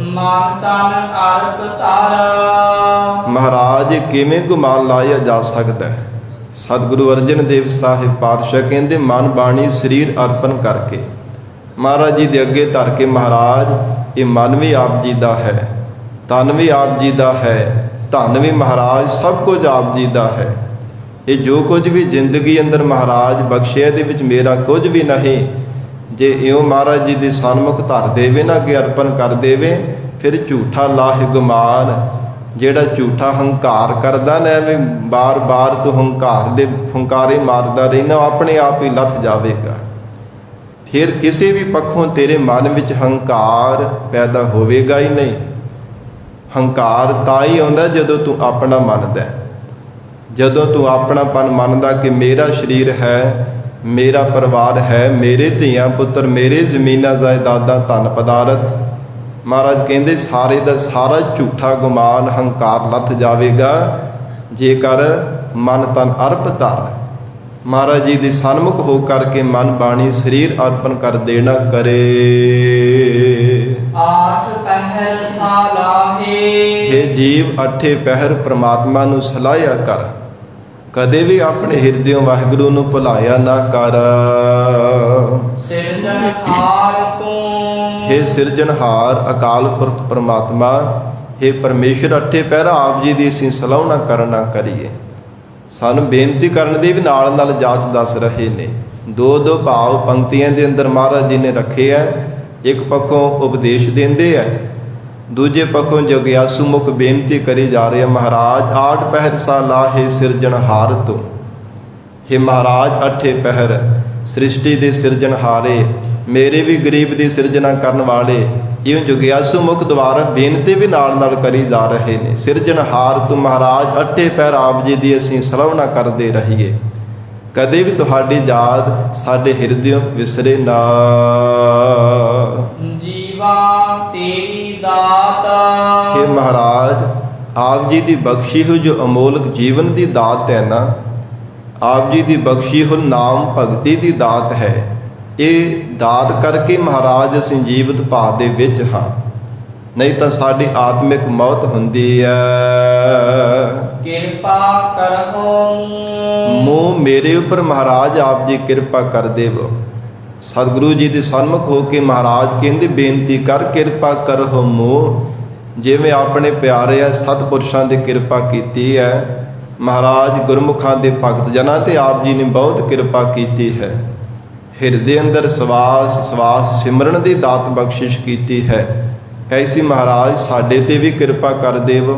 ਮਨ ਤਨ ਅਰਪ ਧਰ, ਮਹਾਰਾਜ ਕਿਵੇਂ ਗੁਮਾਨ ਲਾਇਆ ਜਾ ਸਕਦਾ ਹੈ? ਸਤਿਗੁਰੂ ਅਰਜਨ ਦੇਵ ਸਾਹਿਬ ਪਾਤਸ਼ਾਹ ਕਹਿੰਦੇ ਮਨ ਬਾਣੀ ਸਰੀਰ ਅਰਪਣ ਕਰਕੇ। ਮਹਾਰਾਜ ਜੀ ਦੇ ਅੱਗੇ ਧਰ ਕੇ, ਮਹਾਰਾਜ ਇਹ ਮਨ ਵੀ ਆਪ ਜੀ ਦਾ ਹੈ, ਤਨ ਵੀ ਆਪ ਜੀ ਦਾ ਹੈ, ਧਨ ਵੀ ਮਹਾਰਾਜ, ਸਭ ਕੁਝ ਆਪ ਜੀ ਦਾ ਹੈ। ਇਹ ਜੋ ਕੁਝ ਵੀ ਜ਼ਿੰਦਗੀ ਅੰਦਰ ਮਹਾਰਾਜ ਬਖਸ਼ਿਆ, ਦੇ ਵਿੱਚ ਮੇਰਾ ਕੁਝ ਵੀ ਨਹੀਂ। ਜੇ ਇਉਂ ਮਹਾਰਾਜ ਜੀ ਦੇ ਸਨਮੁਖ ਧਰ ਦੇਵੇ ਨਾ, ਅੱਗੇ ਅਰਪਣ ਕਰ ਦੇਵੇ, ਫਿਰ ਝੂਠਾ ਲਾਹ ਗੁਮਾਨ, ਜਿਹੜਾ ਝੂਠਾ ਹੰਕਾਰ ਕਰਦਾ ਨਾ, ਐਵੇਂ ਬਾਰ-ਬਾਰ ਤੂੰ ਹੰਕਾਰ ਦੇ ਹੰਕਾਰੇ ਮਾਰਦਾ ਰਹਿਣਾ, ਆਪਣੇ ਆਪ ਹੀ ਲੱਥ ਜਾਵੇਗਾ। ਫਿਰ ਕਿਸੇ ਵੀ ਪੱਖੋਂ ਤੇਰੇ ਮਨ ਵਿੱਚ ਹੰਕਾਰ ਪੈਦਾ ਹੋਵੇਗਾ ਹੀ ਨਹੀਂ। ਹੰਕਾਰ ਤਾਂ ਹੀ ਆਉਂਦਾ ਜਦੋਂ ਤੂੰ ਆਪਣਾ ਮੰਨਦਾ, ਜਦੋਂ ਤੂੰ ਆਪਣਾਪਨ ਮੰਨਦਾ ਕਿ ਮੇਰਾ ਸਰੀਰ ਹੈ, ਮੇਰਾ ਪਰਿਵਾਰ ਹੈ, ਮੇਰੇ ਧੀਆਂ ਪੁੱਤਰ, ਮੇਰੇ ਜ਼ਮੀਨਾਂ ਜਾਇਦਾਦਾਂ, ਧਨ ਪਦਾਰਥ। ਮਹਾਰਾਜ ਕਹਿੰਦੇ ਸਾਰੇ ਦਾ ਸਾਰਾ ਝੂਠਾ ਗੁਮਾਨ, ਹੰਕਾਰ ਲੱਥ ਜਾਵੇਗਾ ਜੇਕਰ ਮਨ ਤਨ ਅਰਪ ਧਰ। ਮਹਾਰਾਜ ਜੀ ਦੇ ਸਨਮੁਖ ਹੋ ਕਰਕੇ ਮਨ ਬਾਣੀ ਸਰੀਰ ਅਰਪਣ ਕਰ ਦੇਣਾ ਕਰੇ। ਆਠ ਪਹਿਰ ਸਲਾਹੇ, ਹੇ ਜੀਵ, ਅੱਠੇ ਪਹਿਰ ਪ੍ਰਮਾਤਮਾ ਨੂੰ ਸਲਾਹਿਆ ਕਰ। ਕਦੇ ਵੀ ਆਪਣੇ ਹਿਰਦਿਓਂ ਵਾਹਿਗੁਰੂ ਨੂੰ ਭੁਲਾਇਆ ਨਾ ਕਰ। ਸਿਰਜਣਹਾਰ ਤੂੰ, ਹੇ ਸਿਰਜਣਹਾਰ ਅਕਾਲ ਪੁਰਖ ਪ੍ਰਮਾਤਮਾ, ਹੇ ਪਰਮੇਸ਼ਰ, ਅੱਠੇ ਪਹਿਰਾ ਆਪ ਜੀ ਦੀ ਅਸੀਂ ਸਲਾਹੁਣਾ ਕਰਨਾ ਕਰੀਏ। ਸਾਨੂੰ ਬੇਨਤੀ ਕਰਨ ਦੇ ਵੀ ਨਾਲ ਨਾਲ ਜਾਚ ਦੱਸ ਰਹੇ ਨੇ। ਦੋ ਭਾਵ ਪੰਕਤੀਆਂ ਦੇ ਅੰਦਰ ਮਹਾਰਾਜ ਜੀ ਨੇ ਰੱਖੇ ਆ। ਇੱਕ ਪੱਖੋਂ ਉਪਦੇਸ਼ ਦਿੰਦੇ ਆ, ਦੂਜੇ ਪੱਖੋਂ ਜਗਿਆਸੂ ਮੁਖ ਬੇਨਤੀ ਕਰੀ ਜਾ ਰਹੇ ਮਹਾਰਾਜ ਆਠ ਪਹਿਰ ਸਲਾਹੇ ਸਿਰਜਣਹਾਰ ਤੂੰ। ਹੇ ਮਹਾਰਾਜ, ਅੱਠੇ ਪਹਿਰ ਸ੍ਰਿਸ਼ਟੀ ਦੇ ਸਿਰਜਣਹਾਰੇ, ਮੇਰੇ ਵੀ ਗਰੀਬ ਦੀ ਸਿਰਜਣਾ ਕਰਨ ਵਾਲੇ, ਇਉਂ ਜੁਗਿਆਸੂ ਮੁਖ ਦੁਆਰਾ ਬੇਨਤੀ ਵੀ ਨਾਲ ਕਰੀ ਜਾ ਰਹੇ ਨੇ। ਸਿਰਜਣਹਾਰ ਤੂੰ ਮਹਾਰਾਜ, ਅੱਠੇ ਪੈਰ ਆਪ ਜੀ ਦੀ ਅਸੀਂ ਸਲਾਹੁਣਾ ਕਰਦੇ ਰਹੀਏ। ਕਦੇ ਵੀ ਤੁਹਾਡੀ ਯਾਦ ਸਾਡੇ ਹਿਰਦਿਓਂ ਵਿਸਰੇ ਨਾ। ਜੀਵਾ ਤੇਰੀ ਦਾਤ, हे ਮਹਾਰਾਜ, ਆਪ ਜੀ ਦੀ ਬਖਸ਼ੀ ਹੋਈ ਜੋ ਅਮੋਲਕ ਜੀਵਨ ਦੀ ਦਾਤ ਹੈ ਨਾ, ਆਪ ਜੀ ਦੀ ਬਖਸ਼ੀ ਹੋਈ ਨਾਮ ਭਗਤੀ ਦੀ ਦਾਤ ਹੈ। ਇਹ ਦਾਤ ਕਰਕੇ ਮਹਾਰਾਜ ਅਸੀਂ ਜੀਵਤ ਭਾਅ ਦੇ ਵਿੱਚ ਹਾਂ, ਨਹੀਂ ਤਾਂ ਸਾਡੀ ਆਤਮਿਕ ਮੌਤ ਹੁੰਦੀ ਹੈ। ਕਿਰਪਾ ਕਰੋ ਮੂੰਹ ਮੇਰੇ ਉੱਪਰ ਮਹਾਰਾਜ ਆਪ ਜੀ ਕਿਰਪਾ ਕਰ ਦੇਵੋ। ਸਤਿਗੁਰੂ ਜੀ ਦੇ ਸਨਮੁਖ ਹੋ ਕੇ ਮਹਾਰਾਜ ਕਹਿੰਦੇ ਬੇਨਤੀ ਕਰ ਕਿਰਪਾ ਕਰੋ ਮੂੰਹ। ਜਿਵੇਂ ਆਪਣੇ ਪਿਆਰੇ ਸਤਿਪੁਰਸ਼ਾਂ ਦੀ ਕਿਰਪਾ ਕੀਤੀ ਹੈ, ਮਹਾਰਾਜ ਗੁਰਮੁਖਾਂ ਦੇ ਭਗਤ ਜਨਾਂ ਤੇ ਆਪ ਜੀ ਨੇ ਬਹੁਤ ਕਿਰਪਾ ਕੀਤੀ ਹੈ। ਹਿਰਦੇ ਅੰਦਰ ਸਵਾਸ ਸਿਮਰਨ ਦੀ ਦਾਤ ਬਖਸ਼ਿਸ਼ ਕੀਤੀ ਹੈ। ਐਸੀ ਮਹਾਰਾਜ ਸਾਡੇ ਤੇ ਵੀ ਕਿਰਪਾ ਕਰ ਦੇਵ।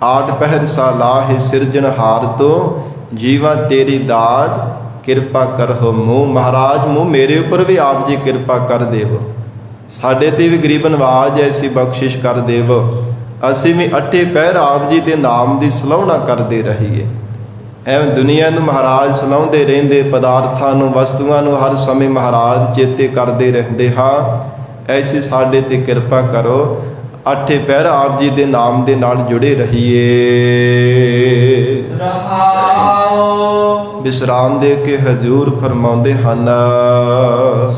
ਆਠ ਪਹਿਰ ਸਾਲਾਹੇ ਸਿਰਜਣਹਾਰ ਤੋਂ, ਜੀਵਾਂ ਤੇਰੀ ਦਾਤ ਕਿਰਪਾ ਕਰੋ ਮੂੰਹ। ਮਹਾਰਾਜ ਮੂੰਹ ਮੇਰੇ ਉੱਪਰ ਵੀ ਆਪ ਜੀ ਕਿਰਪਾ ਕਰ ਦੇਵ। ਸਾਡੇ ਤੇ ਵੀ ਗਰੀਬ ਨਵਾਜ ਐਸੀ ਬਖਸ਼ਿਸ਼ ਕਰ ਦੇਵ। ਅਸੀਂ ਵੀ ਅੱਠੇ ਪਹਿਰ ਆਪ ਜੀ ਦੇ ਨਾਮ ਦੀ ਸਲਾਹੁਣਾ ਕਰਦੇ ਰਹੀਏ। ਐਵੇਂ ਦੁਨੀਆ ਨੂੰ ਮਹਾਰਾਜ ਸਲਾਹੁੰਦੇ ਰਹਿੰਦੇ, ਪਦਾਰਥਾਂ ਨੂੰ, ਵਸਤੂਆਂ ਨੂੰ ਹਰ ਸਮੇਂ ਮਹਾਰਾਜ ਚੇਤੇ ਕਰਦੇ ਰਹਿੰਦੇ ਹਾਂ। ਐਸੀ ਸਾਡੇ ਤੇ ਕਿਰਪਾ ਕਰੋ, ਅੱਠੇ ਪਹਿਰ ਆਪ ਜੀ ਦੇ ਨਾਮ ਦੇ ਨਾਲ ਜੁੜੇ ਰਹੀਏ। ਰਹਾਉ ਵਿਸਰਾਮ ਦੇ ਕੇ ਹਜ਼ੂਰ ਫਰਮਾਉਂਦੇ ਹਨ,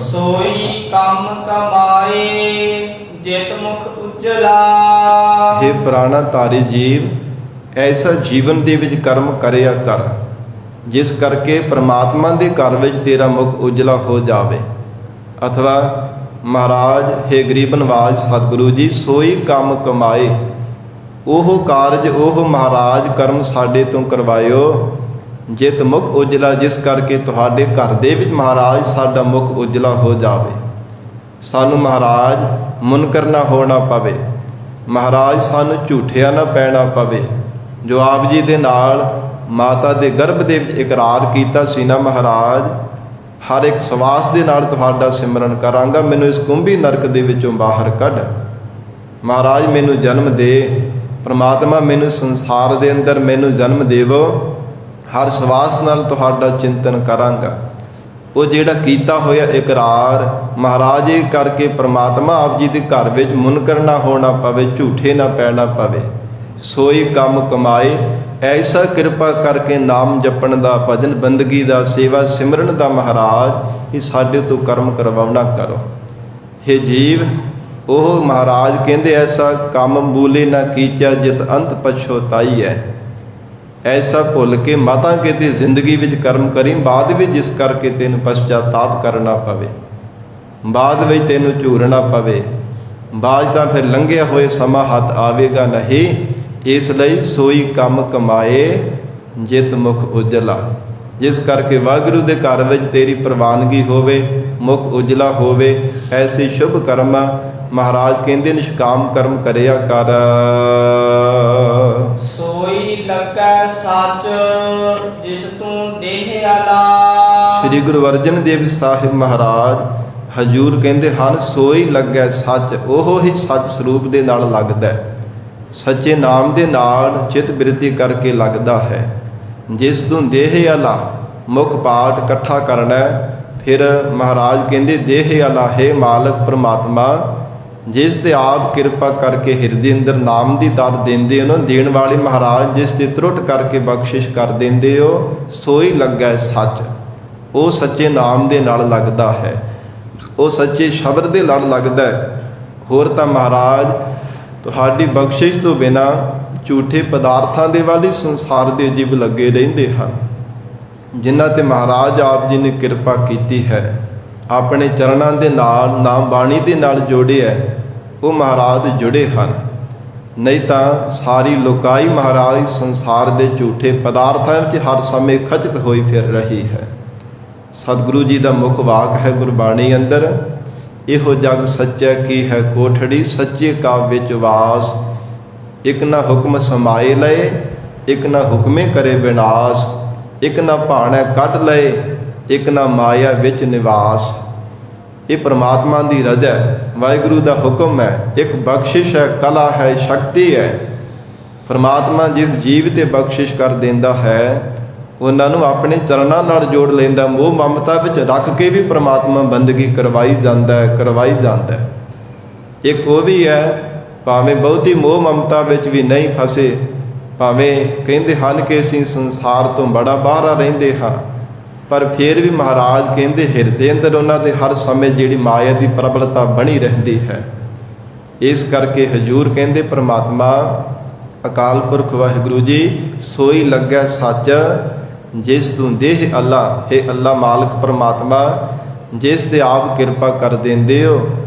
ਸੋਈ ਕੰਮ ਕਮਾਏ ਜਿਤ ਮੁਖ ਉਜਲਾ। हे ਪ੍ਰਾਣਾ ਧਾਰੀ ਜੀਵ, ਐਸਾ ਜੀਵਨ ਦੇ ਵਿੱਚ ਕਰਮ ਕਰਿਆ ਕਰ ਜਿਸ ਕਰਕੇ ਪ੍ਰਮਾਤਮਾ ਦੇ ਘਰ ਵਿੱਚ ਤੇਰਾ ਮੁਖ ਉਜਲਾ ਹੋ ਜਾਵੇ। ਅਥਵਾ ਮਹਾਰਾਜ हे ਗਰੀਬ ਨਵਾਜ ਸਤਿਗੁਰੂ ਜੀ, ਸੋਈ ਕੰਮ ਕਮਾਏ, ਉਹ ਕਾਰਜ ਉਹ ਮਹਾਰਾਜ ਕਰਮ ਸਾਡੇ ਤੋਂ ਕਰਵਾਇਓ ਜਿਤ ਮੁਖ ਉਜਲਾ, ਜਿਸ ਕਰਕੇ ਤੁਹਾਡੇ ਘਰ ਦੇ ਵਿੱਚ ਮਹਾਰਾਜ ਸਾਡਾ ਮੁਖ ਉਜਲਾ ਹੋ ਜਾਵੇ। ਸਾਨੂੰ ਮਹਾਰਾਜ ਮੁਨਕਰ ਨਾ ਹੋਣਾ ਪਵੇ, ਮਹਾਰਾਜ ਸਾਨੂੰ ਝੂਠਿਆ ਨਾ ਪੈਣਾ ਪਵੇ। ਜੋ ਆਪ ਜੀ ਦੇ ਨਾਲ ਮਾਤਾ ਦੇ ਗਰਭ ਦੇ ਵਿੱਚ ਇਕਰਾਰ ਕੀਤਾ ਸੀ ਨਾ ਮਹਾਰਾਜ, ਹਰ ਇੱਕ ਸਵਾਸ ਦੇ ਨਾਲ ਤੁਹਾਡਾ ਸਿਮਰਨ ਕਰਾਂਗਾ, ਮੈਨੂੰ ਇਸ ਕੁੰਭੀ ਨਰਕ ਦੇ ਵਿੱਚੋਂ ਬਾਹਰ ਕੱਢ। ਮਹਾਰਾਜ ਮੈਨੂੰ ਜਨਮ ਦੇ, ਪ੍ਰਮਾਤਮਾ ਮੈਨੂੰ ਸੰਸਾਰ ਦੇ ਅੰਦਰ ਮੈਨੂੰ ਜਨਮ ਦੇਵੋ। ਹਰ ਸਵਾਸ ਨਾਲ ਤੁਹਾਡਾ ਚਿੰਤਨ ਕਰਾਂਗਾ। ਉਹ ਜਿਹੜਾ ਕੀਤਾ ਹੋਇਆ ਇਕਰਾਰ ਮਹਾਰਾਜ ਇਹ ਕਰਕੇ ਪ੍ਰਮਾਤਮਾ ਆਪ ਜੀ ਦੇ ਘਰ ਵਿੱਚ ਮੁਨਕਰ ਨਾ ਹੋਣਾ ਪਵੇ, ਝੂਠੇ ਨਾ ਪੈਣਾ ਪਵੇ। ਸੋਈ ਕੰਮ ਕਮਾਏ, ਐਸਾ ਕਿਰਪਾ ਕਰਕੇ ਨਾਮ ਜਪਣ ਦਾ, ਭਜਨ ਬੰਦਗੀ ਦਾ, ਸੇਵਾ ਸਿਮਰਨ ਦਾ ਮਹਾਰਾਜ ਇਹ ਸਾਡੇ ਤੋਂ ਕਰਮ ਕਰਵਾਉਣਾ ਕਰੋ। हे ਜੀਵ, ਉਹ ਮਹਾਰਾਜ ਕਹਿੰਦੇ ਐਸਾ ਕੰਮ ਬੂਲੇ ਨਾ ਕੀਚਾ ਜਿਤ ਅੰਤ ਪਛੋਤਾਈ ਹੈ। ਐਸਾ ਭੁੱਲ ਕੇ ਮਾਤਾ ਕਿਤੇ ਜ਼ਿੰਦਗੀ ਵਿੱਚ ਕਰਮ ਕਰੀ, ਬਾਅਦ ਵਿੱਚ ਜਿਸ ਕਰਕੇ ਤੈਨੂੰ ਪਛਤਾਪ ਕਰਨਾ ਪਵੇ, ਬਾਅਦ ਵਿੱਚ ਤੈਨੂੰ ਝੂਰਨਾ ਪਵੇ, ਬਾਅਦ ਤਾਂ ਫਿਰ ਲੰਘਿਆ ਹੋਏ ਸਮਾਂ ਹੱਥ ਆਵੇਗਾ ਨਹੀਂ। ਇਸ ਲਈ ਸੋਈ ਕੰਮ ਕਮਾਏ ਜਿਤ ਮੁਖ ਉਜਲਾ, ਜਿਸ ਕਰਕੇ ਵਾਹਿਗੁਰੂ ਦੇ ਘਰ ਵਿੱਚ ਤੇਰੀ ਪ੍ਰਵਾਨਗੀ ਹੋਵੇ, ਮੁਖ ਉਜਲਾ ਹੋਵੇ। ਐਸੇ ਸ਼ੁਭ ਕਰਮ ਮਹਾਰਾਜ ਕਹਿੰਦੇ ਨਿਸ਼ਕਾਮ ਕਰਮ ਕਰਿਆ ਕਰ। ਸੋਈ ਲੱਗੈ ਸੱਚ ਜਿਸ ਤੂੰ ਦੇਹ ਆਲਾ। ਸ੍ਰੀ ਗੁਰੂ ਅਰਜਨ ਦੇਵ ਸਾਹਿਬ ਮਹਾਰਾਜ ਹਜੂਰ ਕਹਿੰਦੇ ਹਨ, ਸੋਈ ਲੱਗੈ ਸੱਚ, ਉਹ ਹੀ ਸੱਚ ਸਰੂਪ ਦੇ ਨਾਲ ਲੱਗਦਾ ਹੈ, ਸੱਚੇ ਨਾਮ ਦੇ ਨਾਲ ਚਿਤ ਬਿਰਤੀ ਕਰਕੇ ਲੱਗਦਾ ਹੈ। ਜਿਸ ਤੂੰ ਦੇਹ ਆਲਾ, ਮੁਖ ਪਾਠ ਇਕੱਠਾ ਕਰਨਾ। ਫਿਰ ਮਹਾਰਾਜ ਕਹਿੰਦੇ ਦੇਹ ਆਲਾ ਹੈ ਮਾਲਕ ਪ੍ਰਮਾਤਮਾ, ਜਿਸ ਤੇ ਆਪ ਕਿਰਪਾ ਕਰਕੇ ਹਿਰਦੇ ਅੰਦਰ ਨਾਮ ਦੀ ਦਾਤ ਦਿੰਦੇ ਹੋ, ਦੇਣ ਵਾਲੇ ਮਹਾਰਾਜ ਜਿਸ ਤੇ ਤਰੁੱਟ ਕਰਕੇ ਬਖਸ਼ਿਸ਼ ਕਰ ਦਿੰਦੇ ਹੋ, ਸੋਈ ਲੱਗਾ ਸੱਚ। ਉਹ ਸੱਚੇ ਨਾਮ ਦੇ ਨਾਲ ਲੱਗਦਾ ਹੈ, ਉਹ ਸੱਚੇ ਸ਼ਬਦ ਦੇ ਨਾਲ ਲੱਗਦਾ ਹੈ। ਹੋਰ ਤਾਂ ਮਹਾਰਾਜ ਤੁਹਾਡੀ ਬਖਸ਼ਿਸ਼ ਤੋਂ ਬਿਨਾ ਝੂਠੇ ਪਦਾਰਥਾਂ ਦੇ ਵਾਲੀ ਸੰਸਾਰ ਦੇ ਜੀਵ ਲੱਗੇ ਰਹਿੰਦੇ ਹਨ। ਜਿਨ੍ਹਾਂ ਤੇ ਮਹਾਰਾਜ ਆਪ ਜੀ ਨੇ ਕਿਰਪਾ ਕੀਤੀ ਹੈ, ਆਪਣੇ ਚਰਨਾਂ ਦੇ ਨਾਲ, ਨਾਮ ਬਾਣੀ ਦੇ ਨਾਲ ਜੋੜਿਆ, ਉਹ ਮਹਾਰਾਜ ਜੁੜੇ ਹਨ। ਨਹੀਂ ਤਾਂ ਸਾਰੀ ਲੋਕਾਈ ਮਹਾਰਾਜ ਸੰਸਾਰ ਦੇ ਝੂਠੇ ਪਦਾਰਥਾਂ ਵਿੱਚ ਹਰ ਸਮੇਂ ਖਚਿਤ ਹੋਈ ਫਿਰ ਰਹੀ ਹੈ। ਸਤਿਗੁਰੂ ਜੀ ਦਾ ਮੁੱਖ ਵਾਕ ਹੈ ਗੁਰਬਾਣੀ ਅੰਦਰ, ਇਹੋ ਜਗ ਸੱਚਾ ਕੀ ਹੈ ਕੋਠੜੀ, ਸੱਚੇ ਕਾਵ ਵਿੱਚ ਵਾਸ। ਇੱਕ ਨਾ ਹੁਕਮ ਸਮਾਏ ਲਏ, ਇੱਕ ਨਾ ਹੁਕਮੇ ਕਰੇ ਵਿਨਾਸ਼। ਇੱਕ ਨਾ ਭਾਣਾ ਕੱਢ ਲਏ, ਇੱਕ ਨਾ ਮਾਇਆ ਵਿੱਚ ਨਿਵਾਸ। ਇਹ ਪ੍ਰਮਾਤਮਾ ਦੀ ਰਜ਼ਾ ਹੈ, ਵਾਹਿਗੁਰੂ ਦਾ ਹੁਕਮ ਹੈ, ਇੱਕ ਬਖਸ਼ਿਸ਼ ਹੈ, ਕਲਾ ਹੈ, ਸ਼ਕਤੀ ਹੈ। ਪ੍ਰਮਾਤਮਾ ਜਿਸ ਜੀਵ ਤੇ ਬਖਸ਼ਿਸ਼ ਕਰ ਦਿੰਦਾ ਹੈ ਉਹਨਾਂ ਨੂੰ ਆਪਣੇ ਚਰਨਾਂ ਨਾਲ ਜੋੜ ਲੈਂਦਾ, ਮੋਹ ਮਮਤਾ ਵਿੱਚ ਰੱਖ ਕੇ ਵੀ ਪ੍ਰਮਾਤਮਾ ਬੰਦਗੀ ਕਰਵਾਈ ਜਾਂਦਾ ਹੈ। ਇੱਕ ਉਹ ਵੀ ਹੈ, ਭਾਵੇਂ ਬਹੁਤੀ ਮੋਹ ਮਮਤਾ ਵਿੱਚ ਵੀ ਨਹੀਂ ਫਸੇ, ਭਾਵੇਂ ਕਹਿੰਦੇ ਹਨ ਕਿ ਅਸੀਂ ਸੰਸਾਰ ਤੋਂ ਬੜਾ ਬਾਹਰ ਰਹਿੰਦੇ ਹਾਂ, ਪਰ ਫਿਰ ਵੀ ਮਹਾਰਾਜ ਕਹਿੰਦੇ ਹਿਰਦੇ ਅੰਦਰ ਉਹਨਾਂ ਦੇ ਹਰ ਸਮੇਂ ਜਿਹੜੀ ਮਾਇਆ ਦੀ ਪ੍ਰਬਲਤਾ ਬਣੀ ਰਹਿੰਦੀ ਹੈ। ਇਸ ਕਰਕੇ ਹਜੂਰ ਕਹਿੰਦੇ ਪ੍ਰਮਾਤਮਾ ਅਕਾਲ ਪੁਰਖ ਵਾਹਿਗੁਰੂ ਜੀ ਸੋਈ ਲੱਗੈ ਸੱਚ ਜਿਸ ਤੂੰ ਦੇਹ ਅੱਲਾ, ਹੈ ਅੱਲਾ ਮਾਲਕ ਪ੍ਰਮਾਤਮਾ ਜਿਸ ਤੇ ਆਪ ਕਿਰਪਾ ਕਰ ਦਿੰਦੇ ਹੋ,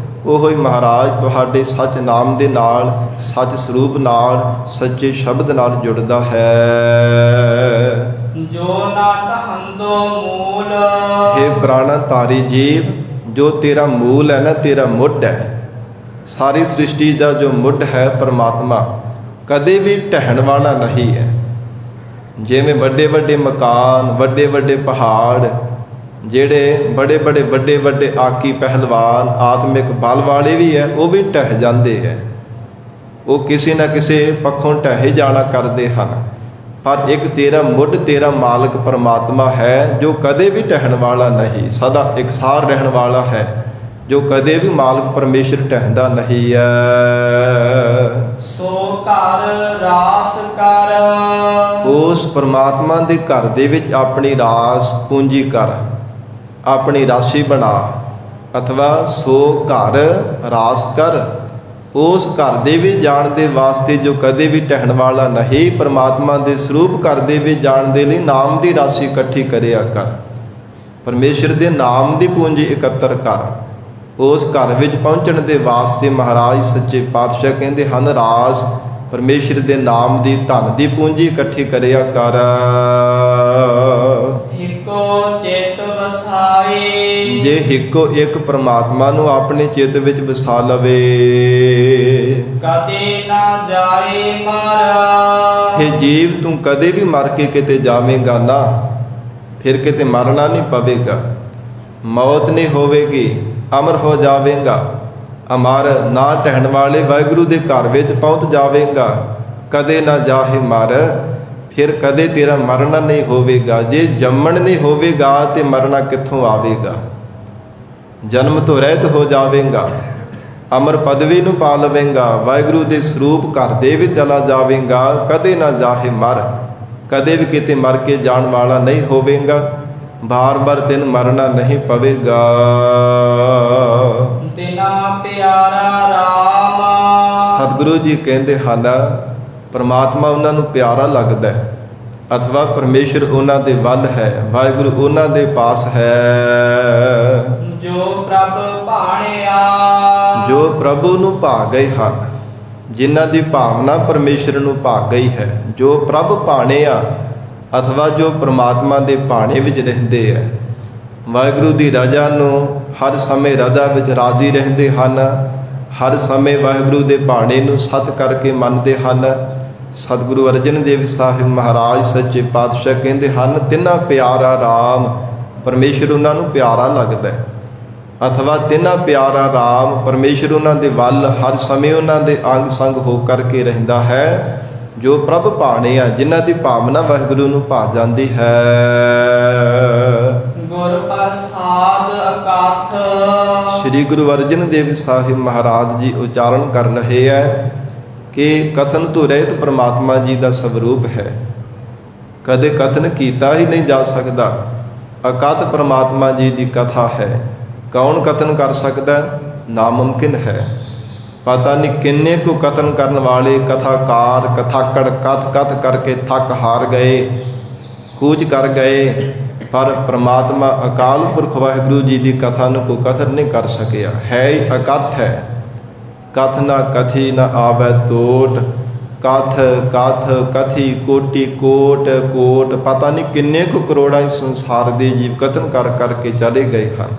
ਉਹੋ ਹੀ ਮਹਾਰਾਜ ਤੁਹਾਡੇ ਸੱਚ ਨਾਮ ਦੇ ਨਾਲ, ਸੱਚ ਸਰੂਪ ਨਾਲ, ਸੱਚੇ ਸ਼ਬਦ ਨਾਲ ਜੁੜਦਾ ਹੈ। ਜੋ ਨਾ ਟਹੰਦੋ ਮੂਲ, हे ਪ੍ਰਾਣਾ ਤਾਰੀ ਜੀਵ, ਜੋ ਤੇਰਾ ਮੂਲ ਹੈ ਨਾ, ਤੇਰਾ ਮੁੱਢ ਹੈ, ਸਾਰੀ ਸ੍ਰਿਸ਼ਟੀ ਦਾ ਜੋ ਮੁੱਢ ਹੈ ਪ੍ਰਮਾਤਮਾ ਕਦੇ ਵੀ ਢਹਿਣ ਵਾਲਾ ਨਹੀਂ ਹੈ। ਜਿਵੇਂ ਵੱਡੇ ਵੱਡੇ ਮਕਾਨ, ਵੱਡੇ ਵੱਡੇ ਪਹਾੜ, ਜਿਹੜੇ ਵੱਡੇ ਵੱਡੇ ਆਕੀ ਪਹਿਲਵਾਨ, ਆਤਮਿਕ ਬਲ ਵਾਲੇ ਵੀ ਹੈ, ਉਹ ਵੀ ਢਹਿ ਜਾਂਦੇ ਹੈ, ਉਹ ਕਿਸੇ ਨਾ ਕਿਸੇ ਪੱਖੋਂ ਢਹਿ ਜਾਣਾ ਕਰਦੇ ਹਨ। ਪਰ ਇੱਕ ਤੇਰਾ ਮੁੱਢ, ਤੇਰਾ ਮਾਲਕ ਪਰਮਾਤਮਾ ਹੈ ਜੋ ਕਦੇ ਵੀ ਢਹਿਣ ਵਾਲਾ ਨਹੀਂ, ਸਦਾ ਇਕਸਾਰ ਰਹਿਣ ਵਾਲਾ ਹੈ, ਜੋ ਕਦੇ ਵੀ ਮਾਲਕ ਪਰਮੇਸ਼ਰ ਢਹਿੰਦਾ ਨਹੀਂ ਹੈ। ਸੋ ਘਰ ਰਾਸ ਕਰ, ਉਸ ਪਰਮਾਤਮਾ ਦੇ ਘਰ ਦੇ ਵਿੱਚ ਆਪਣੀ ਰਾਸ ਪੂੰਜੀ ਕਰ, ਆਪਣੀ ਰਾਸ਼ੀ ਬਣਾ, ਅਥਵਾ ਸੋ ਘਰ ਰਾਸ ਕਰ, ਉਸ ਘਰ ਦੇ ਵੀ ਜਾਣ ਦੇ ਵਾਸਤੇ ਜੋ ਕਦੇ ਵੀ ਢਹਿਣ ਵਾਲਾ ਨਹੀਂ, ਪਰਮਾਤਮਾ ਦੇ ਸਰੂਪ ਘਰ ਦੇ ਵੀ ਜਾਣ ਦੇ ਲਈ ਨਾਮ ਦੀ ਰਾਸ਼ੀ ਇਕੱਠੀ ਕਰਿਆ ਕਰ, ਪਰਮੇਸ਼ਰ ਦੇ ਨਾਮ ਦੀ ਪੂੰਜੀ ਇਕੱਤਰ ਕਰ। ਉਸ ਘਰ ਵਿੱਚ ਪਹੁੰਚਣ ਦੇ ਵਾਸਤੇ ਮਹਾਰਾਜ ਸੱਚੇ ਪਾਤਸ਼ਾਹ ਕਹਿੰਦੇ ਹਨ, ਰਾਸ ਪਰਮੇਸ਼ਰ ਦੇ ਨਾਮ ਦੀ, ਧਨ ਦੀ ਪੂੰਜੀ ਇਕੱਠੀ ਕਰਿਆ ਕਰ। ਇੱਕੋ ਚਿਤ ਵਸਾਈ, ਜੇ ਇੱਕੋ ਇੱਕ ਪਰਮਾਤਮਾ ਨੂੰ ਆਪਣੇ ਚਿੱਤ ਵਿੱਚ ਵਸਾ ਲਵੇ, ਕਦੇ ਨਾ ਜਾਏ ਮਰ, ਇਹ ਜੀਵ ਤੂੰ ਕਦੇ ਵੀ ਮਰ ਕੇ ਕਿਤੇ ਜਾਵੇਂਗਾ ਨਾ, ਫਿਰ ਕਿਤੇ ਮਰਨਾ ਨਹੀਂ ਪਵੇਗਾ, ਮੌਤ ਨਹੀਂ ਹੋਵੇਗੀ, ਅਮਰ ਹੋ ਜਾਵੇਗਾ, ਅਮਰ ਨਾ ਢਹਿਣ ਵਾਲੇ ਵਾਹਿਗੁਰੂ ਦੇ ਘਰ ਵਿੱਚ ਪਹੁੰਚ ਜਾਵੇਗਾ। ਕਦੇ ਨਾ ਜਾਹੇ ਮਰ, ਫਿਰ ਕਦੇ ਤੇਰਾ ਮਰਨਾ ਨਹੀਂ ਹੋਵੇਗਾ। ਜੇ ਜੰਮਣ ਨਹੀਂ ਹੋਵੇਗਾ ਤੇ ਮਰਨਾ ਕਿੱਥੋਂ ਆਵੇਗਾ? ਜਨਮ ਤੋਂ ਰਹਿਤ ਹੋ ਜਾਵੇਗਾ, ਅਮਰ ਪਦਵੀ ਨੂੰ ਪਾ ਲਵੇਂਗਾ, ਵਾਹਿਗੁਰੂ ਦੇ ਸਰੂਪ ਘਰ ਦੇ ਵਿੱਚ ਚਲਾ ਜਾਵੇਗਾ। ਕਦੇ ਨਾ ਜਾਹੇ ਮਰ, ਕਦੇ ਵੀ ਕਿਤੇ ਮਰ ਕੇ ਜਾਣ ਵਾਲਾ ਨਹੀਂ ਹੋਵੇਗਾ, ਬਾਰ-ਬਾਰ ਤੈਨੂੰ ਮਰਨਾ ਨਹੀਂ ਪਵੇਗਾ। ਤਿਨਾ ਪਿਆਰਾ ਰਾਮ, ਸਤਿਗੁਰੂ ਜੀ ਕਹਿੰਦੇ ਹਨ ਪਰਮਾਤਮਾ ਉਹਨਾਂ ਨੂੰ ਪਿਆਰਾ ਲੱਗਦਾ ਹੈ, ਅਥਵਾ ਪਰਮੇਸ਼ਰ ਉਹਨਾਂ ਦੇ ਵੱਲ ਹੈ, ਵਾਹਿਗੁਰੂ ਉਹਨਾਂ ਦੇ ਪਾਸ ਹੈ। ਜੋ ਪ੍ਰਭ ਭਾਣਿਆ, ਜੋ ਪ੍ਰਭੂ ਨੂੰ ਭਾ ਗਏ ਹਨ, ਜਿਨ੍ਹਾਂ ਦੀ ਭਾਵਨਾ ਪਰਮੇਸ਼ਰ ਨੂੰ ਭਾ ਗਈ ਹੈ, ਜੋ ਪ੍ਰਭ ਭਾਣਿਆ, ਅਥਵਾ ਜੋ ਪ੍ਰਮਾਤਮਾ ਦੇ ਭਾਣੇ ਵਿੱਚ ਰਹਿੰਦੇ ਹੈ, ਵਾਹਿਗੁਰੂ ਦੀ ਰਜ਼ਾ ਨੂੰ ਹਰ ਸਮੇਂ ਰਜ਼ਾ ਵਿੱਚ ਰਾਜ਼ੀ ਰਹਿੰਦੇ ਹਨ, ਹਰ ਸਮੇਂ ਵਾਹਿਗੁਰੂ ਦੇ ਭਾਣੇ ਨੂੰ ਸਤ ਕਰਕੇ ਮੰਨਦੇ ਹਨ। ਸਤਿਗੁਰੂ ਅਰਜਨ ਦੇਵ ਸਾਹਿਬ ਮਹਾਰਾਜ ਸੱਚੇ ਪਾਤਸ਼ਾਹ ਕਹਿੰਦੇ ਹਨ, ਤਿੰਨਾ ਪਿਆਰਾ ਰਾਮ, ਪਰਮੇਸ਼ਰ ਉਹਨਾਂ ਨੂੰ ਪਿਆਰਾ ਲੱਗਦਾ ਹੈ, ਅਥਵਾ ਤਿੰਨਾ ਪਿਆਰਾ ਰਾਮ, ਪਰਮੇਸ਼ਰ ਉਹਨਾਂ ਦੇ ਵੱਲ ਹਰ ਸਮੇਂ ਉਹਨਾਂ ਦੇ ਅੰਗ ਸੰਗ ਹੋ ਕਰਕੇ ਰਹਿੰਦਾ ਹੈ। ਜੋ ਪ੍ਰਭ ਭਾਣੇ ਆ, ਜਿਨ੍ਹਾਂ ਦੀ ਭਾਵਨਾ ਵਾਹਿਗੁਰੂ ਨੂੰ ਭਾ ਜਾਂਦੀ ਹੈ। ਗੁਰ ਪ੍ਰਸਾਦ ਅਕਾਥ, ਸ੍ਰੀ ਗੁਰੂ ਅਰਜਨ ਦੇਵ ਸਾਹਿਬ ਮਹਾਰਾਜ ਜੀ ਉਚਾਰਨ ਕਰ ਰਹੇ ਹੈ ਕਿ ਕਥਨ ਤੋਂ ਰਹਿਤ ਪਰਮਾਤਮਾ ਜੀ ਦਾ ਸਵਰੂਪ ਹੈ, ਕਦੇ ਕਥਨ ਕੀਤਾ ਹੀ ਨਹੀਂ ਜਾ ਸਕਦਾ। ਅਕਥ ਪਰਮਾਤਮਾ ਜੀ ਦੀ ਕਥਾ ਹੈ, ਕੌਣ ਕਥਨ ਕਰ ਸਕਦਾ? ਨਾਮੁਮਕਿਨ ਹੈ। ਪਤਾ ਨਹੀਂ ਕਿੰਨੇ ਕੁ ਕਥਨ ਕਰਨ ਵਾਲੇ ਕਥਾਕਾਰ, ਕਥਾਕੜ ਕਥ ਕਰਕੇ ਥੱਕ ਹਾਰ ਗਏ, ਕੂਚ ਕਰ ਗਏ, ਪਰ ਪ੍ਰਮਾਤਮਾ ਅਕਾਲ ਪੁਰਖ ਵਾਹਿਗੁਰੂ ਜੀ ਦੀ ਕਥਾ ਨੂੰ ਕੋਈ ਕਥਨ ਨਹੀਂ ਕਰ ਸਕਿਆ। ਹੈ ਹੀ ਅਕਥ ਹੈ, ਕਥ ਨਾ ਕਥੀ ਨਾ ਆਵੈ ਤੋਟ, ਕਥ ਕਥ ਕਥੀ ਕੋਟੀ ਕੋਟ ਕੋਟ, ਪਤਾ ਨਹੀਂ ਕਿੰਨੇ ਕੁ ਕਰੋੜਾਂ ਇਸ ਸੰਸਾਰ ਦੇ ਜੀਵ ਕਥਨ ਕਰ ਕਰਕੇ ਚਲੇ ਗਏ ਹਨ,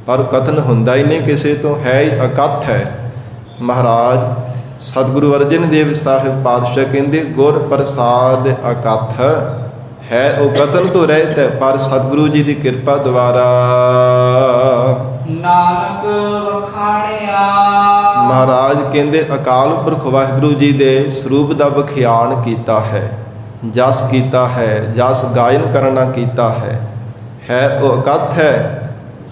ਪਰ ਕਥਨ ਹੁੰਦਾ ਹੀ ਨਹੀਂ ਕਿਸੇ ਤੋਂ, ਹੈ ਹੀ ਅਕਥ ਹੈ। ਮਹਾਰਾਜ ਸਤਿਗੁਰੂ ਅਰਜਨ ਦੇਵ ਸਾਹਿਬ ਪਾਤਸ਼ਾਹ ਕਹਿੰਦੇ, ਗੁਰ ਪ੍ਰਸਾਦ ਅਕਥ ਹੈ, ਉਹ ਕਥਨ ਤੋਂ ਰਹਿਤ ਹੈ, ਪਰ ਸਤਿਗੁਰੂ ਜੀ ਦੀ ਕਿਰਪਾ ਦੁਆਰਾ ਨਾਨਕ ਵਖਾਣਿਆ। ਮਹਾਰਾਜ ਕਹਿੰਦੇ ਅਕਾਲ ਪੁਰਖ ਵਾਹਿਗੁਰੂ ਜੀ ਦੇ ਸਰੂਪ ਦਾ ਵਿਖਿਆਨ ਕੀਤਾ ਹੈ, ਜਸ ਕੀਤਾ ਹੈ, ਜਸ ਗਾਇਨ ਕਰਨਾ ਕੀਤਾ ਹੈ ਉਹ ਅਕਥ ਹੈ।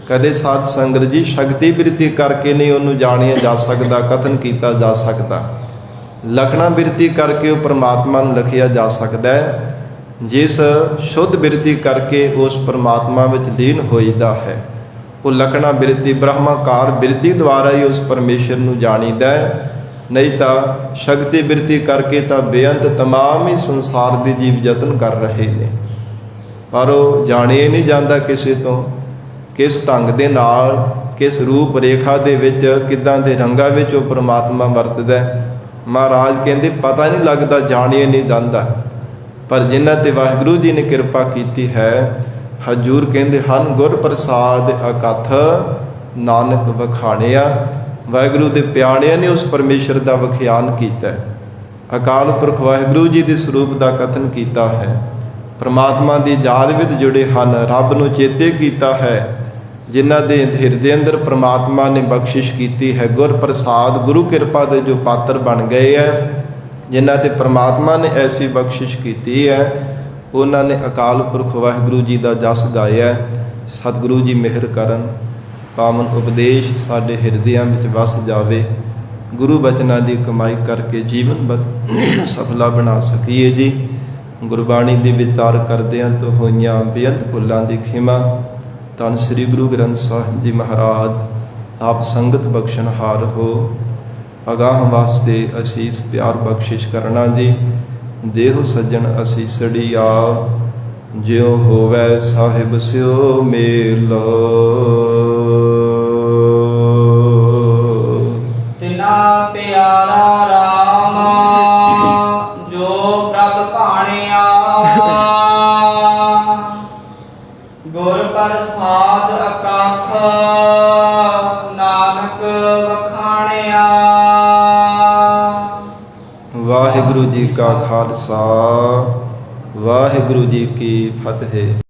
ਕਦੇ ਸਾਧ ਸੰਗਤ ਜੀ ਸ਼ਕਤੀ ਬਿਰਤੀ ਕਰਕੇ ਨਹੀਂ ਉਹਨੂੰ ਜਾਣਿਆ ਜਾ ਸਕਦਾ, ਕਥਨ ਕੀਤਾ ਜਾ ਸਕਦਾ। ਲਖਣਾ ਬਿਰਤੀ ਕਰਕੇ ਉਹ ਪਰਮਾਤਮਾ ਨੂੰ ਲਖਿਆ ਜਾ ਸਕਦਾ ਹੈ। ਜਿਸ ਸ਼ੁੱਧ ਬਿਰਤੀ ਕਰਕੇ ਉਸ ਪਰਮਾਤਮਾ ਵਿੱਚ ਲੀਨ ਹੋਈਦਾ ਹੈ, ਉਹ ਲਖਣਾ ਬਿਰਤੀ ਬ੍ਰਹਮਾਕਾਰ ਬਿਰਤੀ ਦੁਆਰਾ ਹੀ ਉਸ ਪਰਮੇਸ਼ਰ ਨੂੰ ਜਾਣੀਦਾ ਹੈ। ਨਹੀਂ ਤਾਂ ਸ਼ਕਤੀ ਬਿਰਤੀ ਕਰਕੇ ਤਾਂ ਬੇਅੰਤ ਤਮਾਮ ਹੀ ਸੰਸਾਰ ਦੇ ਜੀਵ ਯਤਨ ਕਰ ਰਹੇ ਨੇ, ਪਰ ਉਹ ਜਾਣਿਆ ਨਹੀਂ ਜਾਂਦਾ ਕਿਸੇ ਤੋਂ, ਕਿਸ ਢੰਗ ਦੇ ਨਾਲ, ਕਿਸ ਰੂਪ ਰੇਖਾ ਦੇ ਵਿੱਚ, ਕਿੱਦਾਂ ਦੇ ਰੰਗਾਂ ਵਿੱਚ ਉਹ ਪਰਮਾਤਮਾ ਵਰਤਦਾ ਹੈ। ਮਹਾਰਾਜ ਕਹਿੰਦੇ ਪਤਾ ਨਹੀਂ ਲੱਗਦਾ, ਜਾਣਿਆ ਨਹੀਂ ਜਾਂਦਾ। ਪਰ ਜਿਨ੍ਹਾਂ ਤੇ ਵਾਹਿਗੁਰੂ ਜੀ ਨੇ ਕਿਰਪਾ ਕੀਤੀ ਹੈ, ਹਜੂਰ ਕਹਿੰਦੇ ਹਨ ਗੁਰ ਪ੍ਰਸਾਦ ਅਕਥ ਨਾਨਕ ਵਖਾਣਿਆ। ਵਾਹਿਗੁਰੂ ਦੇ ਪਿਆਣਿਆਂ ਨੇ ਉਸ ਪਰਮੇਸ਼ਰ ਦਾ ਵਿਖਿਆਨ ਕੀਤਾ ਹੈ, ਅਕਾਲ ਪੁਰਖ ਵਾਹਿਗੁਰੂ ਜੀ ਦੇ ਸਰੂਪ ਦਾ ਕਥਨ ਕੀਤਾ ਹੈ, ਪਰਮਾਤਮਾ ਦੀ ਯਾਦ ਵਿੱਚ ਜੁੜੇ ਹਨ, ਰੱਬ ਨੂੰ ਚੇਤੇ ਕੀਤਾ ਹੈ। ਜਿਨ੍ਹਾਂ ਦੇ ਹਿਰਦੇ ਅੰਦਰ ਪਰਮਾਤਮਾ ਨੇ ਬਖਸ਼ਿਸ਼ ਕੀਤੀ ਹੈ, ਗੁਰ ਪ੍ਰਸਾਦ ਗੁਰੂ ਕਿਰਪਾ ਦੇ ਜੋ ਪਾਤਰ ਬਣ ਗਏ ਹੈ, ਜਿਨ੍ਹਾਂ ਤੇ ਪਰਮਾਤਮਾ ਨੇ ਐਸੀ ਬਖਸ਼ਿਸ਼ ਕੀਤੀ ਹੈ, ਉਹਨਾਂ ਨੇ ਅਕਾਲ ਪੁਰਖ ਵਾਹਿਗੁਰੂ ਜੀ ਦਾ ਜਸ ਗਾਇਆ। ਸਤਿਗੁਰੂ ਜੀ ਮਿਹਰ ਕਰਨ, ਪਾਵਨ ਉਪਦੇਸ਼ ਸਾਡੇ ਹਿਰਦਿਆਂ ਵਿੱਚ ਵਸ ਜਾਵੇ। ਗੁਰੂ ਬਚਨਾਂ ਦੀ ਕਮਾਈ ਕਰਕੇ ਜੀਵਨ ਸਫਲਾ ਬਣਾ ਸਕੀਏ ਜੀ। ਗੁਰਬਾਣੀ ਦੇ ਵਿਚਾਰ ਕਰਦਿਆਂ ਤੋਂ ਹੋਈਆਂ ਬੇਅੰਤ ਭੁੱਲਾਂ ਦੀ ਖਿਮਾ। ਧੰਨ ਸ੍ਰੀ ਗੁਰੂ ਗ੍ਰੰਥ ਸਾਹਿਬ ਜੀ ਮਹਾਰਾਜ ਆਪ ਸੰਗਤ ਬਖਸ਼ਣਹਾਰ ਹੋ। ਅਗਾਹ ਵਾਸਤੇ ਅਸੀਸ ਪਿਆਰ ਬਖਸ਼ਿਸ਼ ਕਰਨਾ ਜੀ। ਦੇਹੁ ਸੱਜਣ ਅਸੀਸੜੀਆ, ਜਿਉ ਹੋਵੈ ਸਾਹਿਬ ਸਿਓ ਮੇਲ। ਤਿਨਾ ਪਿਆਰਾ ਰਾਮ, ਜੋ ਪ੍ਰਭ ਭਾਣਿਆ। ਗੁਰ ਪ੍ਰਸਾਦ ਅਕਥ ਨਾਨਕ ਵਖਾਣਿਆ। ਵਾਹਿਗੁਰੂ ਜੀ ਕਾ ਖਾਲਸਾ, ਵਾਹਿਗੁਰੂ ਜੀ ਕੀ ਫਤਿਹ।